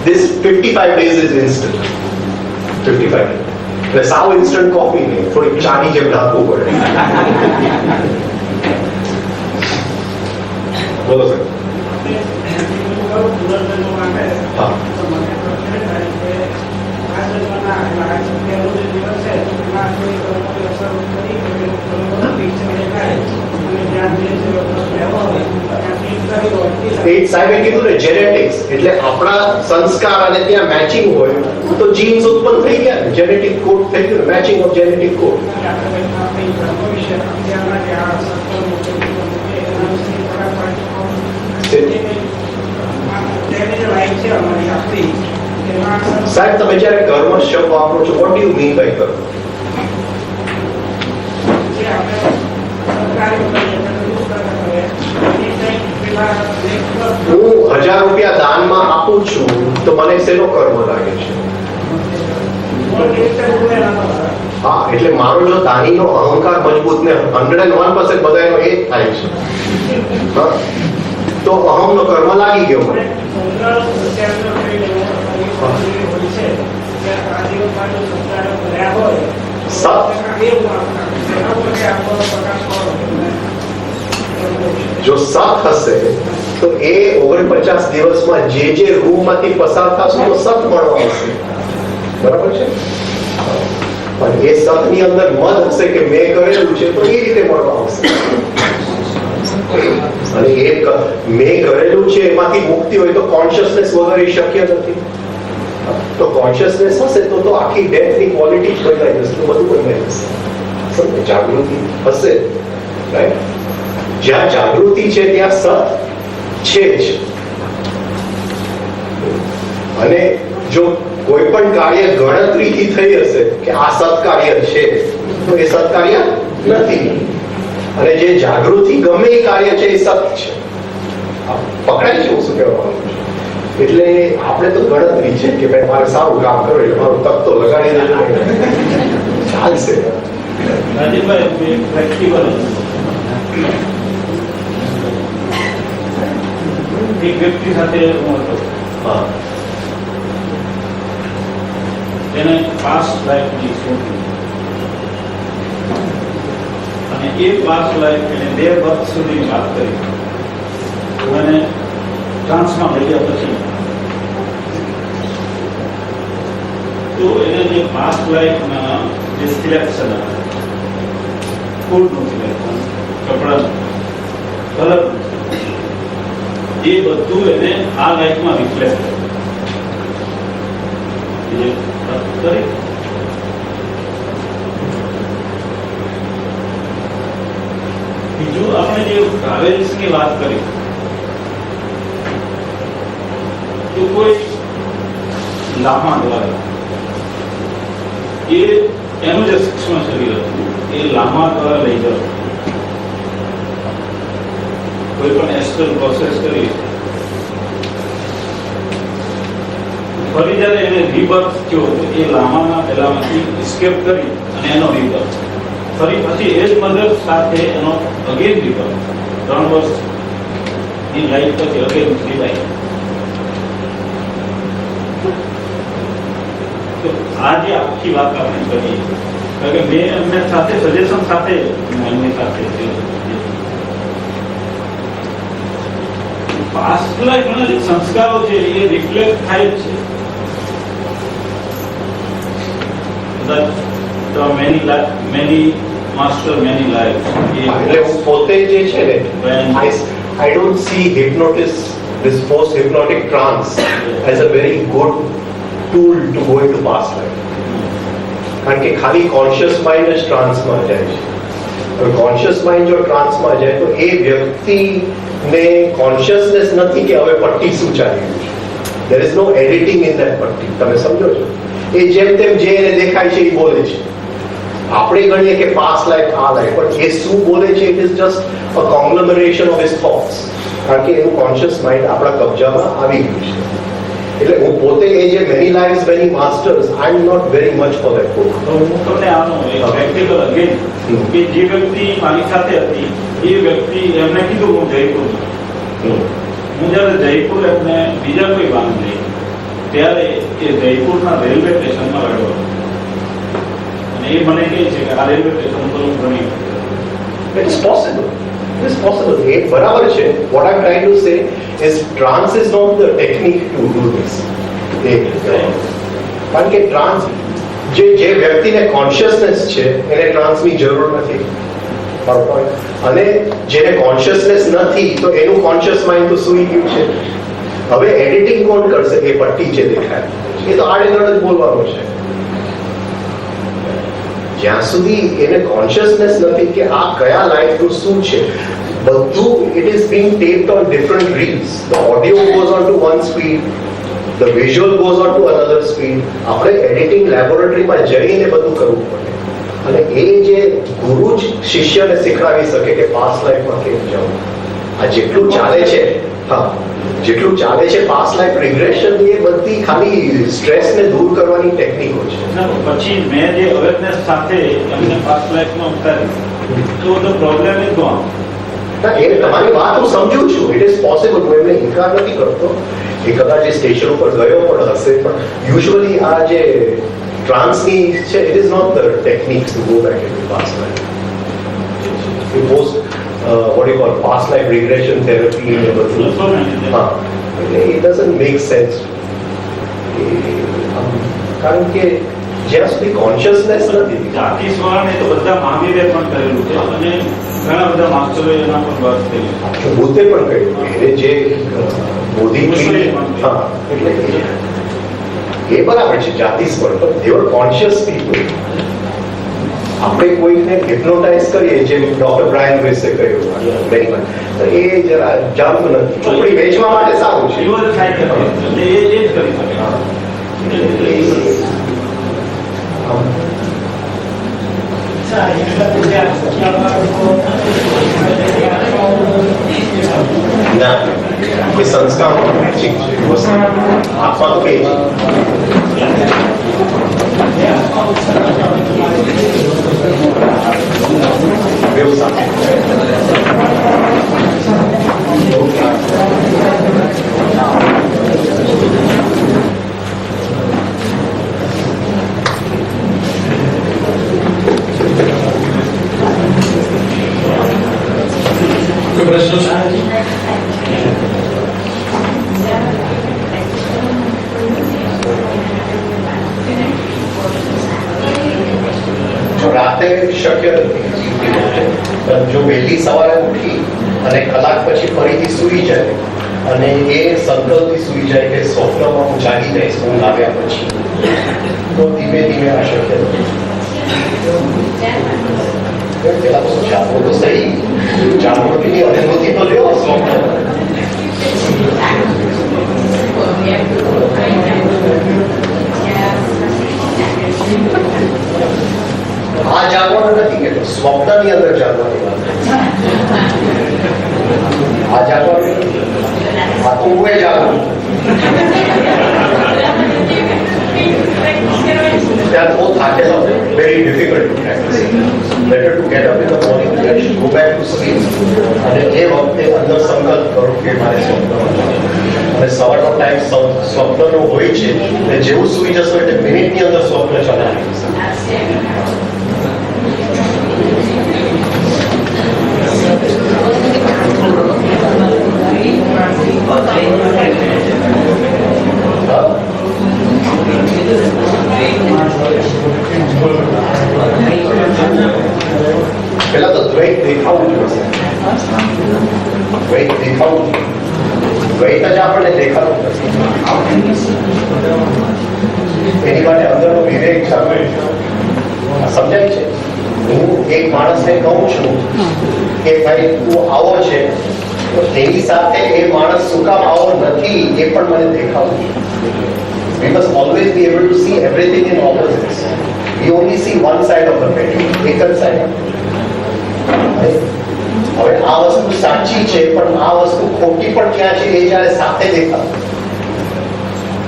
This 55 days is instant. 55. એટલે સાવ ઇન્સ્ટન્ટ કોફી નહીં, થોડીક ચાની જેમ નાખવું પડે. બોલો સર. હા સાહેબે કીધું ને જેનેટિક્સ, એટલે આપણા સંસ્કાર અને ત્યાં મેચિંગ હોય તો જીન્સ ઉત્પન્ન થઈ ગયા ને, જેનેટિક કોડ થઈ ગયું, મેચિંગ ઓફ જેનેટિક કોડ. સાહેબ તમે જ્યારે કર્મ શબ્દ વાપરો છો, what do you mean by karma? હું 1000 રૂપિયા દાનમાં આપું છું તો મને શેનો કર્મ લાગે છે? હા, એટલે મારો જો દાનીનો અહંકાર મજબૂત ને 101% બધાનો એ જ થાય છે, હા, તો અહમનો કર્મ લાગી ગયો મને. જો સત હશે તો એ 49 દિવસમાં જે રૂમમાંથી પસાર થશે તો સત મળવા આવશે, બરાબર છે? પણ એ સતની અંદર મન હશે કે મેં કરેલું છે તો એ રીતે મળવા આવશે. અને એક મેં કરેલું છે એમાંથી મુક્તિ હોય તો કોન્શિયસનેસ વગર એ શક્ય નથી. તો કોન્શિયસનેસ હશે તો આખી ડેથની ક્વોલિટી જ બદલાઈ જશે, બધું બદલાઈ જશે. સમજે? જાગૃતિ હશે, રાઈટ? જ્યાં જાગૃતિ છે ત્યાં સત છે જ. અને જો કોઈ પણ કાર્ય ગણતરીથી થઈ હશે કે આ સત્કાર્ય છે તો એ સત્કાર્ય નથી. અને જે જાગૃતિ ગમે એ કાર્ય છે એ સત છે. પકડાય છે હું શું કહેવા માંગુ છું? એટલે આપણે તો ગણતરી છે કે ભાઈ મારે સારું કામ કરો એટલે મારું તક તો લગાડી દેજો, ચાલશે. રાજેશભાઈ પ્રેક્ટિકલ એક વ્યક્તિ સાથે હું હતો, હા, એને પાસ્ટ લાઈફની શોધી અને એ પાસ્ટ લાઈફ એને 2 વર્ષ સુધીની વાત કરી. મને ટ્રાન્સમાં મળ્યા પછી તો એને જે પાસ્ટ લાઈફના જે સિલેક્શન હતા, ફૂડનું સિલેક્શન, કપડાનું, કલરનું, એ બધું એને આ લાઈફમાં રિફ્લેક્ટ કરી. બીજું આપણે જે ટ્રાવેલ્સની વાત કરી તો કોઈ લામા દ્વારા એનું જે સૂક્ષ્મ શરીર હતું એ લામા દ્વારા લઈ જવું, કોઈ પણ એસ્ટ્રલ પ્રોસેસ કરી ફરી જ્યારે એને રિબર્થ થયો તો એ લામાના પહેલામાંથી એસ્કેપ કરી અને એનો રિબર્થ ફરી પછી એ જ મધર સાથે એનો અગેન રિબર્થ 3 વર્ષ ની લાઈફ પછી અગેન રિવાઇવ. તો આ જે આખી વાત આપણે કરીએ, કારણ કે મેં એમને સાથે સજેશન સાથે એમની સાથે પાસ્ટ લાઈફના જે સંસ્કારો છે એ રિફ્લેક્ટ થાય છે. many master many lives. એટલે હું પોતે જે છે ને, I don't see this post hypnotic trance as a very good tool to go into past life. કારણ કે ખાલી કોન્શિયસ માઇન્ડ જ ટ્રાન્સમાં જાય છે. હવે કોન્શિયસ માઇન્ડ જો ટ્રાન્સમાં જાય તો એ વ્યક્તિને કોન્શિયસનેસ નથી કે હવે પટ્ટી શું ચાલી રહ્યું છે. there is no editing in that પટ્ટી. તમે સમજો છો? એ જેમ તેમ જે એને દેખાય છે એ બોલે છે. આપણે ગણીએ કે પાસ્ટ લાઈફ આ લાઈફ, પણ એ શું બોલે છે it is just a conglomeration of his thoughts, કારણ કે એનું કોન્શિયસ માઇન્ડ આપણા કબજામાં આવી ગયું છે. એટલે હું પોતે એ જે Many Lives Many Masters I am not very much for that book. તો હું તમને આનો એક પ્રેક્ટિકલ અગેન કે જે વ્યક્તિ મારી સાથે હતી એ વ્યક્તિ એમને કીધું હું જયપુર છું. હું જ્યારે જયપુર એમને બીજા કોઈ વાહન લઈ ત્યારે એ જયપુરના રેલવે સ્ટેશનમાં લડ્યો અને એ મને કહે છે કે આ રેલવે સ્ટેશન પર હું ઘણી It is possible. It is possible. એ બરાબર છે. What I'm trying to say is trance is not the technique to do this. કારણ કે ટ્રાન્સ જે વ્યક્તિને કોન્શિયસનેસ છે એને ટ્રાન્સની જરૂર નથી. અને જેને કોન્શિયસનેસ નથી તો એનું કોન્શિયસ માઇન્ડ તો સૂઈ ગયું છે. હવે એડિટિંગ કોણ કરશે? એ પટ્ટી જે દેખાય એ તો આડેધડ જ બોલવાનું છે. જ્યાં સુધી એને કોન્શિયસનેસ નથી કે આ કયા લાઈફનું શું છે, બધું it is being tapped on different reels. The audio goes on two one speed, the visual goes on to another speed. આપણે એડિટિંગ લેબોરેટરીમાં જઈને બધું કરવું પડે. અને એ જે ગુરુ જ શિષ્યને શીખવાડી શકે કે પાસ્ટ લાઈફમાં કેમ જવું. આ જેટલું ચાલે છે, હા, જેટલું ચાલે છે પાસ્ટ લાઈફ રિગ્રેશન, એ બધી ખાલી સ્ટ્રેસને દૂર કરવાની ટેકનિકો છે. પછી મેં જે અવેરનેસ સાથે એમને પાસ્ટ લાઈફમાં ઉતારી તો ધ પ્રોબ્લેમ ઇઝ ગોન. એ તમારી વાત હું સમજુ છું. It is possible. હું એમને ઇનકાર નથી કરતો. એ કદાચ એ સ્ટેશન ઉપર ગયો પણ હશે, પણ યુઝ્યુઅલી આ જે ટ્રાન્સની છે it is not the technique to go back in past life. It was what you call past life regression therapy and બધું. હા, એટલે it doesn't make sense. કારણ કે જ્યાં સુધી કોન્શિયસનેસ નથી. જાતિ સ્વરણે તો બધા મહાવીરે પણ કરેલું છે અને ઘણા બધા માસ્ટરોએ એના પર વાત કરી. બુદ્ધે પણ કહ્યું એ જે બોધિ, હા, એટલે એ બરાબર છે જાતિ સ્વર, પણ they were conscious people. આપણે કોઈને હિપ્નોટાઇઝ કરીએ જેમ ડોક્ટર બ્રાયન વિસે કહ્યું તો એ જરા જાણતું નથી. ચોપડી વેચવા માટે સારું છે. જીવન થાય કે એ જ કરી શકે. ના, એ સંસ્કાર ઠીક છે, વસ્તુ આત્મા તો કઈ રાતે શક્ય નથી. જો વહેલી સવારે ઉઠી અને કલાક પછી ફરીથી સૂઈ જાય અને એ સંકલ્પથી સૂઈ જાય કે સ્વપ્નમાં હું જાગી જઈશ ઊંઘ આવ્યા પછી, તો ધીમે ધીમે આ શક્ય નથી. પેલા તો જાગવો તો સહી, જાગૃતિની અનુભૂતિ તો લ્યો સ્વપ્ન. આ જાગવાનું નથી કે સ્વપ્નની અંદર જાગવાની વાત. આ જાગવાનું નથી, આ તો હું જાગવું. ત્યાં બહુ થાકેલા હોય, very difficult to practice. Better to get up in the morning, go back to sleep. અને એ વખતે અંદર સંકલ્પ કરો કે મારે સ્વપ્નમાં અને સવારનો ટાઈમ સ્વપ્નનો હોય છે અને જેવું સૂઈ જશો એટલે મિનિટની અંદર સ્વપ્ન ચલાવી જશે. પેલા તો દ્વૈત દેખાવું જોઈએ. દ્વૈત દેખાવું જોઈએ. દ્વૈત જ આપણને દેખાતું નથી. એની માટે અંદરનો વિવેક જાગૃત સમજાય છે. હું એક માણસને કહું છું કે ભાઈ તું આવો છે, તો તેની સાથે એ માણસ શું કામ આવો નથી એ પણ મને દેખાવું છે. We must always be able to see everything in opposites. We only see one side of the pencil, એક જ side. હવે આ વસ્તુ સાચી છે પણ આ વસ્તુ ખોટી પણ ક્યાં છે એ જ્યારે સાથે દેખાય.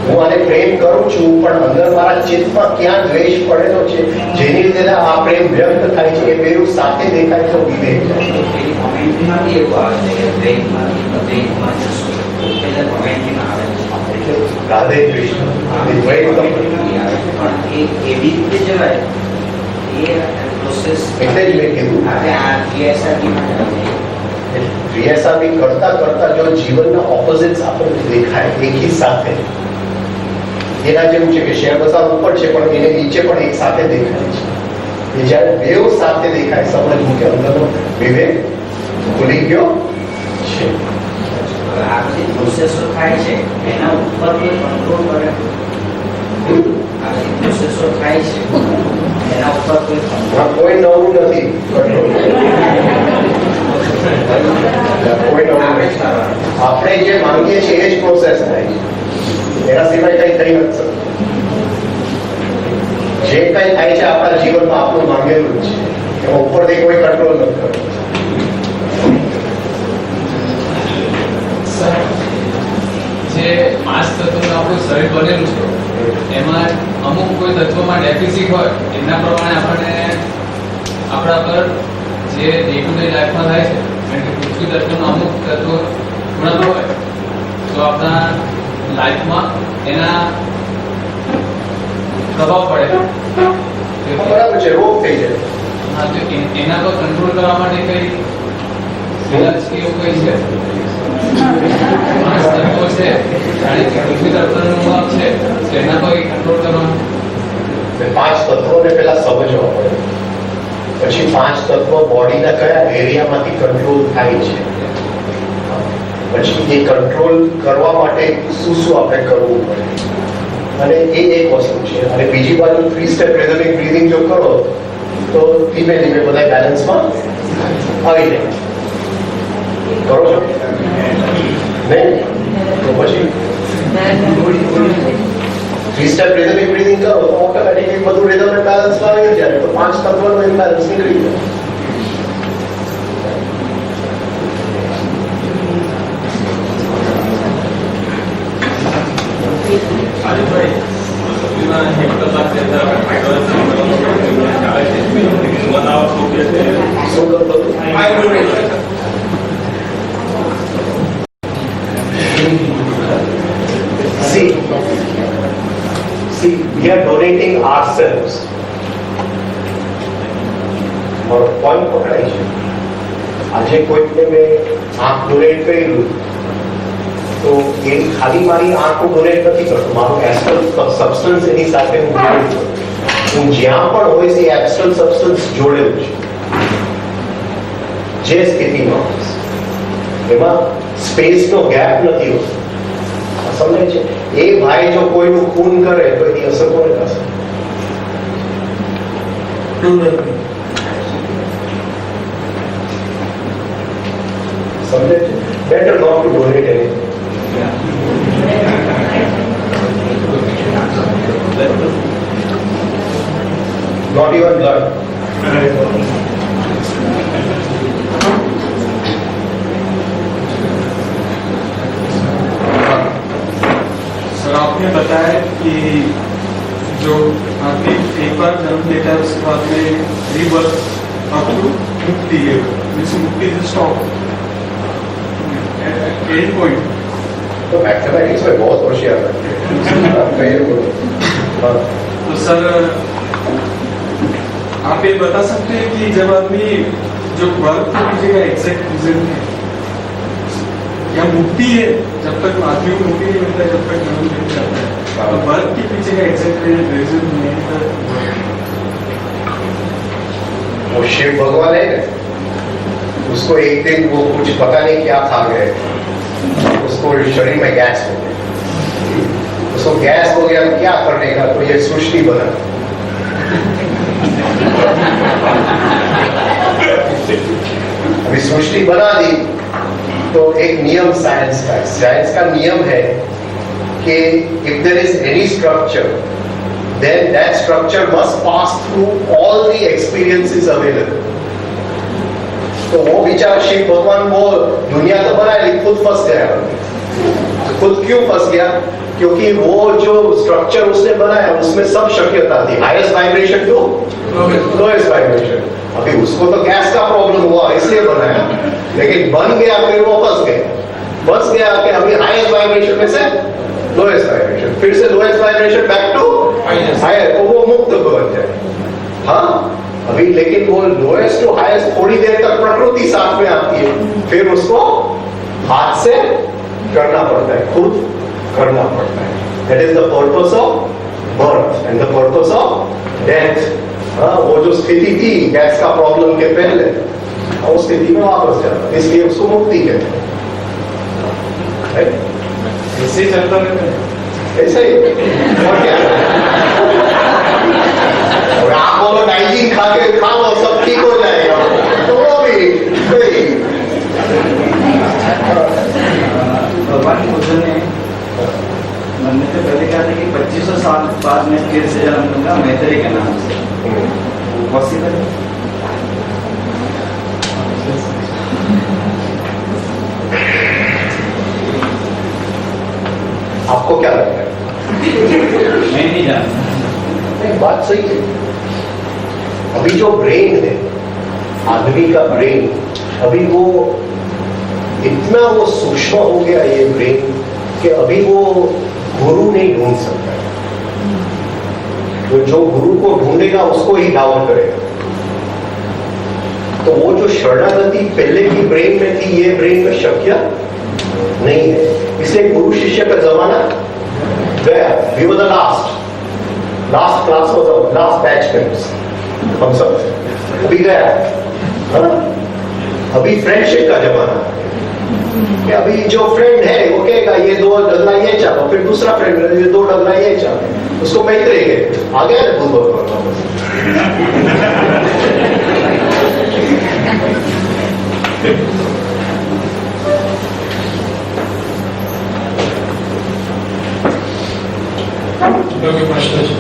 હું આને પ્રેમ કરું છું પણ અંદર મારા ચિત્તમાં ક્યાં દ્વેષ પડેલો છે જેની લીધે આ પ્રેમ વ્યક્ત થાય છે એ બેઉ સાથે દેખાય તો વિવેક જાય. પેલી કોમેન્ટમાંથી એવું આવે છે કે પ્રેમમાંથી પ્રેમમાં જશો એટલે કોમેન્ટમાં આવે છે રાધે કૃષ્ણ એ દ્વૈત કોમેન્ટમાંથી આવે છે પણ એ એવી રીતે જવાય એ પ્રોસેસ એટલે જ મેં કીધું આપણે આ જીએસઆરટીમાં આવે રીએસઆરબી કરતા કરતા જો જીવનના ઓપોઝિટ્સ આપણને દેખાય એકી સાથે એના જેવું છે કે શેર બજાર ઉપર છે પણ એને નીચે પણ એક સાથે દેખાય છે એ જ્યારે બેઉ સાથે દેખાય સમજવું કે અંદરનો વિવેક ભૂલી ગયો છે. હવે આ બધી પ્રોસેસો થાય છે એના ઉપર કોઈ કંટ્રોલ કરે આ બધી પ્રોસેસો થાય છે એના ઉપર કોઈ આ કોઈ નવું નથી કંટ્રોલ કોઈ નવું નથી. આપણે જે માંગીએ છીએ એ જ પ્રોસેસ થાય છે એના સિવાય કઈ થઈ નથી શકતું. જે કઈ થાય છે આપણા જીવનમાં આપણું માંગેલું જ છે એમાં ઉપરથી કોઈ કંટ્રોલ નથી કરતો. જે 5 તત્વોનું આપણું શરીર બનેલું છે એમાં અમુક કોઈ તત્વોમાં ડેફિસિટ હોય એના પ્રમાણે આપણને આપણા પર જે ડે ટુ ડે લાઈફમાં થાય છે કારણ કે પૃથ્વી તત્વનો અમુક તત્વો ઉણપ હોય તો આપણા લાઈફમાં એના પ્રભાવ પડે. બરાબર છે, રોગ થઈ જાય. હા, તો એના પર કંટ્રોલ કરવા માટે કઈ ઇલાજ કે એવું કઈ છે? 5 તત્વો છે જાણે કે પૃથ્વી તત્વનું ભાગ છે તો એના પર કંટ્રોલ કરવાનું. 5 તત્વોને પહેલા સમજવા પડે પછી 5 તત્વો બોડીના કયા એરિયામાંથી કંટ્રોલ થાય છે પછી એ કંટ્રોલ કરવા માટે શું શું આપણે કરવું પડે અને એ એક વસ્તુ છે. અને બીજી બાજુ 3 સ્ટેપ બ્રીથિંગ જો કરો તો ધીમે ધીમે બધા બેલેન્સમાં આવી જાય. કરો છો નહીં તો પછી 3 સ્ટેપ બ્રીથિંગ કરો તો ઓટોમેટિકલી બધું રિધમ અને બેલેન્સમાં આવી જાય તો 5 તત્વોનો ઇમ્બેલેન્સ નીકળી જાય. શું કરતો See, we are donating ourselves. મારો પોઈન્ટ પકડાય છે. આજે કોઈને મેં આંખ ડોનેટ કર્યું તો એ ખાલી મારી આંખ હું ડોનેટ નથી કરતો, મારું એસ્ટ્રલ સબસ્ટન્સ એની સાથે હું donate કરું. હું જ્યાં પણ હોય છે એસ્ટ્રલ સબસ્ટન્સ જોડેલું છે જે સ્થિતિમાં હોય છે. એમાં સ્પેસનો ગેપ નથી હોતો. સમજાય છે? એ ભાઈ જો કોઈનું ખૂન કરે તો એની અસર કોને થશે? સમજાય છે? Better not to donate anything. Not even blood. Sir आपने बताया कि जो आदमी एक बार जन्म लेता है उसके बाद में रीबर्थ अप टू मुक्ति है, जिस मुक्ति से स्टॉप एंड पॉइंट. तो मैथमेटिक्स में बहुत होशियार है. तो सर आप ये बता सकते हैं कि जब आदमी जो बर्थ के पीछे का एग्जैक्ट रीजन है या मुक्ति है, जब तक आदमी को मुक्ति नहीं मिलता है जब तक जन्म नहीं जाता है, तो बर्थ के पीछे का एग्जैक्ट रीजन नहीं है. वो शिव भगवान है ना, उसको एक दिन वो कुछ पता नहीं क्या खा गए, उसको शरीर में गैस हो गया. उसको गैस हो गया तो क्या करने का, तो ये सृष्टि बना. अभी सृष्टि बना दी तो एक नियम साइंस का नियम है कि if there is any structure then that structure must pass through all the experiences available. तो वो बेचारा शिव भगवान वो दुनिया तो बनाई खुद फंस गया। खुद क्यों फंस गया? क्योंकि वो जो स्ट्रक्चर उसने बनाया उसमें सब शक्यता थी, highest vibration to lowest vibration. अभी उसको तो गैस का प्रॉब्लम हुआ इसलिए बनाया, लेकिन बन गया फिर वो फंस गया कि अभी हाईएस्ट वाइब्रेशन में से लोएस्ट वाइब्रेशन, फिर से lowest vibration back to higher, तो वो मुक्त बन जाए। हाँ अभी लेकिन वो लोएस्ट टू हाईएस्ट थोड़ी देर तक प्रकृति साथ में आती है, फिर उसको हाथ से करना पड़ता है, खुद करना पड़ता है। That is the purpose of birth and the purpose of death. हाँ वो जो स्थिति थी गैस का प्रॉब्लम के पहले, उस स्थिति में वापस जाना, इसलिए उसको मुक्ति कहते हैं। ऐसे ही चलता रहता है, ऐसा ही और क्या? और आप बोलो डाइजिन खा के खाओ सब ठीक हो जाएगा, तो वो भी भगवान बुद्ध ने मरने से पहले कहा था कि 2500 साल बाद में फिर से जन्म लूंगा मैत्री के नाम से। पॉसिबल है? आपको क्या लगता है? मैं नहीं जानता। नहीं, बात सही है। अभी जो ब्रेन है आदमी का ब्रेन, अभी वो इतना वो सूक्ष्म हो गया ये ब्रेन कि अभी वो गुरु नहीं ढूंढ सकता। तो जो गुरु को ढूंढेगा उसको ही डाउन करेगा। तो वो जो शरणागति पहले की ब्रेन में थी ये ब्रेन में शक्य नहीं है, इसलिए गुरु शिष्य का जमाना गया। We were the last class was last batchmates, हम सब अभी गया। अभी फ्रेंडशिप का जमाना है कि अभी जो फ्रेंड है वो कहेगा ये 2 डगला ये चाहो, फिर दूसरा फ्रेंड ये 2 डगला ये चाहो, उसको मैत्री है। आ गया ना बुद्ध भगवान। પ્રશ્ન છે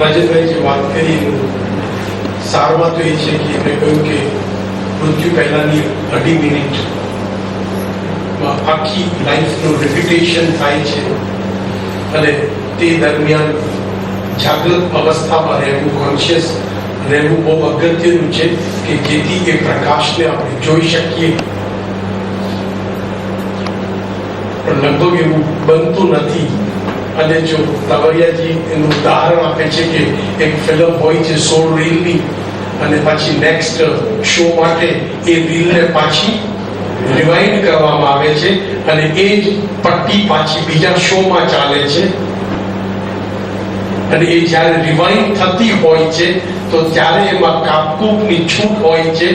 રાજેશભાઈ જે વાત કરી સારમાં તો એ છે કે એમણે કહ્યું કે મૃત્યુ પહેલાની 2.5 મિનિટ આખી લાઈફનું રિપીટેશન થાય છે અને તે દરમિયાન જાગૃત અવસ્થામાં રહેવું, કોન્શિયસ રહેવું બહુ અગત્યનું છે કે જેથી એ પ્રકાશને આપણે જોઈ શકીએ। પણ લગભગ એવું બનતું નથી। અને જો તવરિયાજી એનું ઉદાહરણ આપે છે કે એક ફિલ્મ હોય છે 16 રીલની અને પછી નેક્સ્ટ શો માટે એ રીલને પાછી રિવાઇન્ડ કરવામાં આવે છે અને એ જ પટ્ટી પાછી બીજા શોમાં ચાલે છે અને એ જ્યારે રિવાઇન્ડ થતી હોય છે તો ત્યારે એમાં કાપકૂપની છૂટ હોય છે,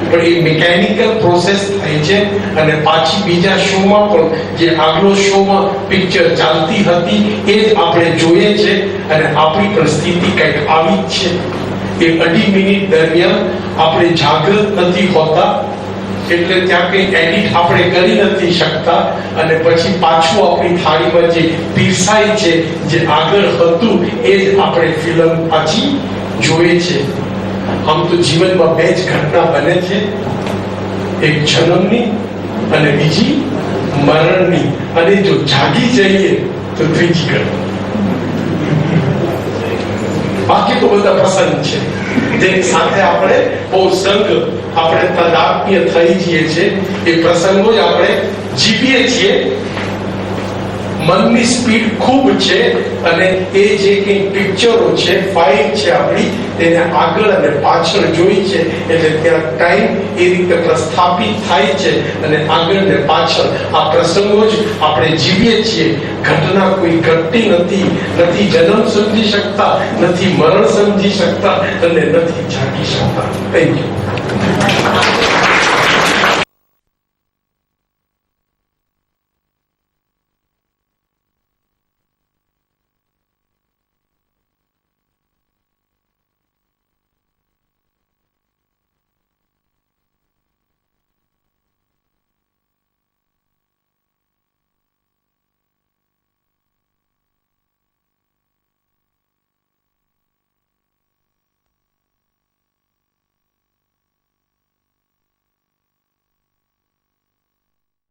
પણ એ મિકેનિકલ પ્રોસેસ થાય છે અને પાછી બીજા શોમાં પણ જે આગલો શોમાં પિક્ચર ચાલતી હતી એ જ આપણે જોઈએ છે અને આપણી પણ સ્થિતિ કંઈક આવી જ છે। એ 2.5 મિનિટ દરમિયાન આપણે જાગૃત નથી હોતા, એટલે ત્યાં કંઈ એડિટ આપણે કરી નથી શકતા અને પછી પાછું આપણી થાળીમાં જે પીરસાય છે જે આગળ હતું એ જ આપણે ફિલ્મ પાછી જોઈએ છે। આમ તો જીવનમાં 2 જ ઘટના બને છે, એક જન્મની અને બીજી મરણની, અને જો જાગી જઈએ તો ત્રીજી ઘટના। બાકી તો બધા પ્રસંગ છે જેની સાથે આપણે બહુ સંગ આપણે તદાત્મ્ય થઈ જઈએ છીએ। એ પ્રસંગો જ આપણે જીવીએ છીએ। મનની સ્પીડ ખૂબ છે અને એ જે કંઈ પિક્ચરો છે, ફાઇલ છે આપણી, તેને આગળ અને પાછળ જોઈ છે એટલે ત્યાં ટાઈમ એ રીતે પ્રસ્થાપિત થાય છે અને આગળ ને પાછળ આ પ્રસંગો જ આપણે જીવીએ છીએ। ઘટના કોઈ ઘટતી નથી, નથી જન્મ સમજી શકતા, નથી મરણ સમજી શકતા અને નથી જાગી શકતા। Thank you.